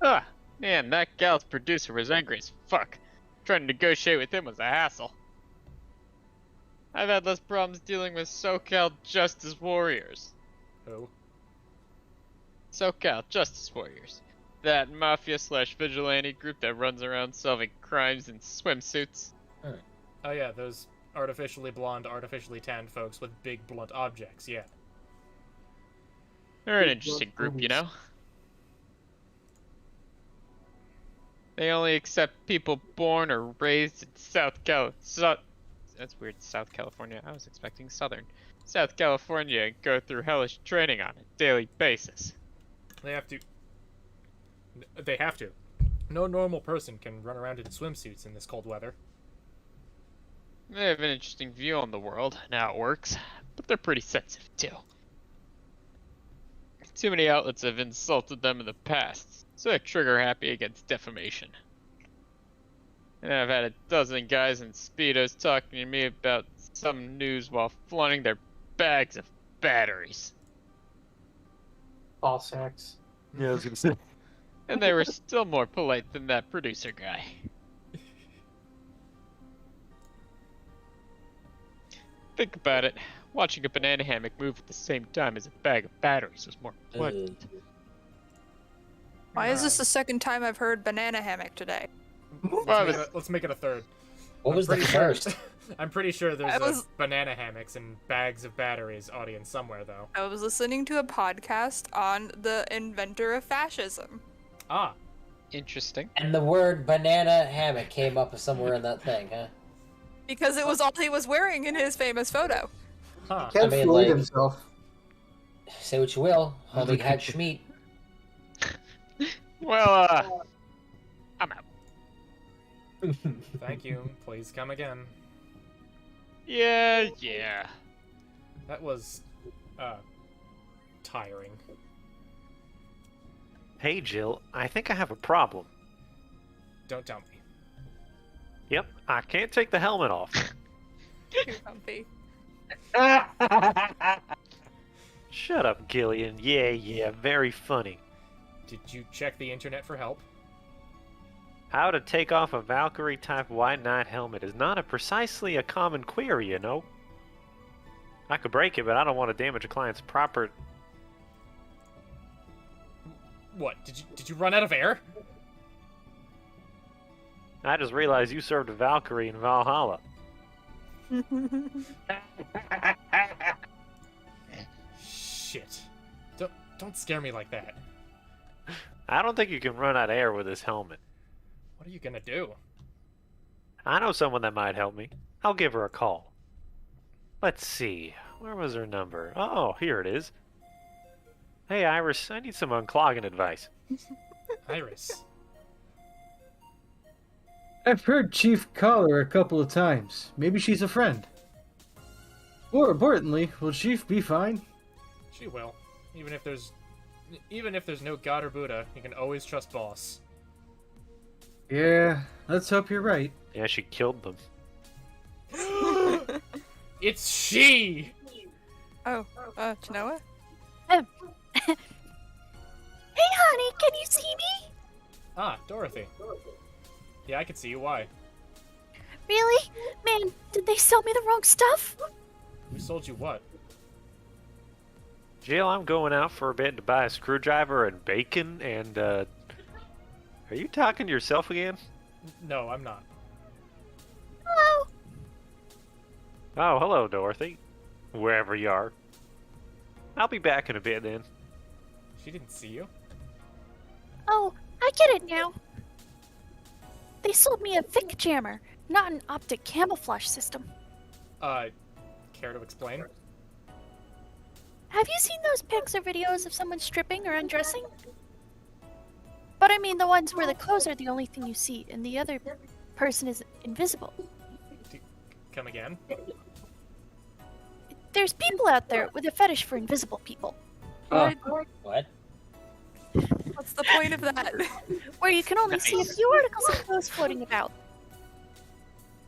Ah, man, that gal's producer was angry as fuck. Trying to negotiate with him was a hassle. I've had less problems dealing with SoCal Justice Warriors. Who? SoCal Justice Warriors. That mafia/vigilante group that runs around solving crimes in swimsuits. Oh yeah, those artificially blonde, artificially tanned folks with big blunt objects. Yeah. They're an interesting group, you know? They only accept people born or raised in that's weird, South California. I was expecting Southern. South California and go through hellish training on a daily basis. They have to. They have to. No normal person can run around in swimsuits in this cold weather. They have an interesting view on the world and how it works, but they're pretty sensitive too. Too many outlets have insulted them in the past, so they're trigger happy against defamation. And I've had a dozen guys in Speedos talking to me about some news while flaunting their bags of batteries. Ball sacks. Yeah, I was gonna say. And they were still more polite than that producer guy. Think about it. Watching a banana hammock move at the same time as a bag of batteries was more pleasant. Why is this the second time I've heard banana hammock today? Let's make it a third. What I'm was the pretty sure- first? I'm pretty sure there's I was- banana hammocks and bags of batteries audience somewhere, though. I was listening to a podcast on the inventor of fascism. Ah. Interesting. And the word banana hammock came up somewhere in that thing, huh? Because it was all he was wearing in his famous photo. Huh. Can't I mean, Floyd like- himself. Say what you will, homie had Schmeat. Well, I'm out. Thank you. Please come again. Yeah. That was, tiring. Hey, Jill, I think I have a problem. Don't tell me. Yep, I can't take the helmet off. Too comfy. Shut up, Gillian. Yeah, very funny. Did you check the internet for help? How to take off a Valkyrie-type White Knight helmet is not precisely a common query, you know. I could break it, but I don't want to damage a client's proper... What? Did you run out of air? I just realized you served a Valkyrie in Valhalla. Shit. Don't scare me like that. I don't think you can run out of air with this helmet. What are you gonna do? I know someone that might help me. I'll give her a call. Let's see. Where was her number? Oh, here it is. Hey, Iris, I need some unclogging advice. Iris. I've heard Chief call her a couple of times. Maybe she's a friend. More importantly, will Chief be fine? She will. Even if there's no God or Buddha, you can always trust Boss. Yeah, let's hope you're right. Yeah, she killed them. It's she! Oh, Chenoa? Hey, honey, can you see me? Ah, Dorothy. Yeah, I can see you. Why? Really? Man, did they sell me the wrong stuff? Who sold you what? Jill, I'm going out for a bit to buy a screwdriver and bacon, and, Are you talking to yourself again? No, I'm not. Hello? Oh, hello, Dorothy. Wherever you are. I'll be back in a bit, then. She didn't see you? Oh, I get it now. They sold me a Vic jammer, not an optic camouflage system. Care to explain? Have you seen those pics or videos of someone stripping or undressing? But I mean the ones where the clothes are the only thing you see and the other person is invisible. Come again? There's people out there with a fetish for invisible people. What? What's the point of that? Where you can only see a few articles of clothes floating about.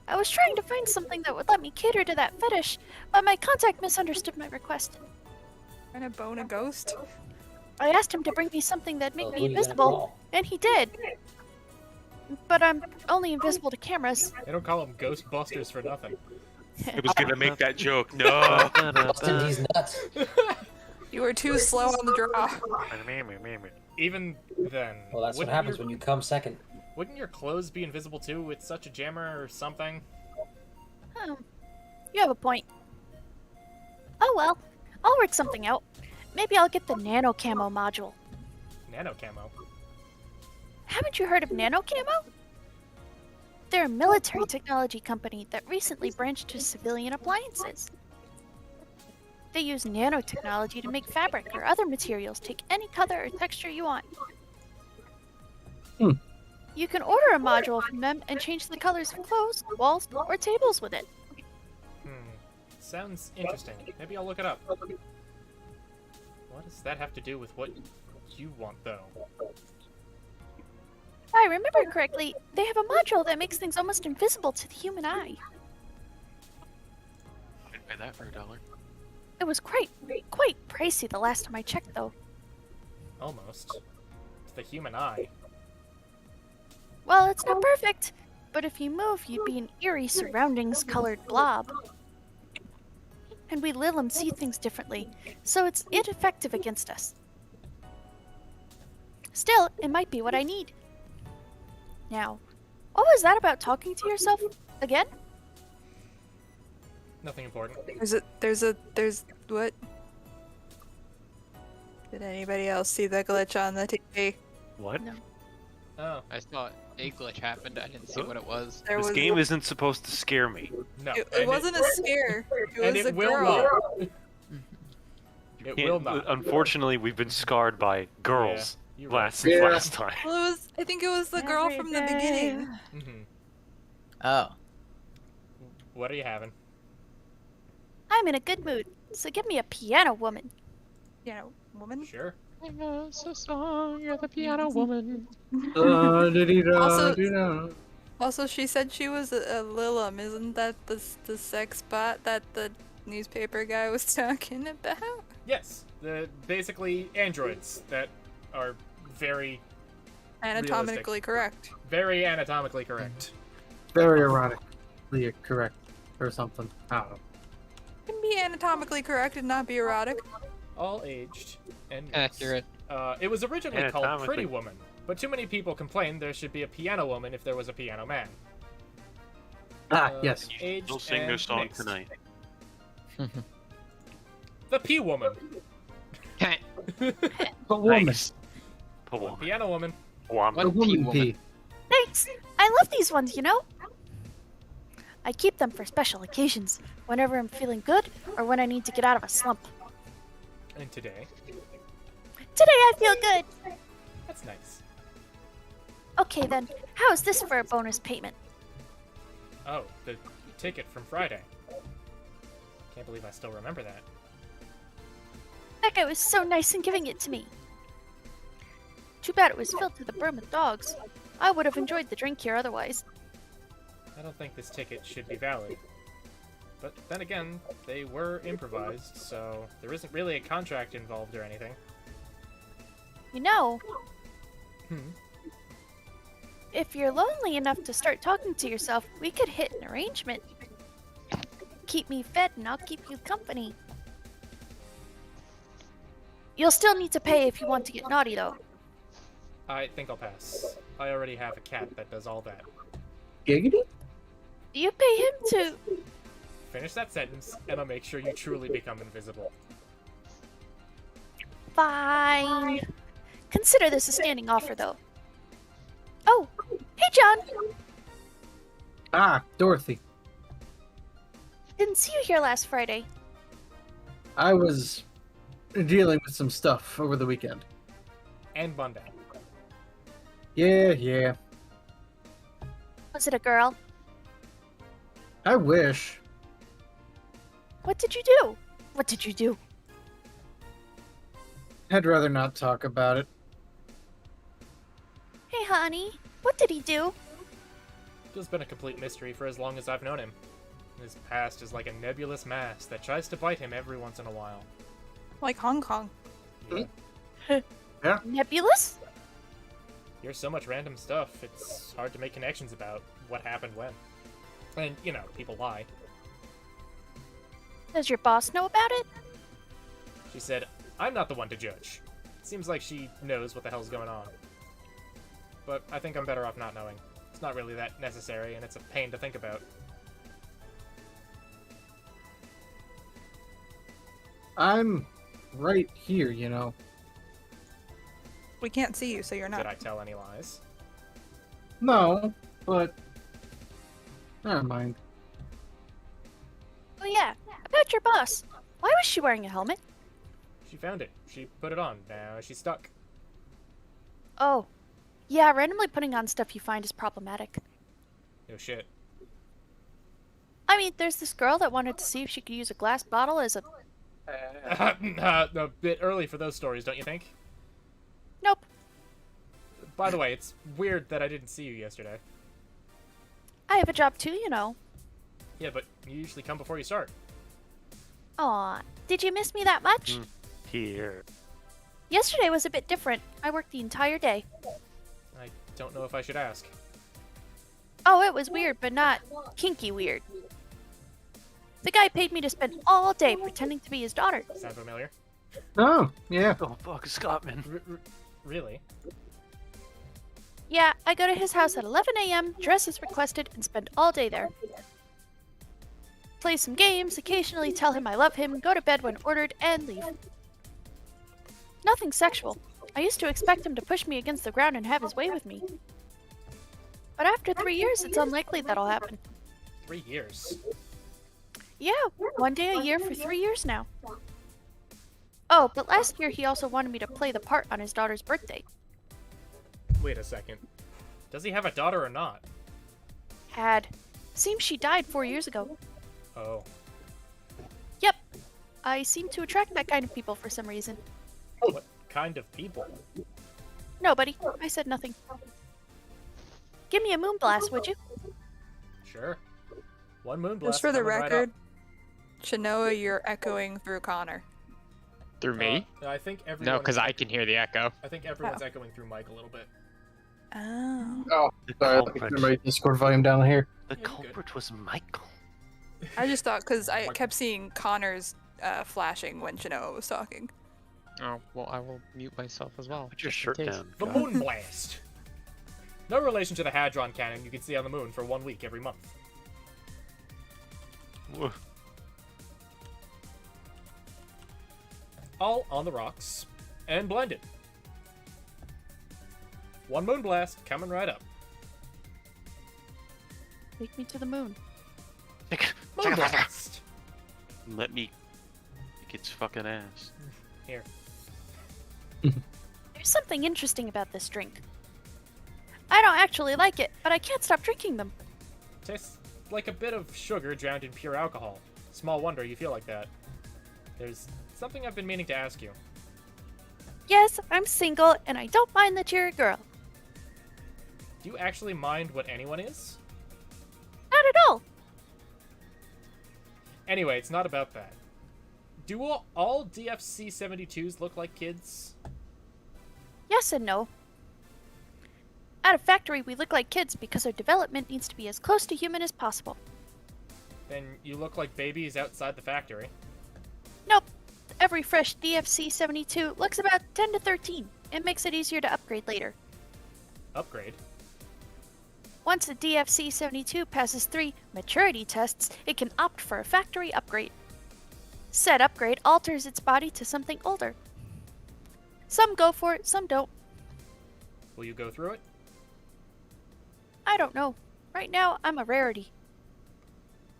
I was trying to find something that would let me cater to that fetish, but my contact misunderstood my request. Trying to bone a ghost? I asked him to bring me something that'd make Well, me who you gonna invisible, call? and he did. But I'm only invisible to cameras. They don't call them Ghostbusters for nothing. I was gonna make that joke. No. Busting these nuts. You were too slow on the draw. Even then, Well, that's what wouldn't happens your- when you come second. Wouldn't your clothes be invisible too with such a jammer or something? You have a point. Oh well, I'll work something out. Maybe I'll get the nano camo module. Nano camo. Haven't you heard of nano camo? They're a military technology company that recently branched to civilian appliances. They use nanotechnology to make fabric or other materials take any color or texture you want. You can order a module from them and change the colors of clothes, walls, or tables with it. Sounds interesting. Maybe I'll look it up. What does that have to do with what you want, though? If I remember correctly, they have a module that makes things almost invisible to the human eye. I'd buy that for $1. It was quite pricey the last time I checked, though. Almost. It's the human eye. Well, it's not perfect, but if you move, you'd be an eerie surroundings-colored blob. And we Lilim see things differently, so it's ineffective against us. Still, it might be what I need. Now, what was that about talking to yourself again? Nothing important. There's what? Did anybody else see the glitch on the TV? What? No. Oh, I saw a glitch happened. I didn't see what it was. There This was game isn't supposed to scare me. no. It wasn't a scare. It and was it a will girl. not. It will not. Unfortunately, we've been scarred by girls you're right. last time. Well, I think it was the girl from the beginning. Mhm. Oh. What are you having? I'm in a good mood, so give me a piano woman. You know, woman. Sure. I know so strong, you're the piano woman. Also, she said she was a Lilum. Isn't that the sex bot that the newspaper guy was talking about? Yes. The basically androids that are very Anatomically correct. very anatomically correct. Very erotically correct, or something. I don't know. Can be anatomically correct and not be erotic. All aged and mixed. Accurate. It was originally called Anatomically. Pretty Woman, but too many people complained there should be a piano woman if there was a piano man. Yes. Aged They'll sing and their song mixed. tonight. The P Woman. But woman. Nice. Pull One on. piano woman. One The woman woman. pee. Thanks! I love these ones, you know? I keep them for special occasions, whenever I'm feeling good or when I need to get out of a slump. And today. Today I feel good! That's nice. Okay then, how is this for a bonus payment? Oh, the ticket from Friday. Can't believe I still remember that. That guy was so nice in giving it to me. Too bad it was filled to the brim with dogs. I would have enjoyed the drink here otherwise. I don't think this ticket should be valid. But then again, they were improvised, so there isn't really a contract involved or anything. You know, Hmm. if you're lonely enough to start talking to yourself, we could hit an arrangement. Keep me fed and I'll keep you company. You'll still need to pay if you want to get naughty though. I think I'll pass. I already have a cat that does all that. Giggity? Do you pay him to... Finish that sentence, and I'll make sure you truly become invisible. Fine. Consider this a standing offer though. Oh, hey John! Ah, Dorothy. Didn't see you here last Friday. I was dealing with some stuff over the weekend. And Monday. Yeah. Was it a girl? I wish. What did you do? What did you do? I'd rather not talk about it. Hey honey, what did he do? It's been a complete mystery for as long as I've known him. His past is like a nebulous mass that tries to bite him every once in a while. Like Hong Kong. Yeah. Nebulous? Here's so much random stuff, it's hard to make connections about what happened when. And, you know, people lie. Does your boss know about it? She said, I'm not the one to judge. Seems like she knows what the hell's going on. But I think I'm better off not knowing. It's not really that necessary, and it's a pain to think about. I'm right here, you know. We can't see you, so you're not. Did I tell any lies? No, but never mind. Oh yeah, about your boss. Why was she wearing a helmet? She found it. She put it on. Now she's stuck. Oh. Yeah, randomly putting on stuff you find is problematic. No shit. I mean, there's this girl that wanted to see if she could use a glass bottle as a... A bit early for those stories, don't you think? Nope. By the way, it's weird that I didn't see you yesterday. I have a job too, you know. Yeah, but you usually come before you start. Aw, did you miss me that much? Here. Yesterday was a bit different. I worked the entire day. I don't know if I should ask. Oh, it was weird, but not kinky weird. The guy paid me to spend all day pretending to be his daughter. Sound familiar? Oh, yeah. Oh, fuck, Scottman. Really? Yeah, I go to his house at 11 a.m., dress as requested, and spend all day there. play some games, occasionally tell him I love him, go to bed when ordered, and leave. Nothing sexual. I used to expect him to push me against the ground and have his way with me. But after 3 years, it's unlikely that'll happen. 3 years. Yeah, 1 day a year for 3 years now. Oh, but last year he also wanted me to play the part on his daughter's birthday. Wait a second. Does he have a daughter or not? Had. Seems she died 4 years ago. Oh. Yep. I seem to attract that kind of people for some reason. What kind of people? Nobody. I said nothing. Give me a moonblast, would you? Sure. One moonblast. Just for the coming right record, up. Chinoa, you're echoing through Connor. Through me? I think everyone. No, because I can hear the echo. I think everyone's echoing through Mike a little bit. Oh. Oh, sorry, let me turn my Discord volume down here. The culprit was Michael. I just thought, because I kept seeing Connor's flashing when Chinoa was talking. Oh, well, I will mute myself as well. Put your just in shirt case. down. The God. Moonblast. No relation to the Hadron Cannon you can see on the moon for 1 week every month. Whoa. All on the rocks and blended. One moonblast coming right up. Take me to the moon. Moonblast. Let me kick its fucking ass. Here. There's something interesting about this drink. I don't actually like it, but I can't stop drinking them. Tastes like a bit of sugar drowned in pure alcohol. Small wonder you feel like that. There's something I've been meaning to ask you. Yes, I'm single, and I don't mind that you're a girl. Do you actually mind what anyone is? Not at all. Anyway, it's not about that. Do all DFC-72s look like kids? Yes and no. At a factory, we look like kids because our development needs to be as close to human as possible. Then you look like babies outside the factory. Nope. Every fresh DFC-72 looks about 10 to 13. It makes it easier to upgrade later. Upgrade? Once a DFC-72 passes 3 maturity tests, it can opt for a factory upgrade. Said upgrade alters its body to something older. Some go for it, some don't. Will you go through it? I don't know. Right now, I'm a rarity.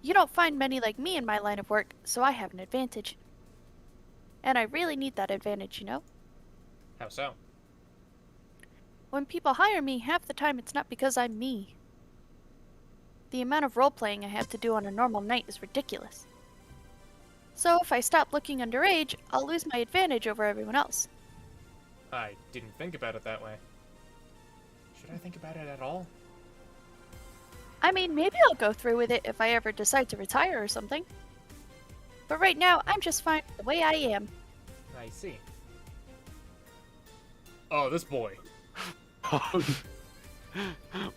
You don't find many like me in my line of work, so I have an advantage. And I really need that advantage, you know? How so? When people hire me, half the time it's not because I'm me. The amount of role-playing I have to do on a normal night is ridiculous. So if I stop looking underage, I'll lose my advantage over everyone else. I didn't think about it that way. Should I think about it at all? I mean, maybe I'll go through with it if I ever decide to retire or something. But right now, I'm just fine the way I am. I see. Oh, this boy.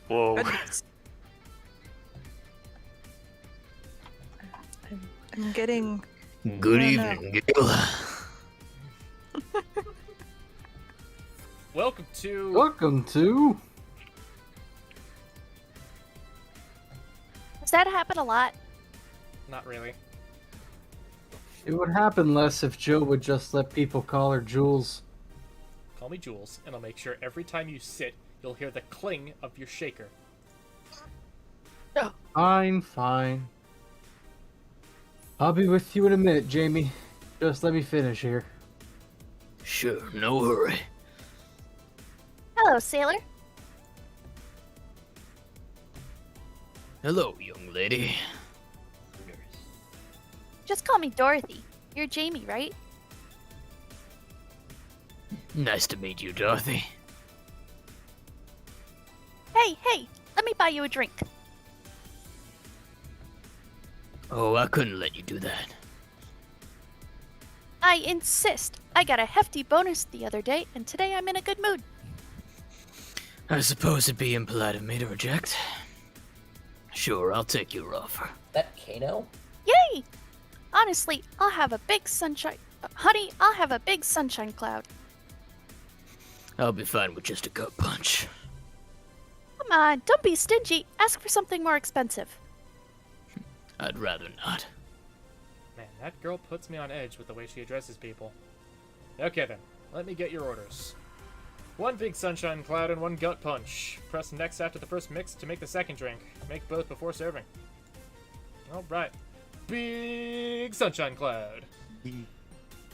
Whoa. Goodness. I'm getting... Good I don't evening, Gil. Welcome to... Welcome to. Does that happen a lot? Not really. It would happen less if Joe would just let people call her Jules. Call me Jules, and I'll make sure every time you sit, you'll hear the cling of your shaker. Fine, fine. I'll be with you in a minute, Jamie. Just let me finish here. Sure, no hurry. Hello, sailor. Hello, young lady. Just call me Dorothy. You're Jamie, right? Nice to meet you, Dorothy. Hey, let me buy you a drink. Oh, I couldn't let you do that. I insist. I got a hefty bonus the other day, and today I'm in a good mood. I suppose it'd be impolite of me to reject. Sure, I'll take your offer. That Kano? Yay! Honestly, I'll have a big sunshine... honey, I'll have a big sunshine cloud. I'll be fine with just a gut punch. Come on, don't be stingy. Ask for something more expensive. I'd rather not. Man, that girl puts me on edge with the way she addresses people. Okay then, let me get your orders. 1 big sunshine cloud and 1 gut punch. Press next after the first mix to make the second drink. Make both before serving. Alright. Big sunshine cloud.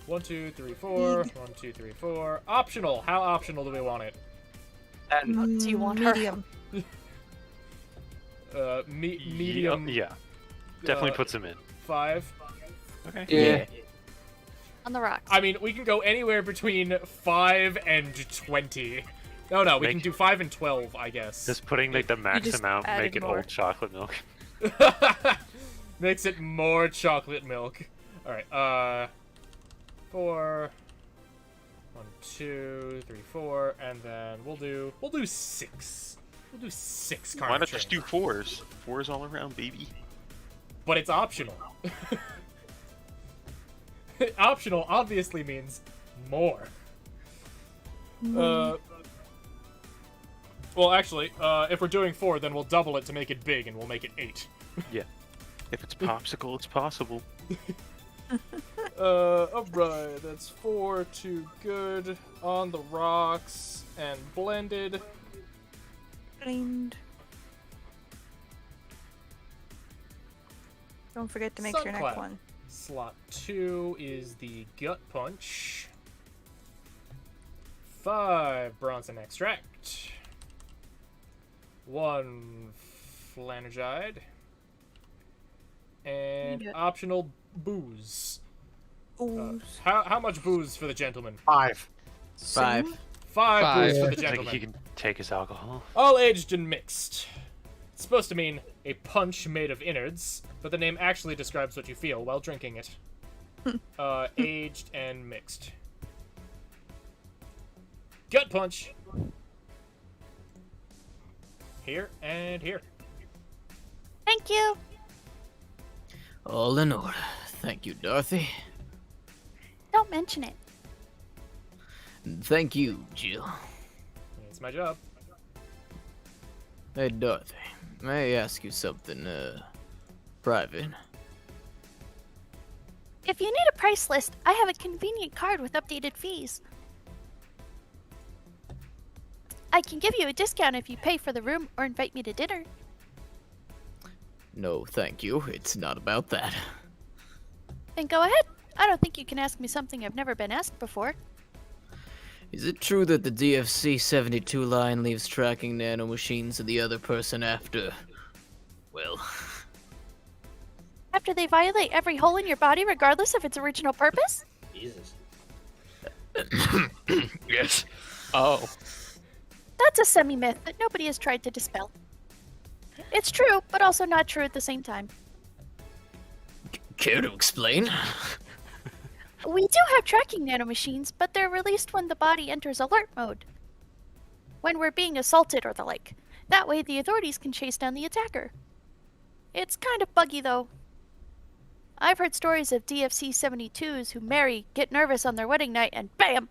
1, 2, 3, 4. 1, 2, 3, 4. Optional. How optional do we want it? And do you want her? Medium. Medium. Yeah. Definitely puts him in. 5. Okay. Yeah. On the rocks. I mean, we can go anywhere between 5 and 20. No, we can do 5 and 12, I guess. Just putting like the max just amount, added make it more. old chocolate milk. Makes it more chocolate milk. Alright, 4. 1, 2, 3, 4, and then we'll do 6. We'll do 6 carnage. Why not just do 4s? 4s all around, baby. But it's optional. Optional obviously means more. Well, actually, if we're doing 4, then we'll double it to make it big, and we'll make it 8. Yeah. If it's popsicle, it's possible. Alright, that's 4, 2 good, on the rocks, and blended. Blind. Don't forget to mix your Suncloud. next one. Slot 2 is the gut punch. 5 bronzen extract. 1 flanergide. And Yeah. optional booze. Ooh. How much booze for the gentleman? 5. 5. 5 booze for the I think gentleman. he can take his alcohol. All aged and mixed. It's supposed to mean a punch made of innards, but the name actually describes what you feel while drinking it. Aged and mixed. Gut punch. Here and here. Thank you. All in order. Thank you, Dorothy. Don't mention it. And thank you, Jill. It's my job. Hey, Dorothy. May I ask you something, private? If you need a price list, I have a convenient card with updated fees. I can give you a discount if you pay for the room or invite me to dinner. No, thank you. It's not about that. Then go ahead. I don't think you can ask me something I've never been asked before. Is it true that the DFC-72 line leaves tracking nanomachines to the other person after... well... After they violate every hole in your body regardless of its original purpose? Jesus. yes. Oh. That's a semi-myth that nobody has tried to dispel. It's true, but also not true at the same time. Care to explain? We do have tracking nanomachines, but they're released when the body enters alert mode. When we're being assaulted or the like. That way the authorities can chase down the attacker. It's kind of buggy though. I've heard stories of DFC-72s who marry, get nervous on their wedding night, and BAM!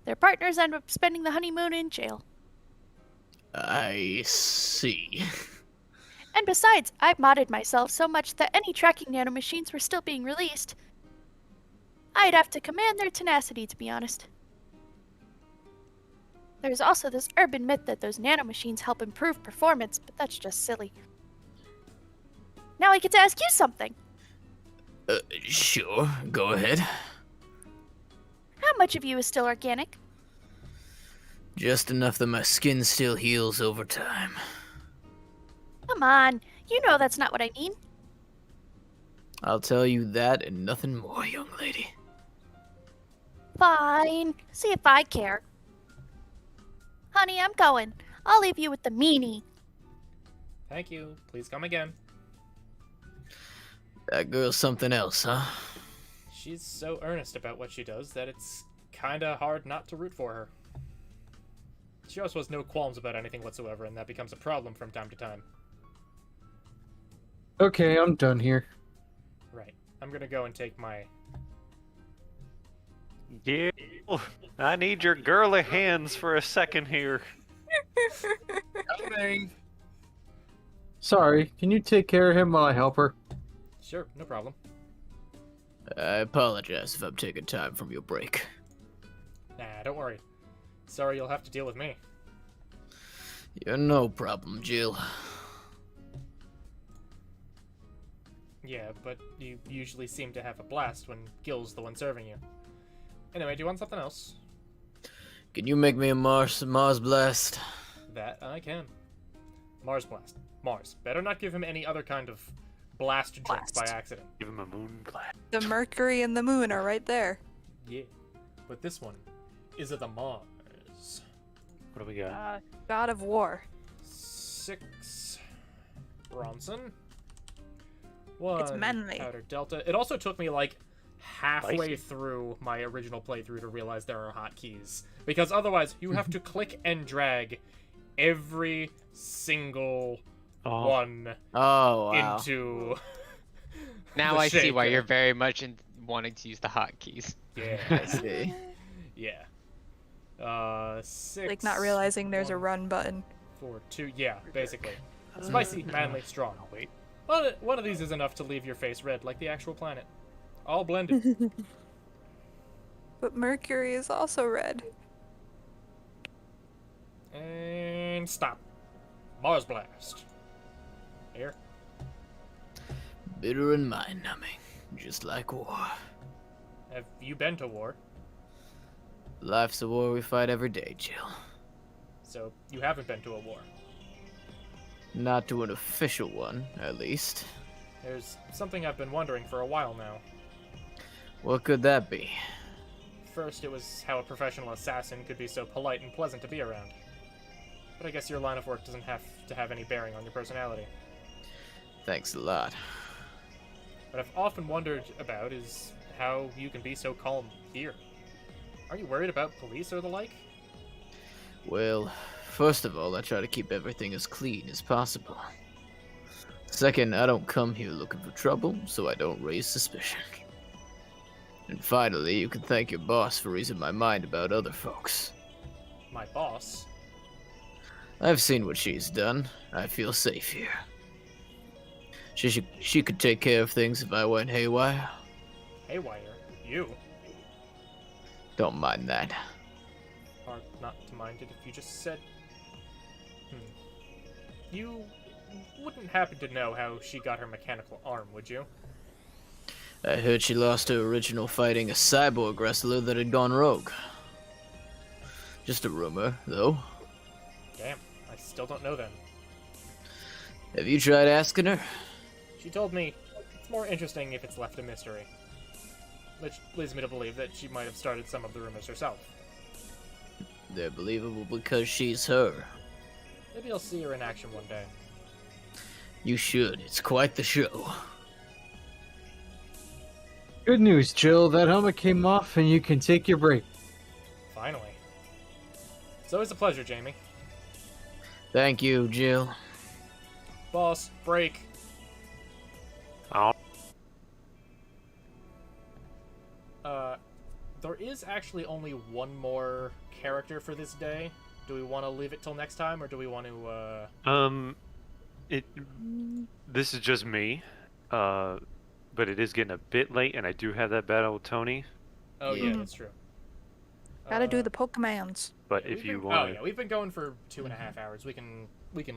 Their partners end up spending the honeymoon in jail. I see. And besides, I've modded myself so much that any tracking nanomachines were still being released. I'd have to command their tenacity, to be honest. There's also this urban myth that those nanomachines help improve performance, but that's just silly. Now I get to ask you something. Sure. Go ahead. How much of you is still organic? Just enough that my skin still heals over time. Come on, you know that's not what I mean. I'll tell you that and nothing more, young lady. Fine, see if I care. Honey, I'm going. I'll leave you with the meanie. Thank you. Please come again. That girl's something else, huh? She's so earnest about what she does that it's kinda hard not to root for her. She also has no qualms about anything whatsoever, and that becomes a problem from time to time. Okay, I'm done here. Right. I'm gonna go and take my... Yeah. I need your girly hands for a second here. Sorry, can you take care of him while I help her? Sure, no problem. I apologize if I'm taking time from your break. Nah, don't worry. Sorry you'll have to deal with me. You're no problem, Jill. Yeah, but you usually seem to have a blast when Gil's the one serving you. Anyway, do you want something else? Can you make me a Mars blast? That I can. Mars blast. Mars. Better not give him any other kind of blast drink by accident. Give him a moon blast. The Mercury and the Moon are right there. Yeah. But this one is of the Mars. What do we got? God of War. 6 Bronson. 1 It's manly. Powder Delta. It also took me like halfway through my original playthrough to realize there are hotkeys. Because otherwise, you have to click and drag every single one into. Now the I see why shaker. you're very much wanting to use the hotkeys. Yeah, I see. Yeah. 6. Like not realizing there's a run button. 4, 2. Yeah, basically. Spicy, manly, strong. Wait. One of these is enough to leave your face red like the actual planet. All blended. But Mercury is also red. And stop. Mars blast. Here. Bitter and mind-numbing, just like war. Have you been to war? Life's a war we fight every day, Jill. So you haven't been to a war. Not to an official one, at least. There's something I've been wondering for a while now. What could that be? First, it was how a professional assassin could be so polite and pleasant to be around. But I guess your line of work doesn't have to have any bearing on your personality. Thanks a lot. What I've often wondered about is how you can be so calm here. Are you worried about police or the like? Well, first of all, I try to keep everything as clean as possible. Second, I don't come here looking for trouble, so I don't raise suspicion. And finally, you can thank your boss for easing my mind about other folks. My boss? I've seen what she's done. I feel safe here. She could take care of things if I went haywire. Haywire? You? Don't mind that. Hard not to mind it if you just said... You wouldn't happen to know how she got her mechanical arm, would you? I heard she lost her original fighting a cyborg wrestler that had gone rogue. Just a rumor, though. Damn, I still don't know then. Have you tried asking her? She told me it's more interesting if it's left a mystery. Which leads me to believe that she might have started some of the rumors herself. They're believable because she's her. Maybe you'll see her in action one day. You should. It's quite the show. Good news, Jill. That helmet came off and you can take your break. Finally. It's always a pleasure, Jamie. Thank you, Jill. Boss, break. Oh. There is actually only one more character for this day. Do we want to leave it till next time, or do we want to, This is just me, but it is getting a bit late, and I do have that battle with Tony. Oh, yeah, that's true. Gotta do the Pokemons. But Yeah, if you Oh, want yeah, we've been going for 2.5 hours. We can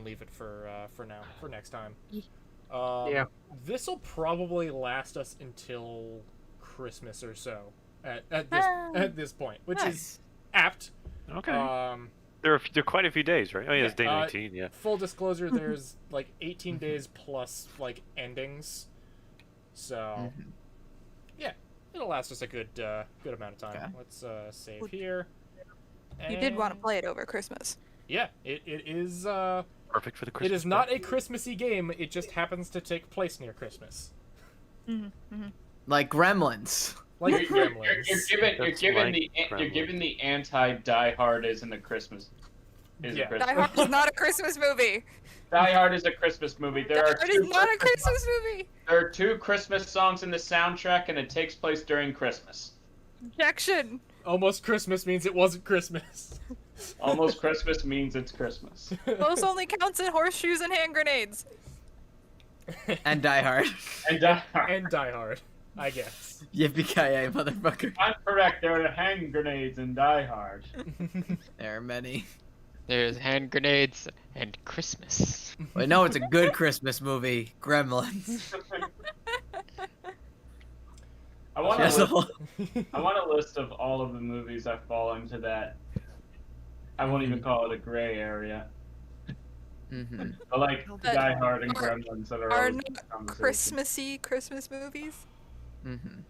leave it for now, for next time. Yeah. This'll probably last us until Christmas or so at this point, which is apt. Okay. There are quite a few days, right? Oh, yeah, it's day 19, yeah. Full disclosure, there's like 18 days plus like endings. So, yeah, it'll last us a good amount of time. Okay. Let's save here. You did want to And- play it over Christmas. Yeah, it is. Perfect for the Christmas. It is not a Christmassy game. It just happens to take place near Christmas. Like Gremlins. Like You're Gremlins. giving the anti Die Hard isn't a Christmas. Yeah. Die Hard is not a Christmas movie. Die Hard is a Christmas movie. Die Hard is not a Christmas movie. There are 2 Christmas songs in the soundtrack, and it takes place during Christmas. Objection. Almost Christmas means it wasn't Christmas. Almost Christmas means it's Christmas. Those only counts in horseshoes and hand grenades. And Die Hard. And Die Hard. And Die Hard, I guess. Yippee-ki-yay, motherfucker. I'm correct. There are hand grenades in Die Hard. There are many. There's hand grenades and Christmas. Wait, no, it's a good Christmas movie. Gremlins. I want Yes, a list. I want a list of all of the movies that fall into that. I won't even call it a gray area. Mm-hmm. But like That Die Hard and Gremlins that are Are always in not conversation. Christmassy Christmas movies? Mm-hmm.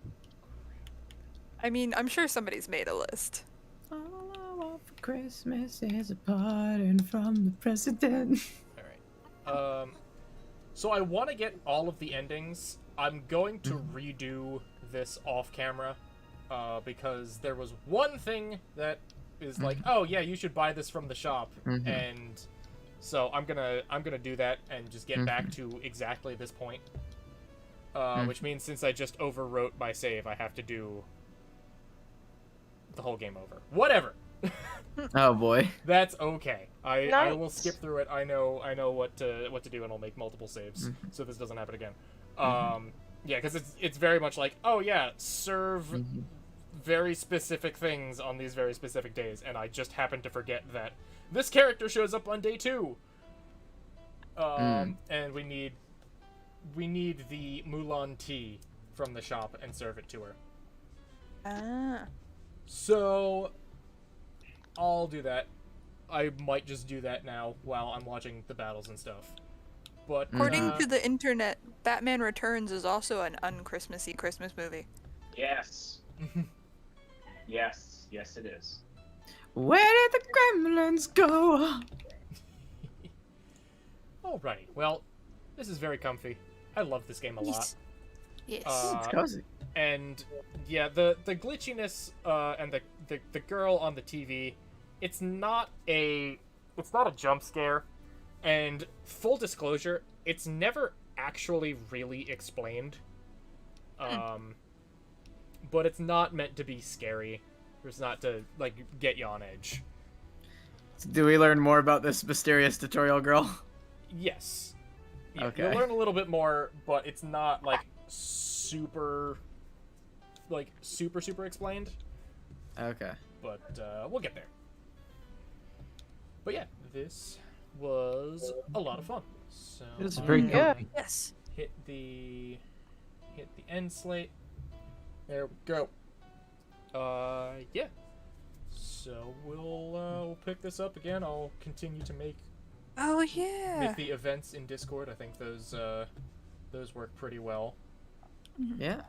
I mean, I'm sure somebody's made a list. All I want for Christmas is a pardon from the president. Alright. So I want to get all of the endings. I'm going to redo this off camera, because there was one thing that is like, oh yeah, you should buy this from the shop, and so I'm gonna do that and just get back to exactly this point. Which means since I just overwrote my save, I have to do the whole game over. Whatever. Oh boy. That's okay. I will Nice. skip through it. I know what to do, and I'll make multiple saves so this doesn't happen again. Yeah, because it's very much like, oh yeah, serve very specific things on these very specific days, and I just happen to forget that this character shows up on day 2. And we need the Mulan tea from the shop and serve it to her. Ah. So I'll do that. I might just do that now while I'm watching the battles and stuff. But According to the internet, Batman Returns is also an un-Christmassy Christmas movie. Yes. Yes. Yes, it is. Where did the gremlins go? Alrighty. Well, this is very comfy. I love this game a lot. Yes. It's cozy. And yeah, the glitchiness and the girl on the TV, it's not a jump scare. And full disclosure, it's never actually really explained. But it's not meant to be scary. It's not to like get you on edge. Do we learn more about this mysterious tutorial girl? Yes. Yeah, Okay. you'll learn a little bit more, but it's not like super explained. Okay. But we'll get there. But yeah, this was a lot of fun. So It's very comfy. Yes. hit the end slate. There we go. Yeah. So we'll pick this up again. I'll continue to make Oh yeah. the events in Discord. I think those work pretty well. Yeah.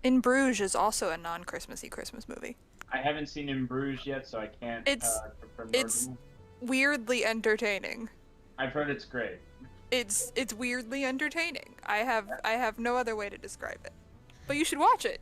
In Bruges is also a non-Christmassy Christmas movie. I haven't seen In Bruges yet, so I can't. It's- confirm it's- or- Weirdly entertaining. I've heard it's great. It's weirdly entertaining. I have no other way to describe it. But you should watch it.